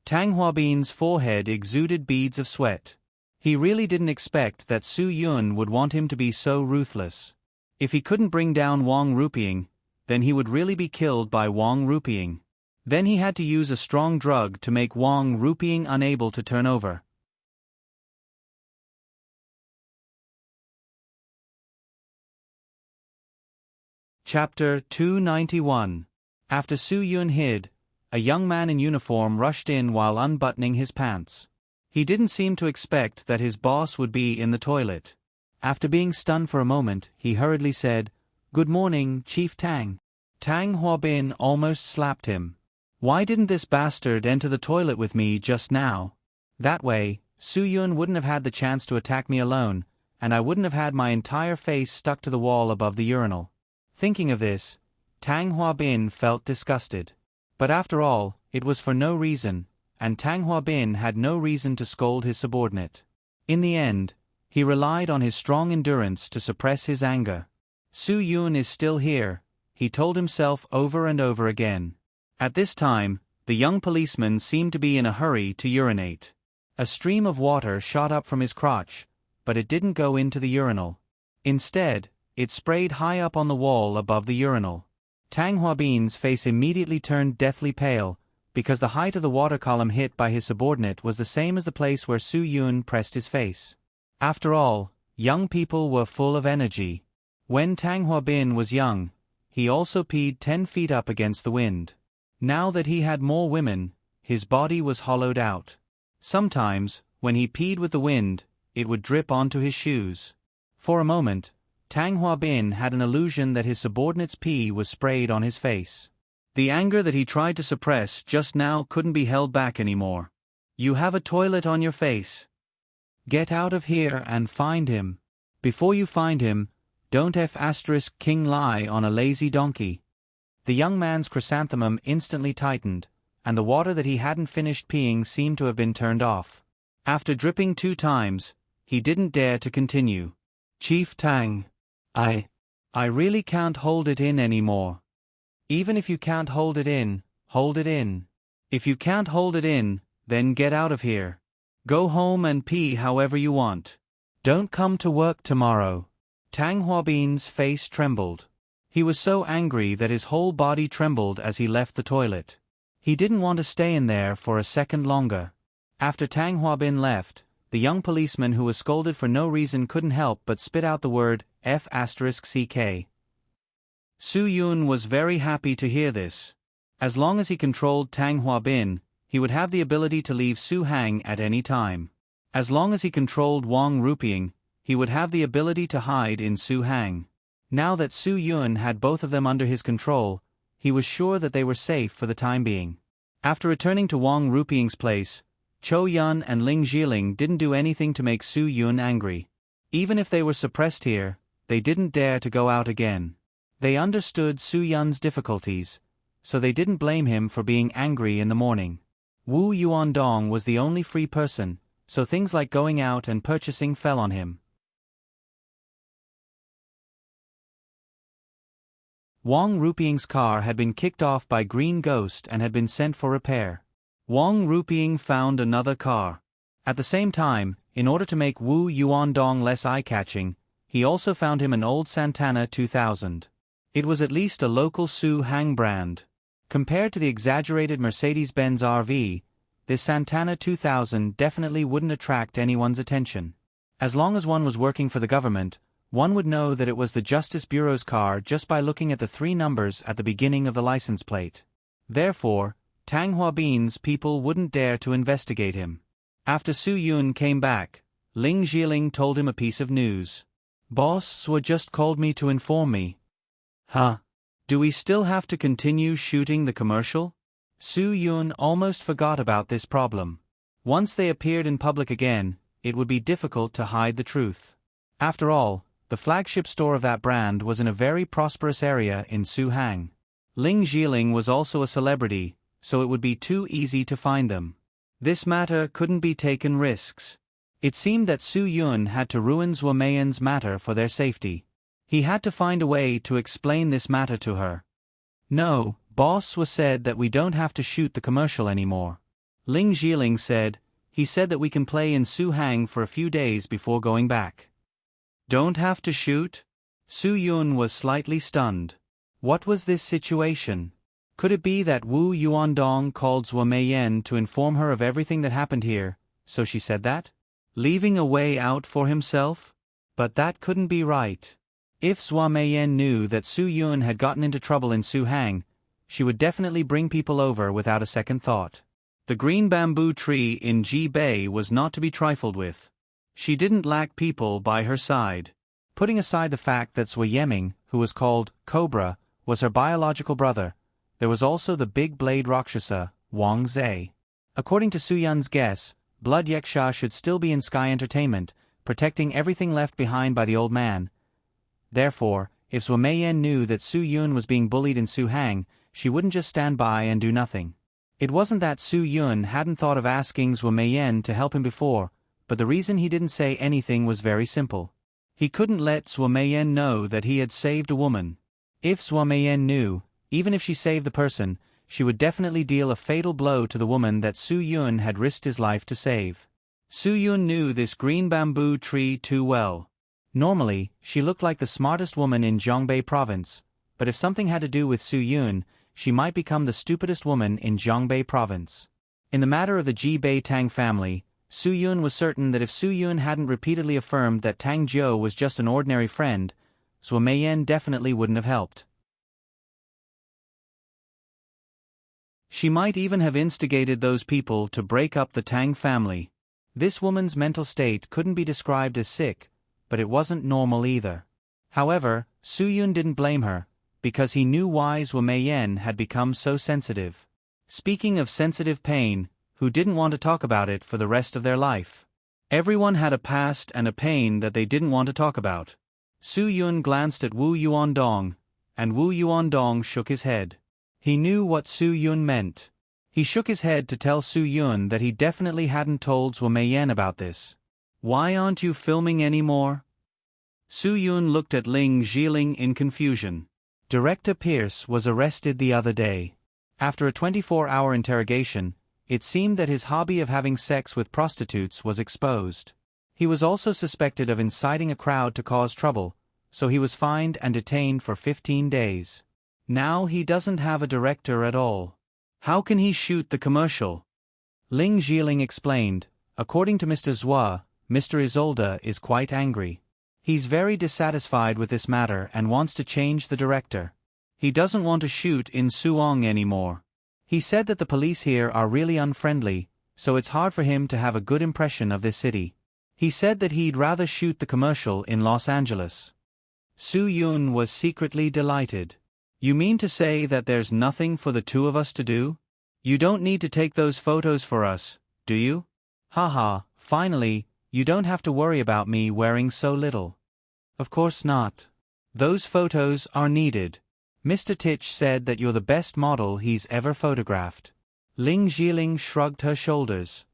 Speaker 1: Tang Huabin's forehead exuded beads of sweat. He really didn't expect that Su Yun would want him to be so ruthless. If he couldn't bring down Wang Ruping, then he would really be killed by Wang Ruping. Then he had to use a strong drug to make Wang Ruping unable to turn over. Chapter 291. After Su Yun hid, a young man in uniform rushed in while unbuttoning his pants. He didn't seem to expect that his boss would be in the toilet. After being stunned for a moment, he hurriedly said, "Good morning, Chief Tang." Tang Huabin almost slapped him. Why didn't this bastard enter the toilet with me just now? That way, Su Yun wouldn't have had the chance to attack me alone, and I wouldn't have had my entire face stuck to the wall above the urinal. Thinking of this, Tang Huabin felt disgusted. But after all, it was for no reason, and Tang Huabin had no reason to scold his subordinate. In the end, he relied on his strong endurance to suppress his anger. Su Yun is still here, he told himself over and over again. At this time, the young policeman seemed to be in a hurry to urinate. A stream of water shot up from his crotch, but it didn't go into the urinal. Instead, it sprayed high up on the wall above the urinal. Tang Huabin's face immediately turned deathly pale, because the height of the water column hit by his subordinate was the same as the place where Su Yun pressed his face. After all, young people were full of energy. When Tang Huabin was young, he also peed 10 feet up against the wind. Now that he had more women, his body was hollowed out. Sometimes, when he peed with the wind, it would drip onto his shoes. For a moment, Tang Huabin had an illusion that his subordinate's pee was sprayed on his face. The anger that he tried to suppress just now couldn't be held back anymore. You have a toilet on your face. Get out of here and find him. Before you find him, don't King lie on a lazy donkey. The young man's chrysanthemum instantly tightened, and the water that he hadn't finished peeing seemed to have been turned off. After dripping 2 times, he didn't dare to continue. Chief Tang. I really can't hold it in anymore. Even if you can't hold it in, hold it in. If you can't hold it in, then get out of here. Go home and pee however you want. Don't come to work tomorrow. Tang Huabin's face trembled. He was so angry that his whole body trembled as he left the toilet. He didn't want to stay in there for a second longer. After Tang Huabin left, the young policeman who was scolded for no reason couldn't help but spit out the word F***ck, Su Yun was very happy to hear this. As long as he controlled Tang Huabin, he would have the ability to leave Su Hang at any time. As long as he controlled Wang Ruping, he would have the ability to hide in Su Hang. Now that Su Yun had both of them under his control, he was sure that they were safe for the time being. After returning to Wang Ruping's place, Chou Yun and Ling Jiling didn't do anything to make Su Yun angry. Even if they were suppressed here, they didn't dare to go out again. They understood Su Yun's difficulties, so they didn't blame him for being angry in the morning. Wu Yuandong was the only free person, so things like going out and purchasing fell on him. Wang Ruping's car had been kicked off by Green Ghost and had been sent for repair. Wang Ruping found another car. At the same time, in order to make Wu Yuandong less eye-catching, he also found him an old Santana 2000. It was at least a local Su Hang brand. Compared to the exaggerated Mercedes-Benz RV, this Santana 2000 definitely wouldn't attract anyone's attention. As long as one was working for the government, one would know that it was the Justice Bureau's car just by looking at the 3 numbers at the beginning of the license plate. Therefore, Tang Huabin's people wouldn't dare to investigate him. After Su Yun came back, Ling Jiling told him a piece of news. "Boss Swa just called me to inform me." "Huh? Do we still have to continue shooting the commercial?" Su Yun almost forgot about this problem. Once they appeared in public again, it would be difficult to hide the truth. After all, the flagship store of that brand was in a very prosperous area in Su Hang. Ling Jiling was also a celebrity, so it would be too easy to find them. This matter couldn't be taken risks. It seemed that Su Yun had to ruin Zhuo Meiyan's matter for their safety. He had to find a way to explain this matter to her. "No, Boss was said that we don't have to shoot the commercial anymore." Ling Jiling said, "He said that we can play in Su Hang for a few days before going back." "Don't have to shoot?" Su Yun was slightly stunned. What was this situation? Could it be that Wu Yuandong called Zhuo Meiyan to inform her of everything that happened here, so she said that? Leaving a way out for himself? But that couldn't be right. If Zhuo Meiyan knew that Su Yun had gotten into trouble in Su Hang, she would definitely bring people over without a second thought. The green bamboo tree in Ji Bay was not to be trifled with. She didn't lack people by her side. Putting aside the fact that Zhuo Yeming, who was called Cobra, was her biological brother, there was also the big blade Rakshasa, Wang Zhe. According to Su Yun's guess, Blood Yeksha should still be in Sky Entertainment, protecting everything left behind by the old man. Therefore, if Zhuo Meiyan knew that Su Yun was being bullied in Su Hang, she wouldn't just stand by and do nothing. It wasn't that Su Yun hadn't thought of asking Zhuo Meiyan to help him before, but the reason he didn't say anything was very simple. He couldn't let Zhuo Meiyan know that he had saved a woman. If Zhuo Meiyan knew, even if she saved the person, she would definitely deal a fatal blow to the woman that Su Yun had risked his life to save. Su Yun knew this green bamboo tree too well. Normally, she looked like the smartest woman in Zhongbei province, but if something had to do with Su Yun, she might become the stupidest woman in Zhongbei province. In the matter of the Ji Bei Tang family, Su Yun was certain that if Su Yun hadn't repeatedly affirmed that Tang Jiu was just an ordinary friend, Zhuo Meiyan definitely wouldn't have helped. She might even have instigated those people to break up the Tang family. This woman's mental state couldn't be described as sick, but it wasn't normal either. However, Su Yun didn't blame her, because he knew why Zhuo Meiyan had become so sensitive. Speaking of sensitive pain, who didn't want to talk about it for the rest of their life? Everyone had a past and a pain that they didn't want to talk about. Su Yun glanced at Wu Yuandong, and Wu Yuandong shook his head. He knew what Su Yun meant. He shook his head to tell Su Yun that he definitely hadn't told Zhuo Meiyan about this. "Why aren't you filming anymore?" Su Yun looked at Ling Jiling in confusion. Director Pierce was arrested the other day. After a 24-hour interrogation, it seemed that his hobby of having sex with prostitutes was exposed. He was also suspected of inciting a crowd to cause trouble, so he was fined and detained for 15 days. Now he doesn't have a director at all. How can he shoot the commercial? Ling Jiling explained, according to Mr. Zhua, Mr. Isolde is quite angry. He's very dissatisfied with this matter and wants to change the director. He doesn't want to shoot in Suong anymore. He said that the police here are really unfriendly, so it's hard for him to have a good impression of this city. He said that he'd rather shoot the commercial in Los Angeles. Su Yun was secretly delighted. You mean to say that there's nothing for the two of us to do? You don't need to take those photos for us, do you? Haha, finally, you don't have to worry about me wearing so little. Of course not. Those photos are needed. Mr. Titch said that you're the best model he's ever photographed. Ling Jiling shrugged her shoulders.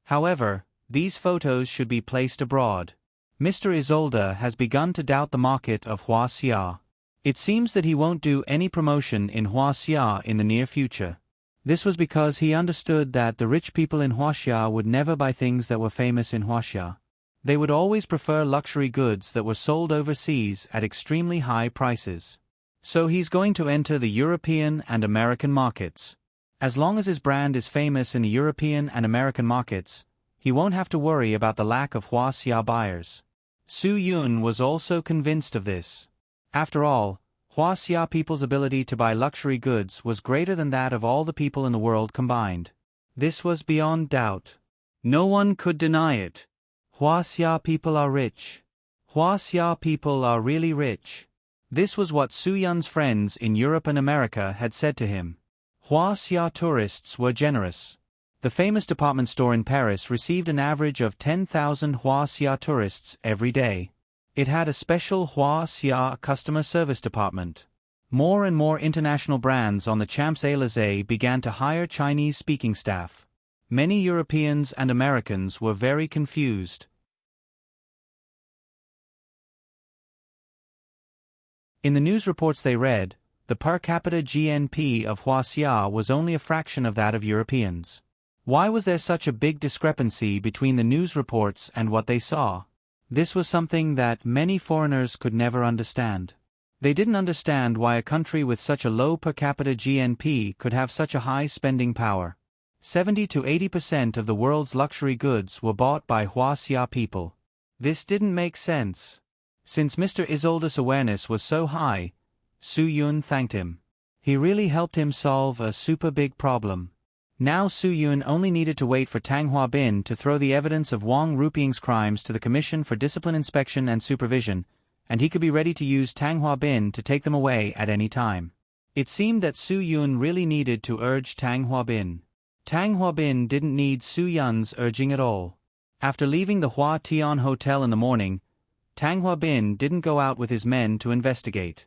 Speaker 1: However, these photos should be placed abroad. Mr. Isolde has begun to doubt the market of Huaxia. It seems that he won't do any promotion in Huaxia in the near future. This was because he understood that the rich people in Huaxia would never buy things that were famous in Huaxia. They would always prefer luxury goods that were sold overseas at extremely high prices. So he's going to enter the European and American markets. As long as his brand is famous in the European and American markets, he won't have to worry about the lack of Huaxia buyers. Su Yun was also convinced of this. After all, Huaxia people's ability to buy luxury goods was greater than that of all the people in the world combined. This was beyond doubt. No one could deny it. Huaxia people are rich. Huaxia people are really rich. This was what Su Yun's friends in Europe and America had said to him. Huaxia tourists were generous. The famous department store in Paris received an average of 10,000 Huaxia tourists every day. It had a special Huaxia customer service department. More and more international brands on the Champs-Élysées began to hire Chinese-speaking staff. Many Europeans and Americans were very confused. In the news reports they read, the per capita GNP of Huaxia was only a fraction of that of Europeans. Why was there such a big discrepancy between the news reports and what they saw? This was something that many foreigners could never understand. They didn't understand why a country with such a low per capita GNP could have such a high spending power. 70 to 80% of the world's luxury goods were bought by Huaxia people. This didn't make sense. Since Mr. Isolde's awareness was so high, Su Yun thanked him. He really helped him solve a super big problem. Now Su Yun only needed to wait for Tang Huabin to throw the evidence of Wang Rupiang's crimes to the Commission for Discipline Inspection and Supervision, and he could be ready to use Tang Huabin to take them away at any time. It seemed that Su Yun really needed to urge Tang Huabin. Tang Huabin didn't need Su Yun's urging at all. After leaving the Hua Tian Hotel in the morning, Tang Huabin didn't go out with his men to investigate.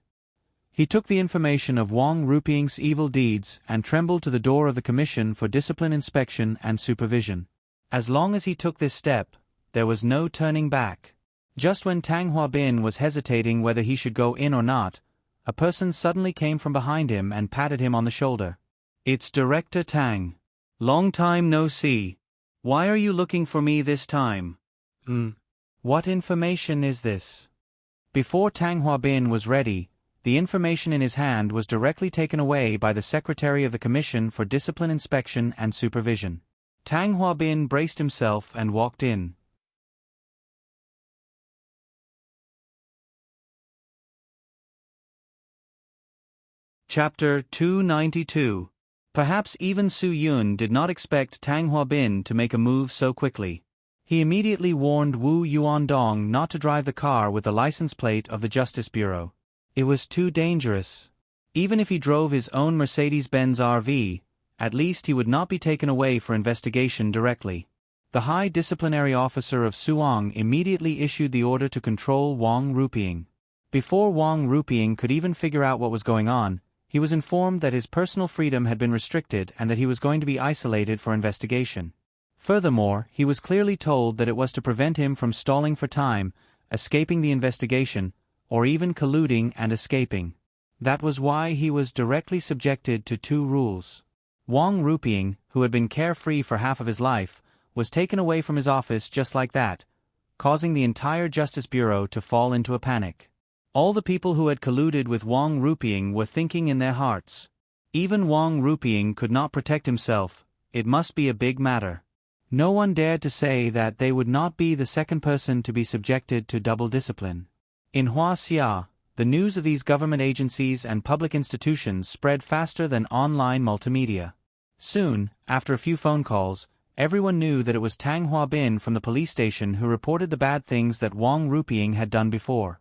Speaker 1: He took the information of Wang Rupiang's evil deeds and trembled to the door of the Commission for Discipline Inspection and Supervision. As long as he took this step, there was no turning back. Just when Tang Huabin was hesitating whether he should go in or not, a person suddenly came from behind him and patted him on the shoulder. "It's Director Tang. Long time no see. Why are you looking for me this time?" What information is this?" Before Tang Huabin was ready, the information in his hand was directly taken away by the Secretary of the Commission for Discipline Inspection and Supervision. Tang Huabin braced himself and walked in. Chapter 292. Perhaps even Su Yun did not expect Tang Huabin to make a move so quickly. He immediately warned Wu Yuandong not to drive the car with the license plate of the Justice Bureau. It was too dangerous. Even if he drove his own Mercedes-Benz RV, at least he would not be taken away for investigation directly. The high disciplinary officer of Suong immediately issued the order to control Wang Rupiang. Before Wang Rupiang could even figure out what was going on, he was informed that his personal freedom had been restricted and that he was going to be isolated for investigation. Furthermore, he was clearly told that it was to prevent him from stalling for time, escaping the investigation, or even colluding and escaping. That was why he was directly subjected to two rules. Wang Rupiang, who had been carefree for half of his life, was taken away from his office just like that, causing the entire Justice Bureau to fall into a panic. All the people who had colluded with Wang Rupiang were thinking in their hearts, even Wang Rupiang could not protect himself, it must be a big matter. No one dared to say that they would not be the second person to be subjected to double discipline. In Huaxia, the news of these government agencies and public institutions spread faster than online multimedia. Soon, after a few phone calls, everyone knew that it was Tang Hua-bin from the police station who reported the bad things that Wang Ruping had done before.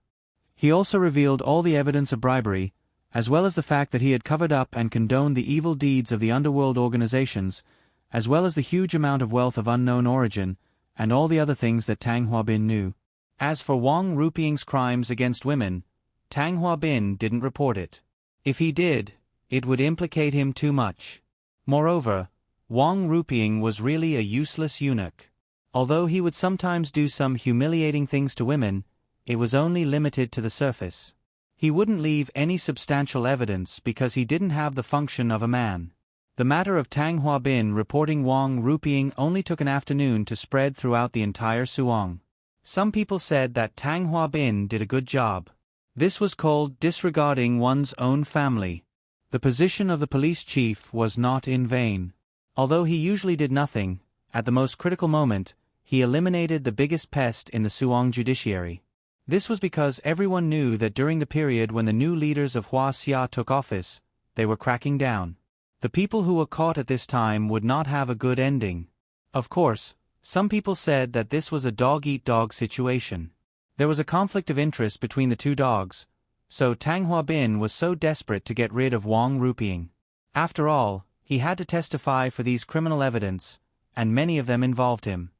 Speaker 1: He also revealed all the evidence of bribery, as well as the fact that he had covered up and condoned the evil deeds of the underworld organizations, as well as the huge amount of wealth of unknown origin, and all the other things that Tang Hua-bin knew. As for Wang Ruping's crimes against women, Tang Hua-bin didn't report it. If he did, it would implicate him too much. Moreover, Wang Ruping was really a useless eunuch. Although he would sometimes do some humiliating things to women, it was only limited to the surface. He wouldn't leave any substantial evidence because he didn't have the function of a man. The matter of Tang Hua-bin reporting Wang Ruping only took an afternoon to spread throughout the entire Suong. Some people said that Tang Hua-bin did a good job. This was called disregarding one's own family. The position of the police chief was not in vain. Although he usually did nothing, at the most critical moment, he eliminated the biggest pest in the Suong judiciary. This was because everyone knew that during the period when the new leaders of Hua Xia took office, they were cracking down. The people who were caught at this time would not have a good ending. Of course, some people said that this was a dog-eat-dog situation. There was a conflict of interest between the two dogs, so Tang Hua-bin was so desperate to get rid of Wang Ruping. After all, he had to testify for these criminal evidence, and many of them involved him.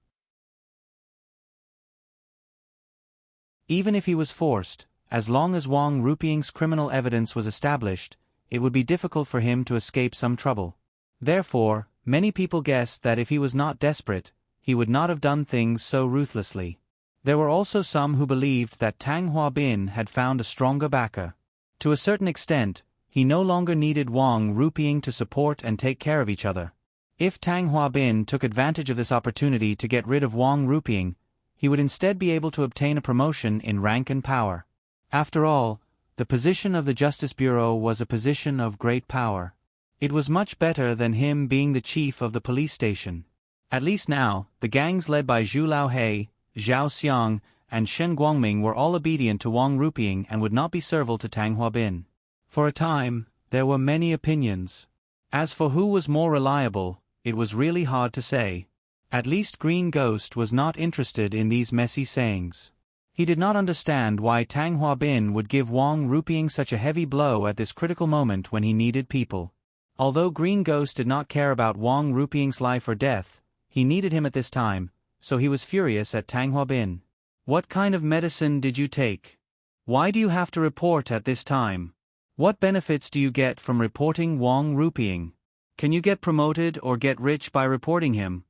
Speaker 1: Even if he was forced, as long as Wang Ruping's criminal evidence was established, it would be difficult for him to escape some trouble. Therefore, many people guessed that if he was not desperate, he would not have done things so ruthlessly. There were also some who believed that Tang Hua-bin had found a stronger backer. To a certain extent, he no longer needed Wang Ruping to support and take care of each other. If Tang Hua-bin took advantage of this opportunity to get rid of Wang Ruping, he would instead be able to obtain a promotion in rank and power. After all, the position of the Justice Bureau was a position of great power. It was much better than him being the chief of the police station. At least now, the gangs led by Zhu Laohei, Zhao Xiang, and Shen Guangming were all obedient to Wang Ruping and would not be servile to Tang Hua-bin. For a time, there were many opinions. As for who was more reliable, it was really hard to say. At least Green Ghost was not interested in these messy sayings. He did not understand why Tang Hua-bin would give Wang Ruping such a heavy blow at this critical moment when he needed people. Although Green Ghost did not care about Wang Ruping's life or death, he needed him at this time, so he was furious at Tang Hua-bin. What kind of medicine did you take? Why do you have to report at this time? What benefits do you get from reporting Wang Ruping? Can you get promoted or get rich by reporting him?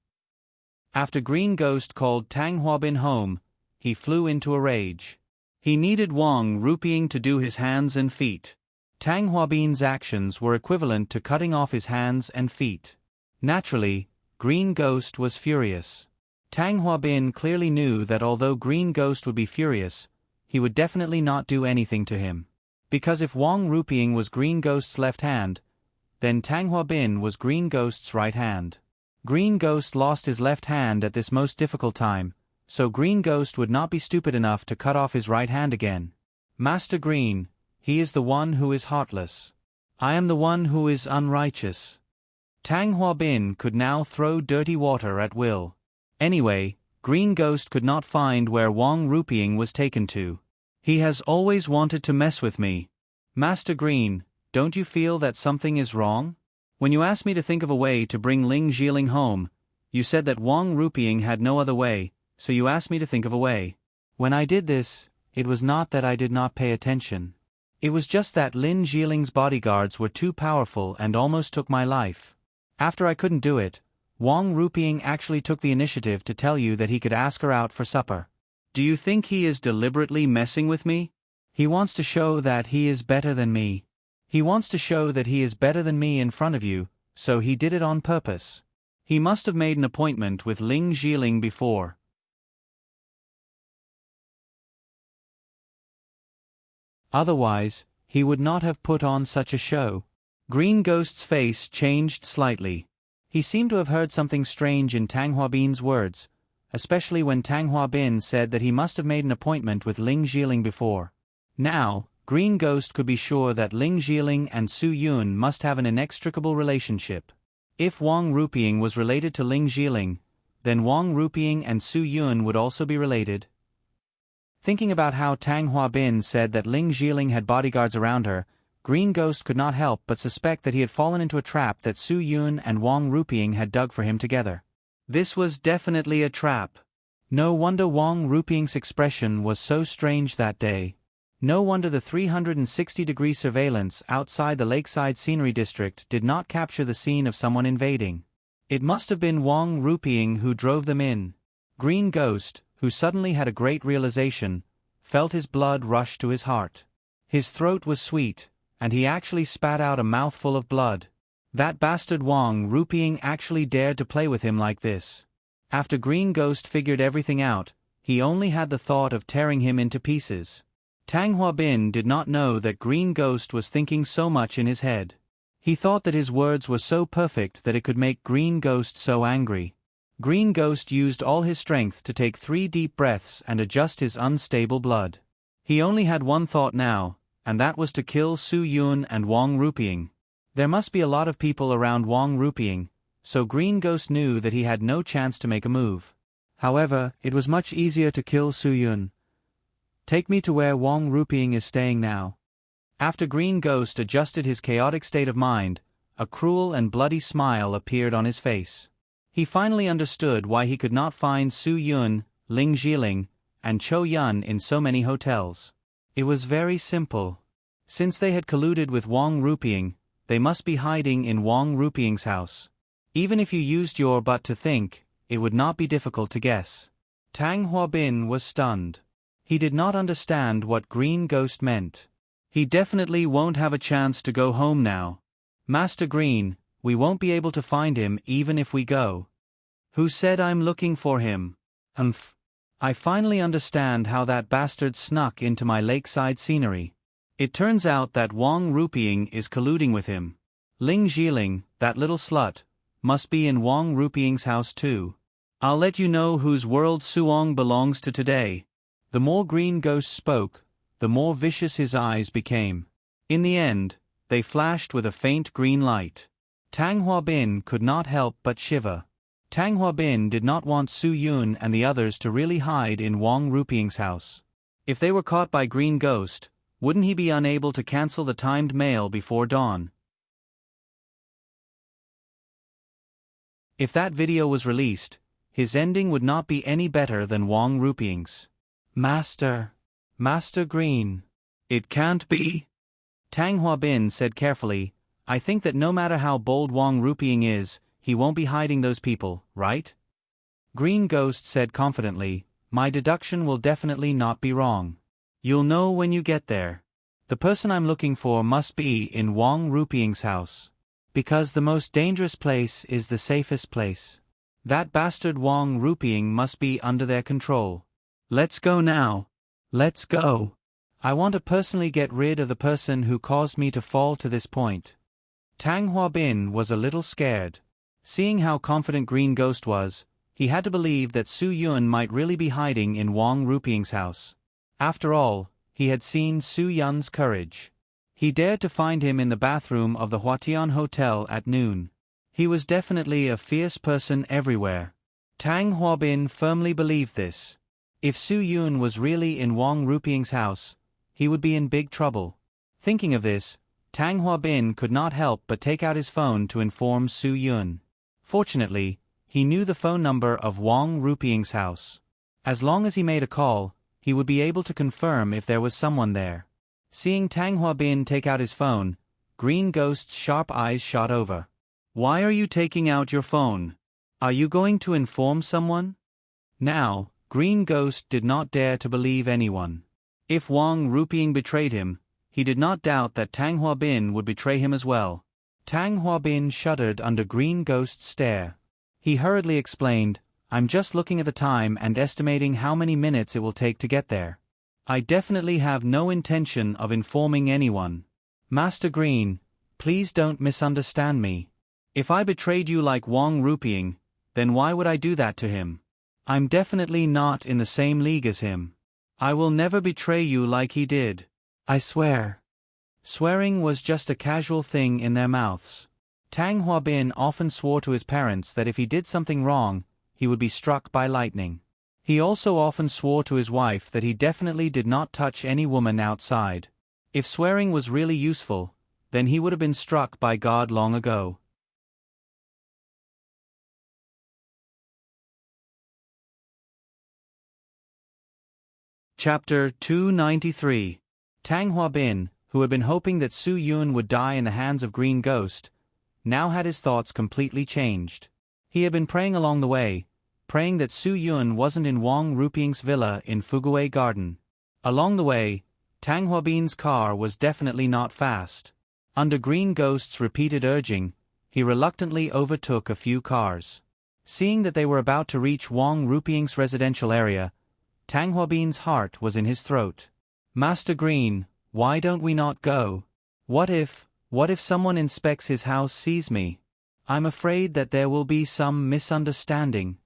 Speaker 1: After Green Ghost called Tang Hua-bin home, he flew into a rage. He needed Wang Ruping to do his hands and feet. Tang Hua-bin's actions were equivalent to cutting off his hands and feet. Naturally, Green Ghost was furious. Tang Hua-bin clearly knew that although Green Ghost would be furious, he would definitely not do anything to him. Because if Wang Ruping was Green Ghost's left hand, then Tang Hua-bin was Green Ghost's right hand. Green Ghost lost his left hand at this most difficult time, so Green Ghost would not be stupid enough to cut off his right hand again. Master Green, he is the one who is heartless. I am the one who is unrighteous. Tang Hua-bin could now throw dirty water at will. Anyway, Green Ghost could not find where Wang Ruping was taken to. He has always wanted to mess with me. Master Green, don't you feel that something is wrong? When you asked me to think of a way to bring Ling Zhiling home, you said that Wang Ruping had no other way, so you asked me to think of a way. When I did this, it was not that I did not pay attention. It was just that Lin Zhiling's bodyguards were too powerful and almost took my life. After I couldn't do it, Wang Ruping actually took the initiative to tell you that he could ask her out for supper. Do you think he is deliberately messing with me? He wants to show that he is better than me. He wants to show that he is better than me in front of you, so he did it on purpose. He must have made an appointment with Ling Zhiling before. Otherwise, he would not have put on such a show. Green Ghost's face changed slightly. He seemed to have heard something strange in Tang Hua-bin's words, especially when Tang Hua-bin said that he must have made an appointment with Ling Zhiling before. Now, Green Ghost could be sure that Ling Jiling and Su Yun must have an inextricable relationship. If Wang Ruping was related to Ling Jiling, then Wang Ruping and Su Yun would also be related. Thinking about how Tang Huabin said that Ling Jiling had bodyguards around her, Green Ghost could not help but suspect that he had fallen into a trap that Su Yun and Wang Ruping had dug for him together. This was definitely a trap. No wonder Wang Ruping's expression was so strange that day. No wonder the 360-degree surveillance outside the lakeside scenery district did not capture the scene of someone invading. It must have been Wang Ruping who drove them in. Green Ghost, who suddenly had a great realization, felt his blood rush to his heart. His throat was sweet, and he actually spat out a mouthful of blood. That bastard Wang Ruping actually dared to play with him like this. After Green Ghost figured everything out, he only had the thought of tearing him into pieces. Tang Huabin did not know that Green Ghost was thinking so much in his head. He thought that his words were so perfect that it could make Green Ghost so angry. Green Ghost used all his strength to take 3 deep breaths and adjust his unstable blood. He only had one thought now, and that was to kill Su Yun and Wang Ruping. There must be a lot of people around Wang Ruping, so Green Ghost knew that he had no chance to make a move. However, it was much easier to kill Su Yun. Take me to where Wang Ruping is staying now. After Green Ghost adjusted his chaotic state of mind, a cruel and bloody smile appeared on his face. He finally understood why he could not find Su Yun, Ling Jiling, and Cho Yun in so many hotels. It was very simple. Since they had colluded with Wang Ruping, they must be hiding in Wang Ruping's house. Even if you used your butt to think, it would not be difficult to guess. Tang Huabin was stunned. He did not understand what Green Ghost meant. He definitely won't have a chance to go home now. Master Green, we won't be able to find him even if we go. Who said I'm looking for him? Humph. I finally understand how that bastard snuck into my lakeside scenery. It turns out that Wang Ruping is colluding with him. Ling Jiling, that little slut, must be in Wang Ruping's house too. I'll let you know whose world Suong belongs to today. The more Green Ghost spoke, the more vicious his eyes became. In the end, they flashed with a faint green light. Tang Huabin could not help but shiver. Tang Huabin did not want Su Yun and the others to really hide in Wang Ruping's house. If they were caught by Green Ghost, wouldn't he be unable to cancel the timed mail before dawn? If that video was released, his ending would not be any better than Wang Ruping's. Master Green. It can't be. Tang Huabin said carefully, I think that no matter how bold Wang Ruping is, he won't be hiding those people, right? Green Ghost said confidently, my deduction will definitely not be wrong. You'll know when you get there. The person I'm looking for must be in Wang Ruping's house. Because the most dangerous place is the safest place. That bastard Wang Ruping must be under their control. Let's go now. Let's go. I want to personally get rid of the person who caused me to fall to this point. Tang Huabin was a little scared. Seeing how confident Green Ghost was, he had to believe that Su Yun might really be hiding in Wang Ruping's house. After all, he had seen Su Yun's courage. He dared to find him in the bathroom of the Huatian Hotel at noon. He was definitely a fierce person everywhere. Tang Huabin firmly believed this. If Su Yun was really in Wang Ruping's house, he would be in big trouble. Thinking of this, Tang Huabin could not help but take out his phone to inform Su Yun. Fortunately, he knew the phone number of Wang Ruping's house. As long as he made a call, he would be able to confirm if there was someone there. Seeing Tang Huabin take out his phone, Green Ghost's sharp eyes shot over. Why are you taking out your phone? Are you going to inform someone? Now, Green Ghost did not dare to believe anyone. If Wang Ruping betrayed him, he did not doubt that Tang Huabin would betray him as well. Tang Huabin shuddered under Green Ghost's stare. He hurriedly explained, I'm just looking at the time and estimating how many minutes it will take to get there. I definitely have no intention of informing anyone. Master Green, please don't misunderstand me. If I betrayed you like Wang Ruping, then why would I do that to him? I'm definitely not in the same league as him. I will never betray you like he did. I swear. Swearing was just a casual thing in their mouths. Tang Huabin often swore to his parents that if he did something wrong, he would be struck by lightning. He also often swore to his wife that he definitely did not touch any woman outside. If swearing was really useful, then he would have been struck by God long ago. Chapter 293. Tang Huabin, who had been hoping that Su Yun would die in the hands of Green Ghost, now had his thoughts completely changed. He had been praying along the way, praying that Su Yun wasn't in Wang Rupiang's villa in Fuguei Garden. Along the way, Tang Huabin's car was definitely not fast. Under Green Ghost's repeated urging, he reluctantly overtook a few cars. Seeing that they were about to reach Wang Rupiang's residential area, Tang Huabin's heart was in his throat. Master Green, why don't we not go? What if someone inspects his house sees me? I'm afraid that there will be some misunderstanding.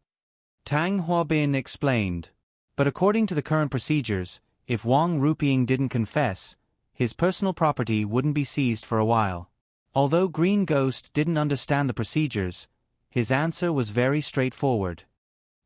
Speaker 1: Tang Huabin explained. But according to the current procedures, if Wang Rupiang didn't confess, his personal property wouldn't be seized for a while. Although Green Ghost didn't understand the procedures, his answer was very straightforward.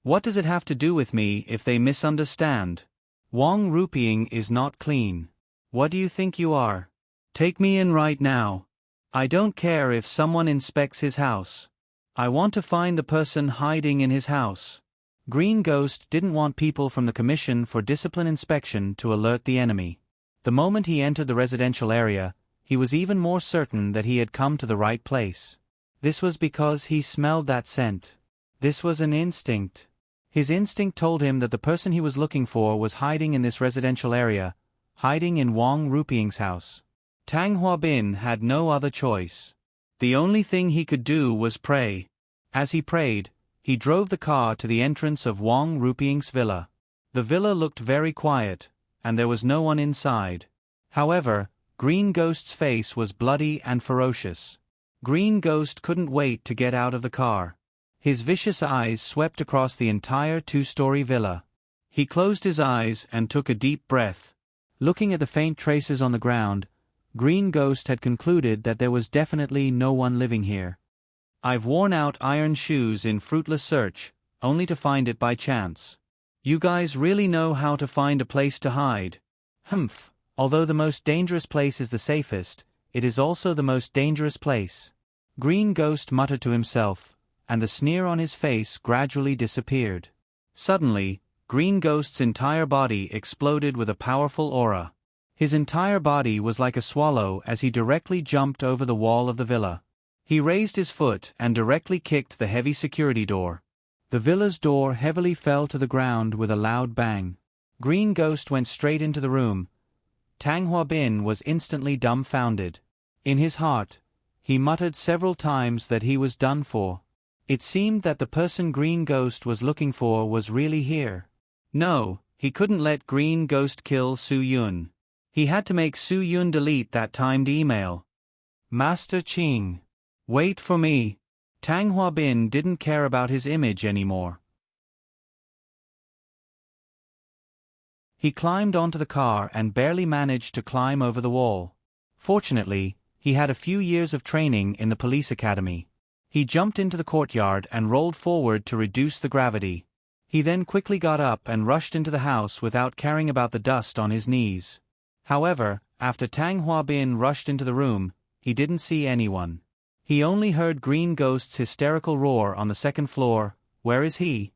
Speaker 1: What does it have to do with me if they misunderstand? Wang Rupiang is not clean. What do you think you are? Take me in right now. I don't care if someone inspects his house. I want to find the person hiding in his house. Green Ghost didn't want people from the Commission for Discipline Inspection to alert the enemy. The moment he entered the residential area, he was even more certain that he had come to the right place. This was because he smelled that scent. This was an instinct. His instinct told him that the person he was looking for was hiding in this residential area, hiding in Wang Rupiang's house. Tang Huabin had no other choice. The only thing he could do was pray. As he prayed, he drove the car to the entrance of Wang Rupiang's villa. The villa looked very quiet, and there was no one inside. However, Green Ghost's face was bloody and ferocious. Green Ghost couldn't wait to get out of the car. His vicious eyes swept across the entire two-story villa. He closed his eyes and took a deep breath. Looking at the faint traces on the ground, Green Ghost had concluded that there was definitely no one living here. I've worn out iron shoes in fruitless search, only to find it by chance. You guys really know how to find a place to hide. Humph, although the most dangerous place is the safest, it is also the most dangerous place. Green Ghost muttered to himself, and the sneer on his face gradually disappeared. Suddenly, Green Ghost's entire body exploded with a powerful aura. His entire body was like a swallow as he directly jumped over the wall of the villa. He raised his foot and directly kicked the heavy security door. The villa's door heavily fell to the ground with a loud bang. Green Ghost went straight into the room. Tang Huabin was instantly dumbfounded. In his heart, he muttered several times that he was done for. It seemed that the person Green Ghost was looking for was really here. No, he couldn't let Green Ghost kill Su Yun. He had to make Su Yun delete that timed email. Master Qing. Wait for me. Tang Huabin didn't care about his image anymore. He climbed onto the car and barely managed to climb over the wall. Fortunately, he had a few years of training in the police academy. He jumped into the courtyard and rolled forward to reduce the gravity. He then quickly got up and rushed into the house without caring about the dust on his knees. However, after Tang Huabin rushed into the room, he didn't see anyone. He only heard Green Ghost's hysterical roar on the second floor. Where is he?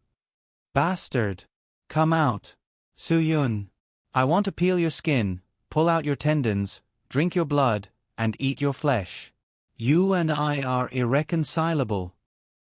Speaker 1: Bastard! Come out! Su Yun! I want to peel your skin, pull out your tendons, drink your blood, and eat your flesh. You and I are irreconcilable.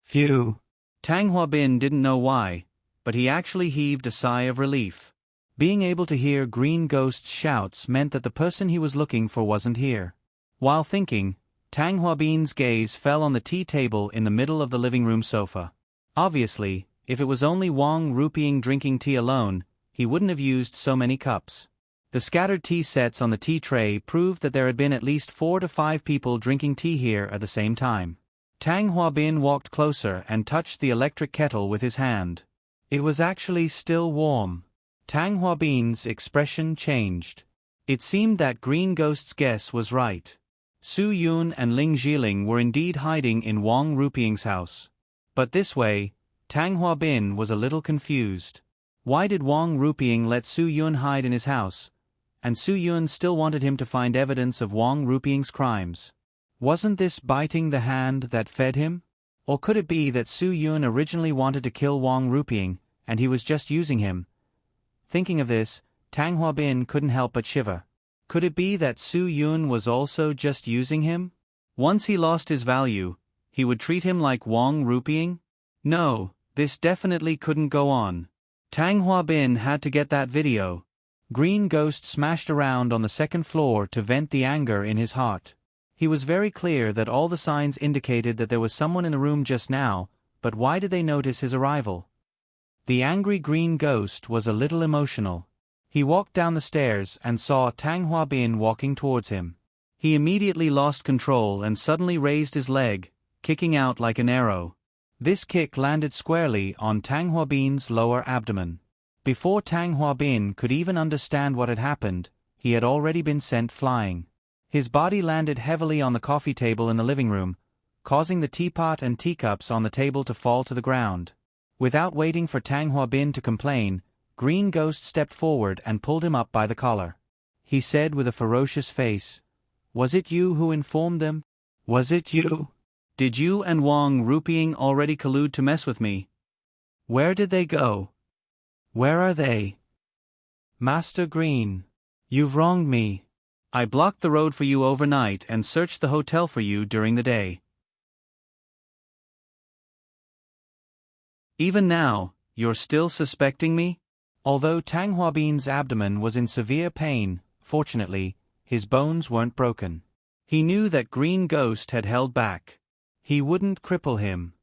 Speaker 1: Phew! Tang Huabin didn't know why, but he actually heaved a sigh of relief. Being able to hear Green Ghost's shouts meant that the person he was looking for wasn't here. While thinking, Tang Huabin's gaze fell on the tea table in the middle of the living room sofa. Obviously, if it was only Wang Rupiang drinking tea alone, he wouldn't have used so many cups. The scattered tea sets on the tea tray proved that there had been at least 4 to 5 people drinking tea here at the same time. Tang Huabin walked closer and touched the electric kettle with his hand. It was actually still warm. Tang Huabin's expression changed. It seemed that Green Ghost's guess was right. Su Yun and Ling Jiling were indeed hiding in Wang Rupieng's house. But this way, Tang Huabin was a little confused. Why did Wang Rupieng let Su Yun hide in his house, and Su Yun still wanted him to find evidence of Wang Rupieng's crimes? Wasn't this biting the hand that fed him? Or could it be that Su Yun originally wanted to kill Wang Rupieng, and he was just using him? Thinking of this, Tang Huabin couldn't help but shiver. Could it be that Su Yun was also just using him? Once he lost his value, he would treat him like Wang Rupieng? No, this definitely couldn't go on. Tang Huabin had to get that video. Green Ghost smashed around on the second floor to vent the anger in his heart. He was very clear that all the signs indicated that there was someone in the room just now, but why did they notice his arrival? The angry Green Ghost was a little emotional. He walked down the stairs and saw Tang Huabin walking towards him. He immediately lost control and suddenly raised his leg, kicking out like an arrow. This kick landed squarely on Tang Huabin's lower abdomen. Before Tang Huabin could even understand what had happened, he had already been sent flying. His body landed heavily on the coffee table in the living room, causing the teapot and teacups on the table to fall to the ground. Without waiting for Tang Huabin to complain, Green Ghost stepped forward and pulled him up by the collar. He said with a ferocious face, "Was it you who informed them? Was it you? Did you and Wang Rupieng already collude to mess with me? Where did they go? Where are they? Master Green, you've wronged me. I blocked the road for you overnight and searched the hotel for you during the day. Even now, you're still suspecting me?" Although Tang Huabin's abdomen was in severe pain, fortunately, his bones weren't broken. He knew that Green Ghost had held back. He wouldn't cripple him.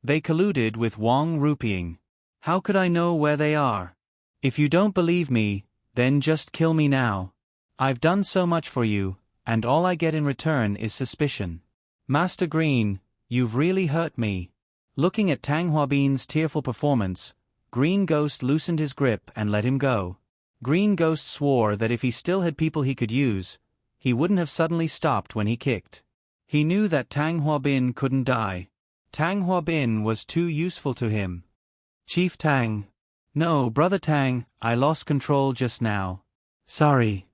Speaker 1: They colluded with Wang Rupieng. How could I know where they are? If you don't believe me, then just kill me now. I've done so much for you, and all I get in return is suspicion. Master Green, you've really hurt me. Looking at Tang Huabin's tearful performance, Green Ghost loosened his grip and let him go. Green Ghost swore that if he still had people he could use, he wouldn't have suddenly stopped when he kicked. He knew that Tang Huabin couldn't die. Tang Huabin was too useful to him. "Chief Tang." "No, Brother Tang, I lost control just now. Sorry."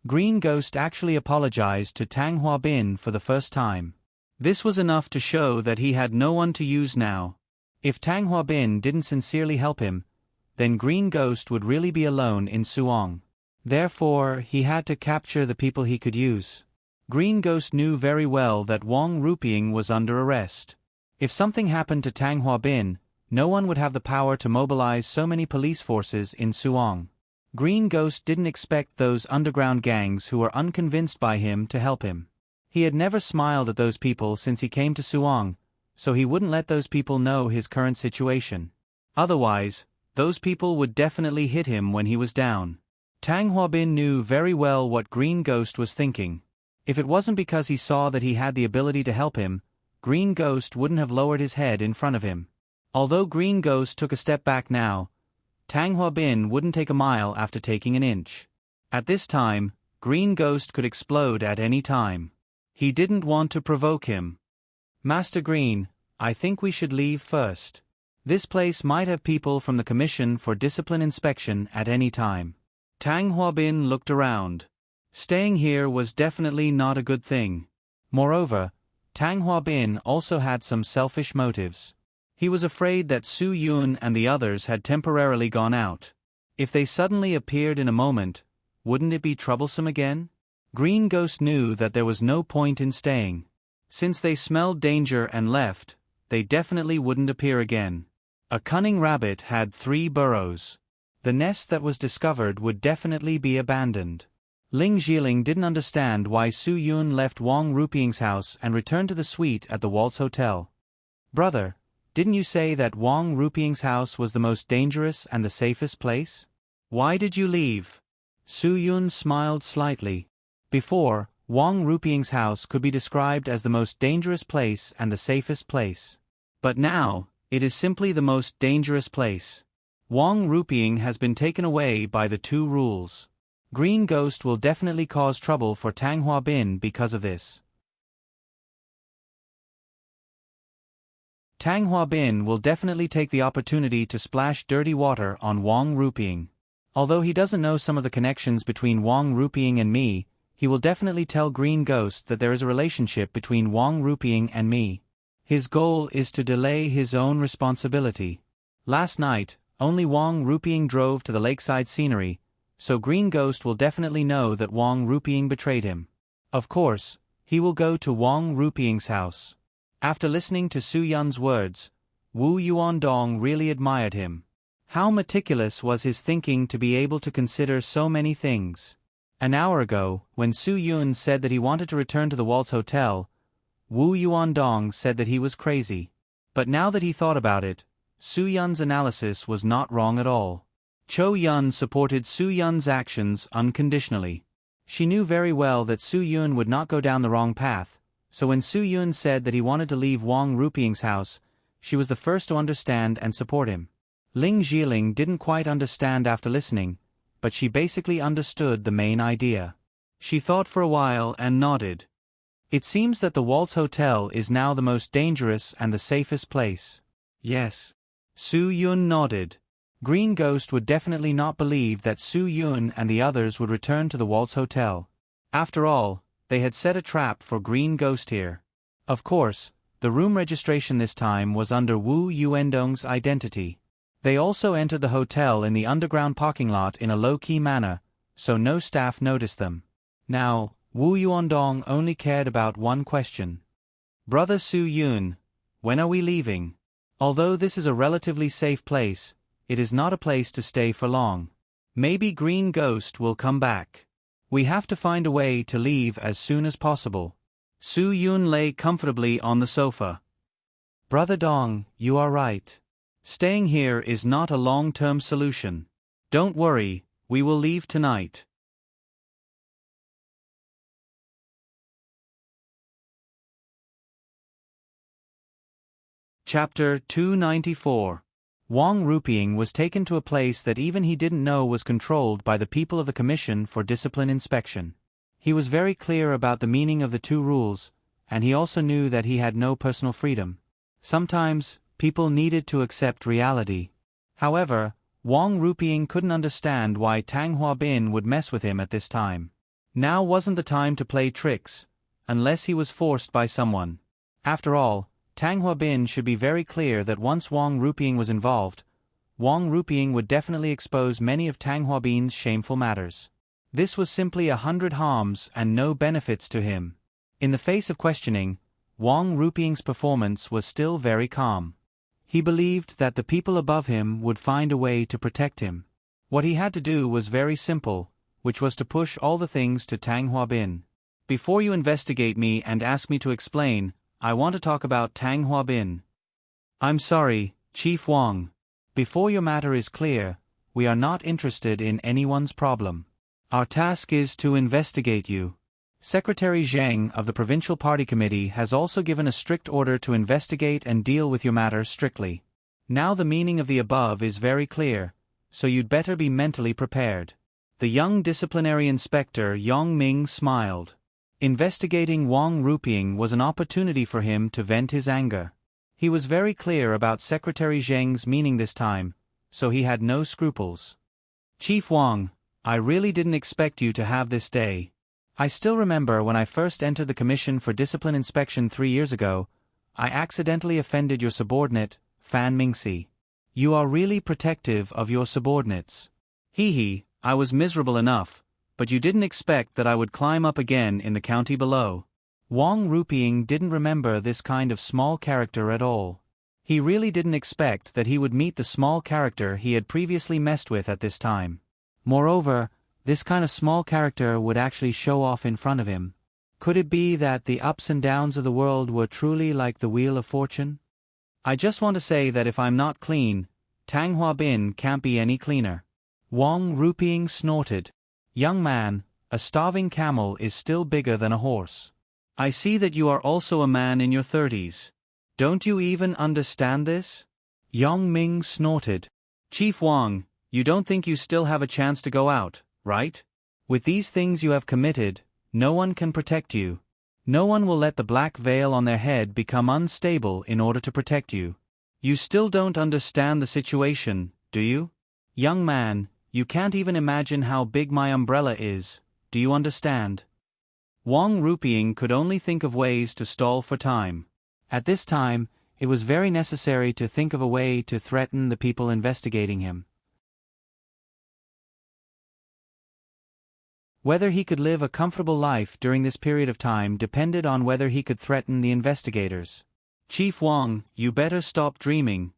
Speaker 1: Green Ghost actually apologized to Tang Huabin for the first time. This was enough to show that he had no one to use now. If Tang Huabin didn't sincerely help him, then Green Ghost would really be alone in Suong. Therefore, he had to capture the people he could use. Green Ghost knew very well that Wang Rupieng was under arrest. If something happened to Tang Huabin, no one would have the power to mobilize so many police forces in Suong. Green Ghost didn't expect those underground gangs who were unconvinced by him to help him. He had never smiled at those people since he came to Suong, so he wouldn't let those people know his current situation. Otherwise, those people would definitely hit him when he was down. Tang Huabin knew very well what Green Ghost was thinking. If it wasn't because he saw that he had the ability to help him, Green Ghost wouldn't have lowered his head in front of him. Although Green Ghost took a step back now, Tang Huabin wouldn't take a mile after taking an inch. At this time, Green Ghost could explode at any time. He didn't want to provoke him. "Master Green, I think we should leave first. This place might have people from the Commission for Discipline Inspection at any time." Tang Huabin looked around. Staying here was definitely not a good thing. Moreover, Tang Huabin also had some selfish motives. He was afraid that Su Yun and the others had temporarily gone out. If they suddenly appeared in a moment, wouldn't it be troublesome again? Green Ghost knew that there was no point in staying. Since they smelled danger and left, they definitely wouldn't appear again. A cunning rabbit had 3 burrows. The nest that was discovered would definitely be abandoned. Ling Jiling didn't understand why Su Yun left Wang Rupieng's house and returned to the suite at the Waltz Hotel. "Brother, didn't you say that Wang Rupieng's house was the most dangerous and the safest place? Why did you leave?" Su Yun smiled slightly. Before, Wang Rupieng's house could be described as the most dangerous place and the safest place. But now, it is simply the most dangerous place. Wang Rupieng has been taken away by the 2 rules. Green Ghost will definitely cause trouble for Tang Hua Bin because of this. Tang Hua Bin will definitely take the opportunity to splash dirty water on Wang Ruping. Although he doesn't know some of the connections between Wang Ruping and me, he will definitely tell Green Ghost that there is a relationship between Wang Ruping and me. His goal is to delay his own responsibility. Last night, only Wang Ruping drove to the lakeside scenery, so Green Ghost will definitely know that Wang Ruping betrayed him. Of course, he will go to Wang Ruping's house. After listening to Su Yun's words, Wu Yuandong really admired him. How meticulous was his thinking to be able to consider so many things. An hour ago, when Su Yun said that he wanted to return to the Waltz Hotel, Wu Yuandong said that he was crazy. But now that he thought about it, Su Yun's analysis was not wrong at all. Cho Yun supported Su Yun's actions unconditionally. She knew very well that Su Yun would not go down the wrong path, so when Su Yun said that he wanted to leave Wang Ruping's house, she was the first to understand and support him. Ling Jiling didn't quite understand after listening, but she basically understood the main idea. She thought for a while and nodded. It seems that the Waltz Hotel is now the most dangerous and the safest place. Yes. Su Yun nodded. Green Ghost would definitely not believe that Su Yun and the others would return to the Waltz Hotel. After all, they had set a trap for Green Ghost here. Of course, the room registration this time was under Wu Yuandong's identity. They also entered the hotel in the underground parking lot in a low-key manner, so no staff noticed them. Now, Wu Yuandong only cared about one question. Brother Su Yun, when are we leaving? Although this is a relatively safe place, it is not a place to stay for long. Maybe Green Ghost will come back. We have to find a way to leave as soon as possible. Su Yun lay comfortably on the sofa. Brother Dong, you are right. Staying here is not a long-term solution. Don't worry, we will leave tonight. Chapter 294. Wang Ruping was taken to a place that even he didn't know was controlled by the people of the Commission for Discipline Inspection. He was very clear about the meaning of the two rules, and he also knew that he had no personal freedom. Sometimes, people needed to accept reality. However, Wang Ruping couldn't understand why Tang Hua Bin would mess with him at this time. Now wasn't the time to play tricks, unless he was forced by someone. After all, Tang Hua Bin should be very clear that once Wang Ruping was involved, Wang Ruping would definitely expose many of Tang Hua Bin's shameful matters. This was simply 100 harms and no benefits to him. In the face of questioning, Wang Ruping's performance was still very calm. He believed that the people above him would find a way to protect him. What he had to do was very simple, which was to push all the things to Tang Hua Bin. Before you investigate me and ask me to explain, I want to talk about Tang Hua Bin. I'm sorry, Chief Wang. Before your matter is clear, we are not interested in anyone's problem. Our task is to investigate you. Secretary Zhang of the Provincial Party Committee has also given a strict order to investigate and deal with your matter strictly. Now the meaning of the above is very clear, so you'd better be mentally prepared. The young disciplinary inspector Yong Ming smiled. Investigating Wang Ruping was an opportunity for him to vent his anger. He was very clear about Secretary Zhang's meaning this time, so he had no scruples. Chief Wang, I really didn't expect you to have this day. I still remember when I first entered the Commission for Discipline Inspection 3 years ago, I accidentally offended your subordinate, Fan Mingxi. You are really protective of your subordinates. Hee, I was miserable enough, but you didn't expect that I would climb up again in the county below. Wang Ruping didn't remember this kind of small character at all. He really didn't expect that he would meet the small character he had previously messed with at this time. Moreover, this kind of small character would actually show off in front of him. Could it be that the ups and downs of the world were truly like the Wheel of Fortune? I just want to say that if I'm not clean, Tang Hua Bin can't be any cleaner. Wang Ruping snorted. Young man, a starving camel is still bigger than a horse. I see that you are also a man in your 30s. Don't you even understand this? Yong Ming snorted. Chief Wang, you don't think you still have a chance to go out, right? With these things you have committed, no one can protect you. No one will let the black veil on their head become unstable in order to protect you. You still don't understand the situation, do you? Young man, you can't even imagine how big my umbrella is, do you understand? Wang Ruping could only think of ways to stall for time. At this time, it was very necessary to think of a way to threaten the people investigating him. Whether he could live a comfortable life during this period of time depended on whether he could threaten the investigators. Chief Wang, you better stop dreaming.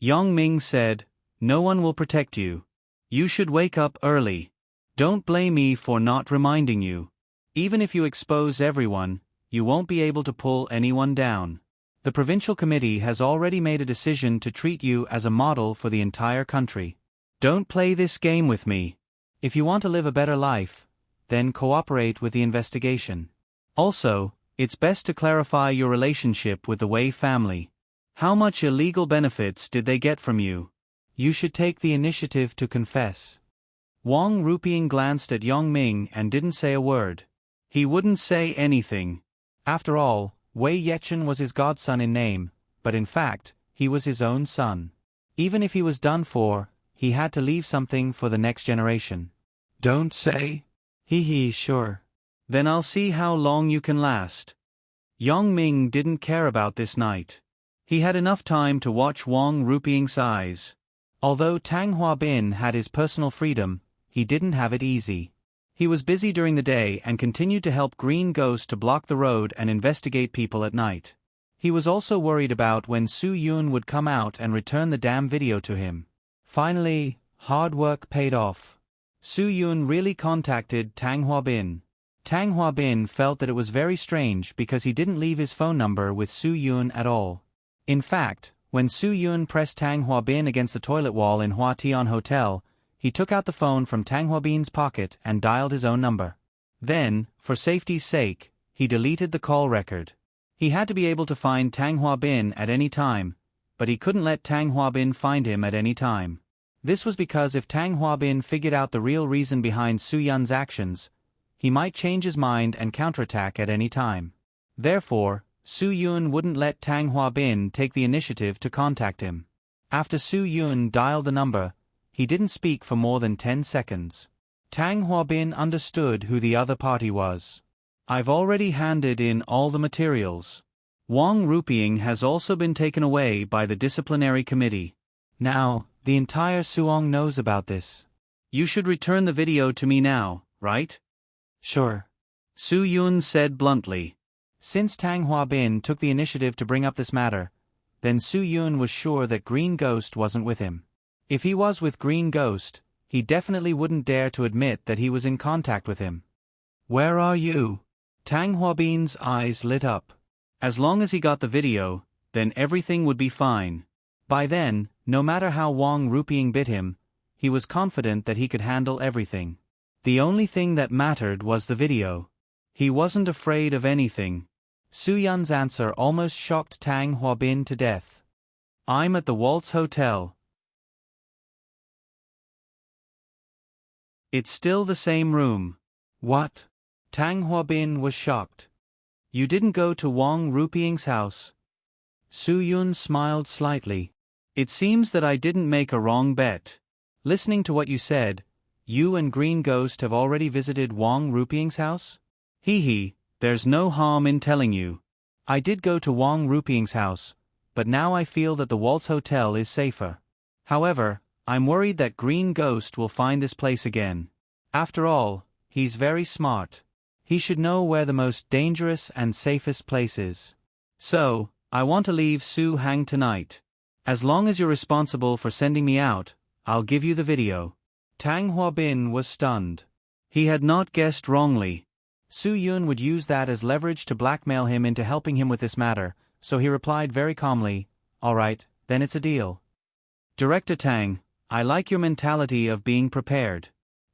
Speaker 1: Yang Ming said, no one will protect you. You should wake up early. Don't blame me for not reminding you. Even if you expose everyone, you won't be able to pull anyone down. The provincial committee has already made a decision to treat you as a model for the entire country. Don't play this game with me. If you want to live a better life, then cooperate with the investigation. Also, it's best to clarify your relationship with the Wei family. How much illegal benefits did they get from you? You should take the initiative to confess. Wang Ruping glanced at Yang Ming and didn't say a word. He wouldn't say anything. After all, Wei Yechen was his godson in name, but in fact, he was his own son. Even if he was done for, he had to leave something for the next generation. Don't say. Sure. Then I'll see how long you can last. Yang Ming didn't care about this night. He had enough time to watch Wang Ruping's eyes. Although Tang Huabin had his personal freedom, he didn't have it easy. He was busy during the day and continued to help Green Ghost to block the road and investigate people at night. He was also worried about when Su Yun would come out and return the damn video to him. Finally, hard work paid off. Su Yun really contacted Tang Huabin. Tang Huabin felt that it was very strange because he didn't leave his phone number with Su Yun at all. In fact, when Su Yun pressed Tang Huabin against the toilet wall in Hua Tian Hotel, he took out the phone from Tang Huabin's pocket and dialed his own number. Then, for safety's sake, he deleted the call record. He had to be able to find Tang Huabin at any time, but he couldn't let Tang Huabin find him at any time. This was because if Tang Huabin figured out the real reason behind Su Yun's actions, he might change his mind and counterattack at any time. Therefore, Su Yun wouldn't let Tang Huabin take the initiative to contact him. After Su Yun dialed the number, he didn't speak for more than 10 seconds. Tang Huabin understood who the other party was. I've already handed in all the materials. Wang Ruping has also been taken away by the disciplinary committee. Now, the entire Suong knows about this. You should return the video to me now, right? Sure. Su Yun said bluntly. Since Tang Huabin took the initiative to bring up this matter, then Su Yun was sure that Green Ghost wasn't with him. If he was with Green Ghost, he definitely wouldn't dare to admit that he was in contact with him. Where are you? Tang Huabin's eyes lit up. As long as he got the video, then everything would be fine. By then, no matter how Wang Ruping bit him, he was confident that he could handle everything. The only thing that mattered was the video. He wasn't afraid of anything. Su Yun's answer almost shocked Tang Huabin to death. I'm at the Waltz Hotel. It's still the same room. What? Tang Huabin was shocked. You didn't go to Wang Ruping's house? Su Yun smiled slightly. It seems that I didn't make a wrong bet. Listening to what you said, you and Green Ghost have already visited Wang Ruping's house? There's no harm in telling you. I did go to Wang Ruping's house, but now I feel that the Waltz Hotel is safer. However, I'm worried that Green Ghost will find this place again. After all, he's very smart. He should know where the most dangerous and safest place is. So, I want to leave Su Hang tonight. As long as you're responsible for sending me out, I'll give you the video. Tang Huabin was stunned. He had not guessed wrongly. Su Yun would use that as leverage to blackmail him into helping him with this matter, so he replied very calmly, All right, then it's a deal. Director Tang, I like your mentality of being prepared.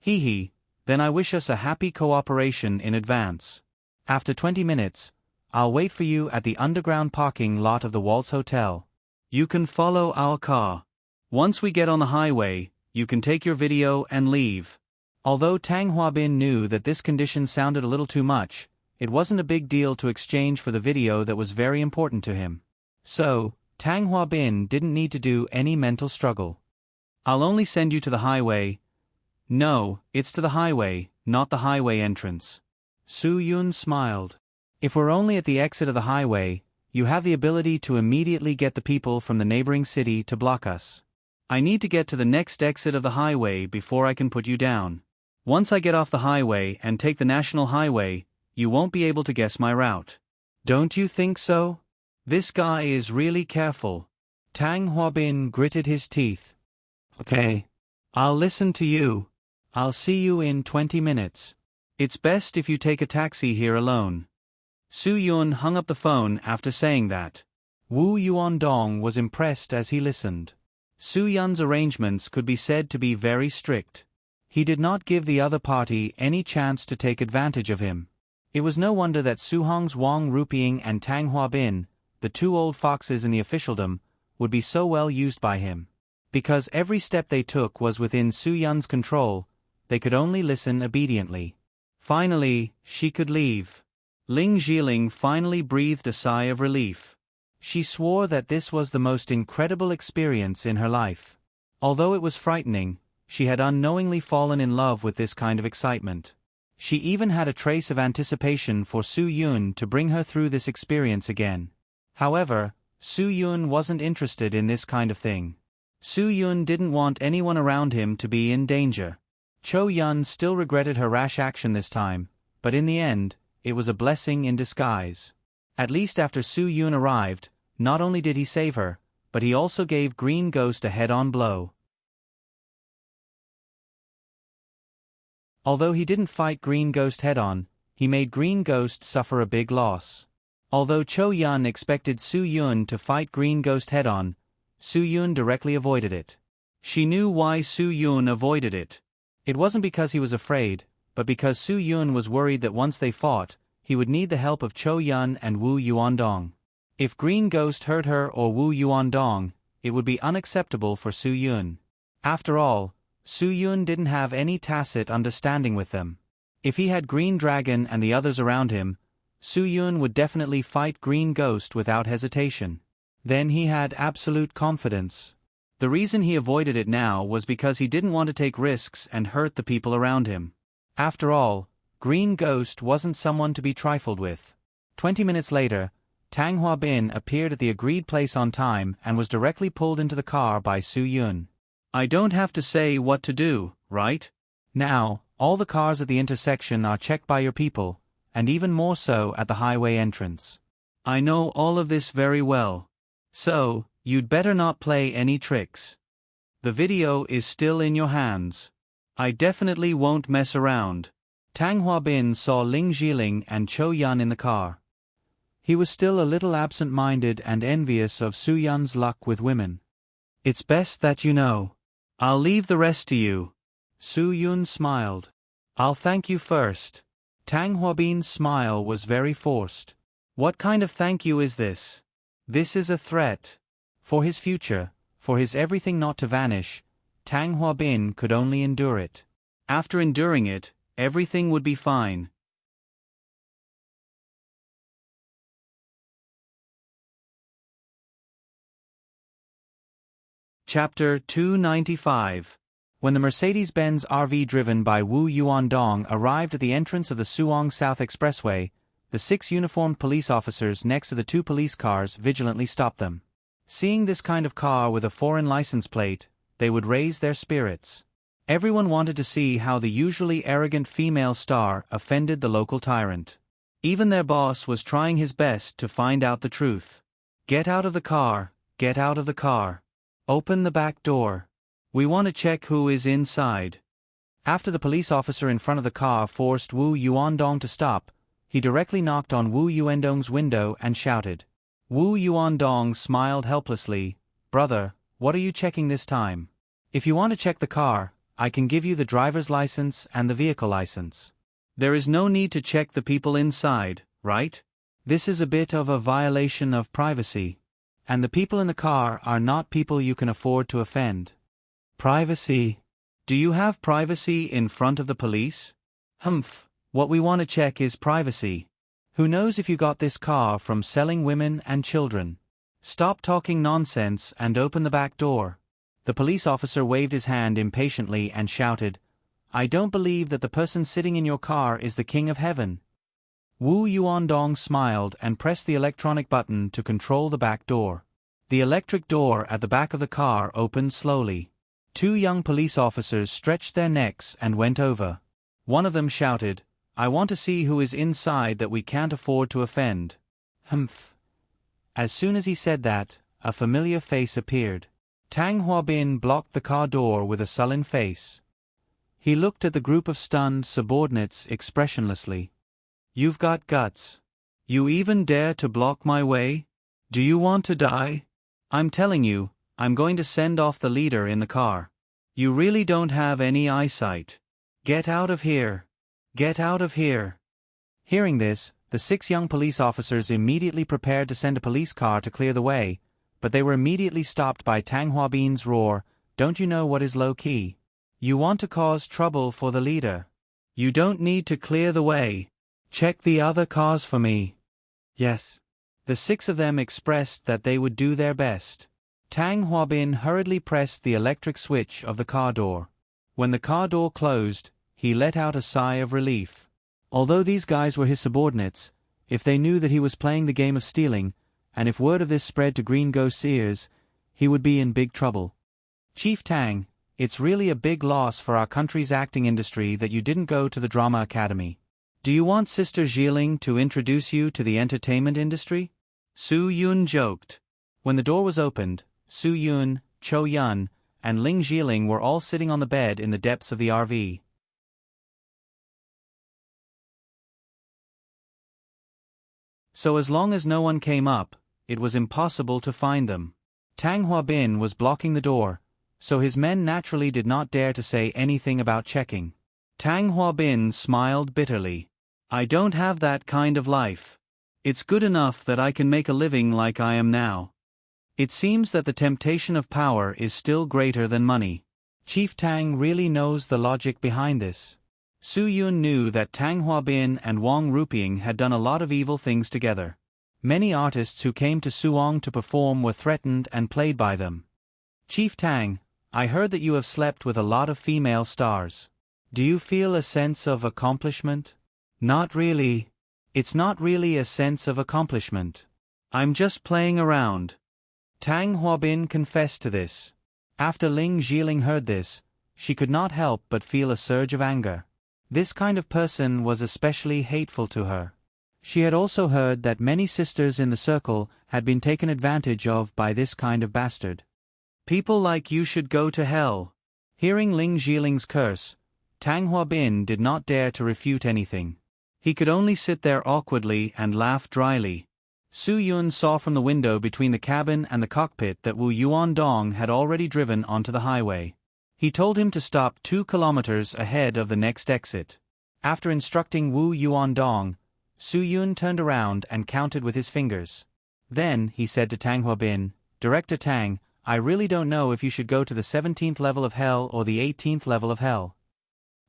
Speaker 1: Then I wish us a happy cooperation in advance. After 20 minutes, I'll wait for you at the underground parking lot of the Waltz Hotel. You can follow our car. Once we get on the highway, you can take your video and leave. Although Tang Huabin knew that this condition sounded a little too much, it wasn't a big deal to exchange for the video that was very important to him. So, Tang Huabin didn't need to do any mental struggle. I'll only send you to the highway. No, it's to the highway, not the highway entrance. Su Yun smiled. If we're only at the exit of the highway, you have the ability to immediately get the people from the neighboring city to block us. I need to get to the next exit of the highway before I can put you down. Once I get off the highway and take the national highway, you won't be able to guess my route. Don't you think so? This guy is really careful. Tang Huabin gritted his teeth. Okay. I'll listen to you. I'll see you in 20 minutes. It's best if you take a taxi here alone. Su Yun hung up the phone after saying that. Wu Yuandong was impressed as he listened. Su Yun's arrangements could be said to be very strict. He did not give the other party any chance to take advantage of him. It was no wonder that Su Hong's Wang Ruping and Tang Huabin, the two old foxes in the officialdom, would be so well used by him. Because every step they took was within Su Yun's control, they could only listen obediently. Finally, she could leave. Ling Jiling finally breathed a sigh of relief. She swore that this was the most incredible experience in her life. Although it was frightening, she had unknowingly fallen in love with this kind of excitement. She even had a trace of anticipation for Su Yun to bring her through this experience again. However, Su Yun wasn't interested in this kind of thing. Su Yun didn't want anyone around him to be in danger. Cho Yun still regretted her rash action this time, but in the end, it was a blessing in disguise. At least after Su Yun arrived, not only did he save her, but he also gave Green Ghost a head-on blow. Although he didn't fight Green Ghost head-on, he made Green Ghost suffer a big loss. Although Cho Yun expected Su Yun to fight Green Ghost head-on, Su Yun directly avoided it. She knew why Su Yun avoided it. It wasn't because he was afraid, but because Su Yun was worried that once they fought, he would need the help of Cho Yun and Wu Yuandong. If Green Ghost hurt her or Wu Yuandong, it would be unacceptable for Su Yun. After all, Su Yun didn't have any tacit understanding with them. If he had Green Dragon and the others around him, Su Yun would definitely fight Green Ghost without hesitation. Then he had absolute confidence. The reason he avoided it now was because he didn't want to take risks and hurt the people around him. After all, Green Ghost wasn't someone to be trifled with. 20 minutes later, Tang Huabin appeared at the agreed place on time and was directly pulled into the car by Su Yun. I don't have to say what to do, right? Now, all the cars at the intersection are checked by your people, and even more so at the highway entrance. I know all of this very well. So, you'd better not play any tricks. The video is still in your hands. I definitely won't mess around. Tang Huabin saw Ling Jiling and Cho Yun in the car. He was still a little absent-minded and envious of Su Yun's luck with women. It's best that you know. I'll leave the rest to you. Su Yun smiled. I'll thank you first. Tang Huabin's smile was very forced. What kind of thank you is this? This is a threat. For his future, for his everything not to vanish, Tang Huabin could only endure it. After enduring it, everything would be fine. Chapter 295. When the Mercedes-Benz RV driven by Wu Yuandong arrived at the entrance of the Suong South Expressway, the 6 uniformed police officers next to the 2 police cars vigilantly stopped them. Seeing this kind of car with a foreign license plate, they would raise their spirits. Everyone wanted to see how the usually arrogant female star offended the local tyrant. Even their boss was trying his best to find out the truth. Get out of the car, get out of the car. Open the back door. We want to check who is inside. After the police officer in front of the car forced Wu Yuandong to stop, he directly knocked on Wu Yuandong's window and shouted. Wu Yuandong smiled helplessly. Brother, what are you checking this time? If you want to check the car, I can give you the driver's license and the vehicle license. There is no need to check the people inside, right? This is a bit of a violation of privacy. And the people in the car are not people you can afford to offend. Privacy. Do you have privacy in front of the police? Humph, what we want to check is privacy. Who knows if you got this car from selling women and children? Stop talking nonsense and open the back door. The police officer waved his hand impatiently and shouted, I don't believe that the person sitting in your car is the king of heaven. Wu Yuandong smiled and pressed the electronic button to control the back door. The electric door at the back of the car opened slowly. 2 young police officers stretched their necks and went over. One of them shouted, I want to see who is inside that we can't afford to offend. Humph. As soon as he said that, a familiar face appeared. Tang Huabin blocked the car door with a sullen face. He looked at the group of stunned subordinates expressionlessly. You've got guts. You even dare to block my way? Do you want to die? I'm telling you, I'm going to send off the leader in the car. You really don't have any eyesight. Get out of here. Get out of here. Hearing this, the 6 young police officers immediately prepared to send a police car to clear the way, but they were immediately stopped by Tang Huabin's roar, Don't you know what is low-key? You want to cause trouble for the leader. You don't need to clear the way. Check the other cars for me. Yes. The 6 of them expressed that they would do their best. Tang Huabin hurriedly pressed the electric switch of the car door. When the car door closed, he let out a sigh of relief. Although these guys were his subordinates, if they knew that he was playing the game of stealing, and if word of this spread to Green Ghost's ears, he would be in big trouble. Chief Tang, it's really a big loss for our country's acting industry that you didn't go to the drama academy. Do you want Sister Jiling to introduce you to the entertainment industry? Su Yun joked. When the door was opened, Su Yun, Cho Yun, and Ling Jiling were all sitting on the bed in the depths of the RV. So as long as no one came up, it was impossible to find them. Tang Huabin was blocking the door, so his men naturally did not dare to say anything about checking. Tang Huabin smiled bitterly. I don't have that kind of life. It's good enough that I can make a living like I am now. It seems that the temptation of power is still greater than money. Chief Tang really knows the logic behind this. Su Yun knew that Tang Huabin and Wang Ruping had done a lot of evil things together. Many artists who came to Suong to perform were threatened and played by them. Chief Tang, I heard that you have slept with a lot of female stars. Do you feel a sense of accomplishment? Not really. It's not really a sense of accomplishment. I'm just playing around. Tang Huabin confessed to this. After Ling Jiling heard this, she could not help but feel a surge of anger. This kind of person was especially hateful to her. She had also heard that many sisters in the circle had been taken advantage of by this kind of bastard. People like you should go to hell. Hearing Ling Jiling's curse, Tang Huabin did not dare to refute anything. He could only sit there awkwardly and laugh dryly. Su Yun saw from the window between the cabin and the cockpit that Wu Yuandong had already driven onto the highway. He told him to stop 2 kilometers ahead of the next exit. After instructing Wu Yuandong, Su Yun turned around and counted with his fingers. Then, he said to Tang Huabin, Director Tang, I really don't know if you should go to the 17th level of hell or the 18th level of hell.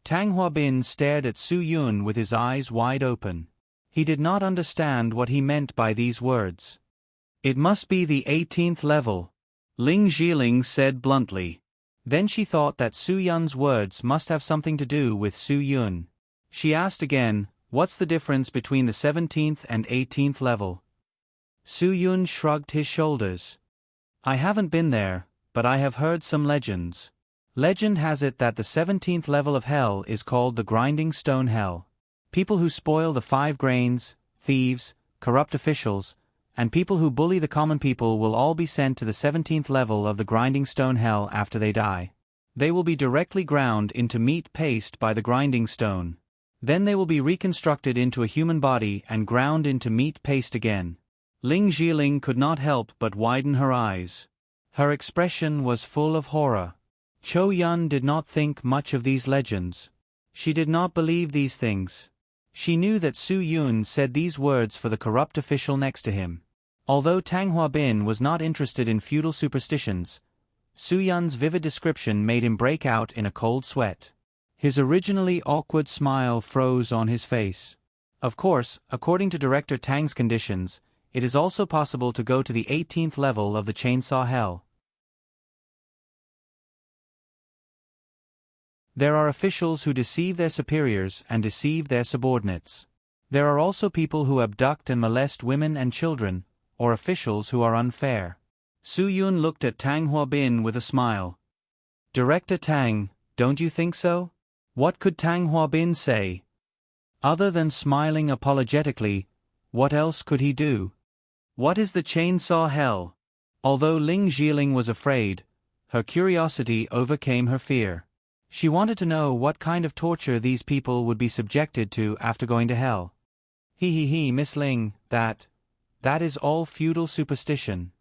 Speaker 1: Tang Huabin stared at Su Yun with his eyes wide open. He did not understand what he meant by these words. It must be the 18th level, Ling Jiling said bluntly. Then she thought that Su Yun's words must have something to do with Su Yun. She asked again, What's the difference between the 17th and 18th level? Su Yun shrugged his shoulders. I haven't been there, but I have heard some legends. Legend has it that the 17th level of hell is called the Grinding Stone Hell. People who spoil the 5 grains, thieves, corrupt officials, and people who bully the common people will all be sent to the 17th level of the Grinding Stone Hell after they die. They will be directly ground into meat paste by the grinding stone. Then they will be reconstructed into a human body and ground into meat paste again. Ling Jiling could not help but widen her eyes. Her expression was full of horror. Cho Yun did not think much of these legends. She did not believe these things. She knew that Su Yun said these words for the corrupt official next to him. Although Tang Huabin was not interested in feudal superstitions, Su Yun's vivid description made him break out in a cold sweat. His originally awkward smile froze on his face. Of course, according to Director Tang's conditions, it is also possible to go to the 18th level of the Chainsaw Hell. There are officials who deceive their superiors and deceive their subordinates. There are also people who abduct and molest women and children, or officials who are unfair. Su Yun looked at Tang Huabin with a smile. Director Tang, don't you think so? What could Tang Huabin say? Other than smiling apologetically, what else could he do? What is the Chainsaw Hell? Although Ling Zhiling was afraid, her curiosity overcame her fear. She wanted to know what kind of torture these people would be subjected to after going to hell. Miss Ling, that is all feudal superstition.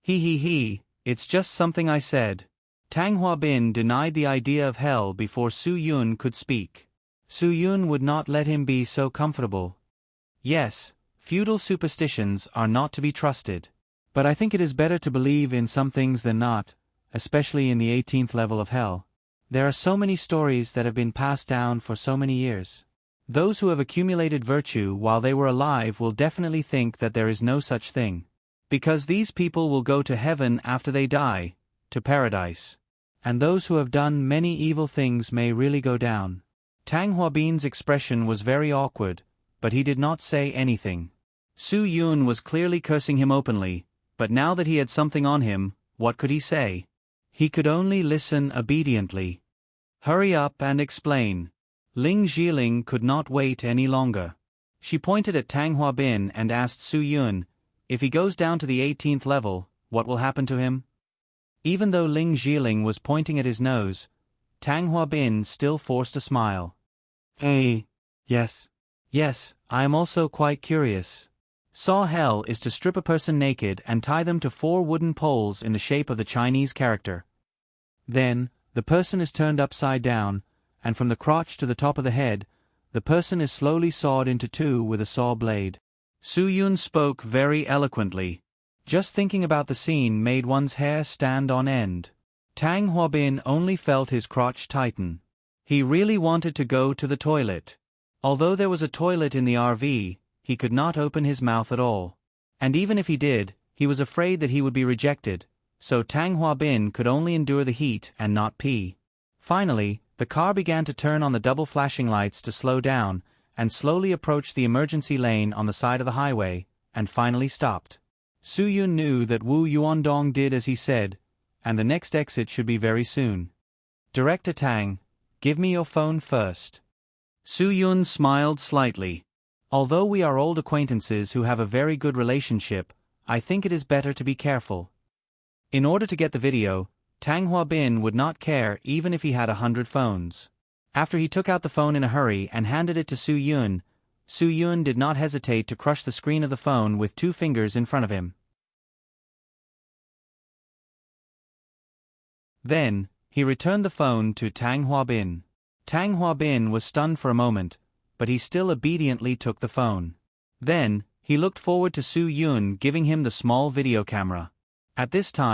Speaker 1: It's just something I said. Tang Huabin denied the idea of hell before Su Yun could speak. Su Yun would not let him be so comfortable. Yes, feudal superstitions are not to be trusted. But I think it is better to believe in some things than not, especially in the 18th level of hell. There are so many stories that have been passed down for so many years. Those who have accumulated virtue while they were alive will definitely think that there is no such thing. Because these people will go to heaven after they die, to paradise. And those who have done many evil things may really go down. Tang Huabin's expression was very awkward, but he did not say anything. Su Yun was clearly cursing him openly, but now that he had something on him, what could he say? He could only listen obediently. Hurry up and explain. Ling Zhiling could not wait any longer. She pointed at Tang Huabin and asked Su Yun, if he goes down to the 18th level, what will happen to him? Even though Ling Zhiling was pointing at his nose, Tang Huabin still forced a smile. Yes, I am also quite curious. Saw hell is to strip a person naked and tie them to 4 wooden poles in the shape of the Chinese character. Then, the person is turned upside down, and from the crotch to the top of the head, the person is slowly sawed into 2 with a saw blade. Su Yun spoke very eloquently. Just thinking about the scene made one's hair stand on end. Tang Huabin only felt his crotch tighten. He really wanted to go to the toilet. Although there was a toilet in the RV, he could not open his mouth at all. And even if he did, he was afraid that he would be rejected, so Tang Huabin could only endure the heat and not pee. Finally, the car began to turn on the double flashing lights to slow down, and slowly approached the emergency lane on the side of the highway, and finally stopped. Su Yun knew that Wu Yuandong did as he said, and the next exit should be very soon. Director Tang, give me your phone first. Su Yun smiled slightly. Although we are old acquaintances who have a very good relationship, I think it is better to be careful. In order to get the video, Tang Huabin would not care even if he had 100 phones. After he took out the phone in a hurry and handed it to Su Yun did not hesitate to crush the screen of the phone with 2 fingers in front of him. Then, he returned the phone to Tang Huabin. Tang Huabin was stunned for a moment, but he still obediently took the phone. Then, he looked forward to Su Yun giving him the small video camera. At this time,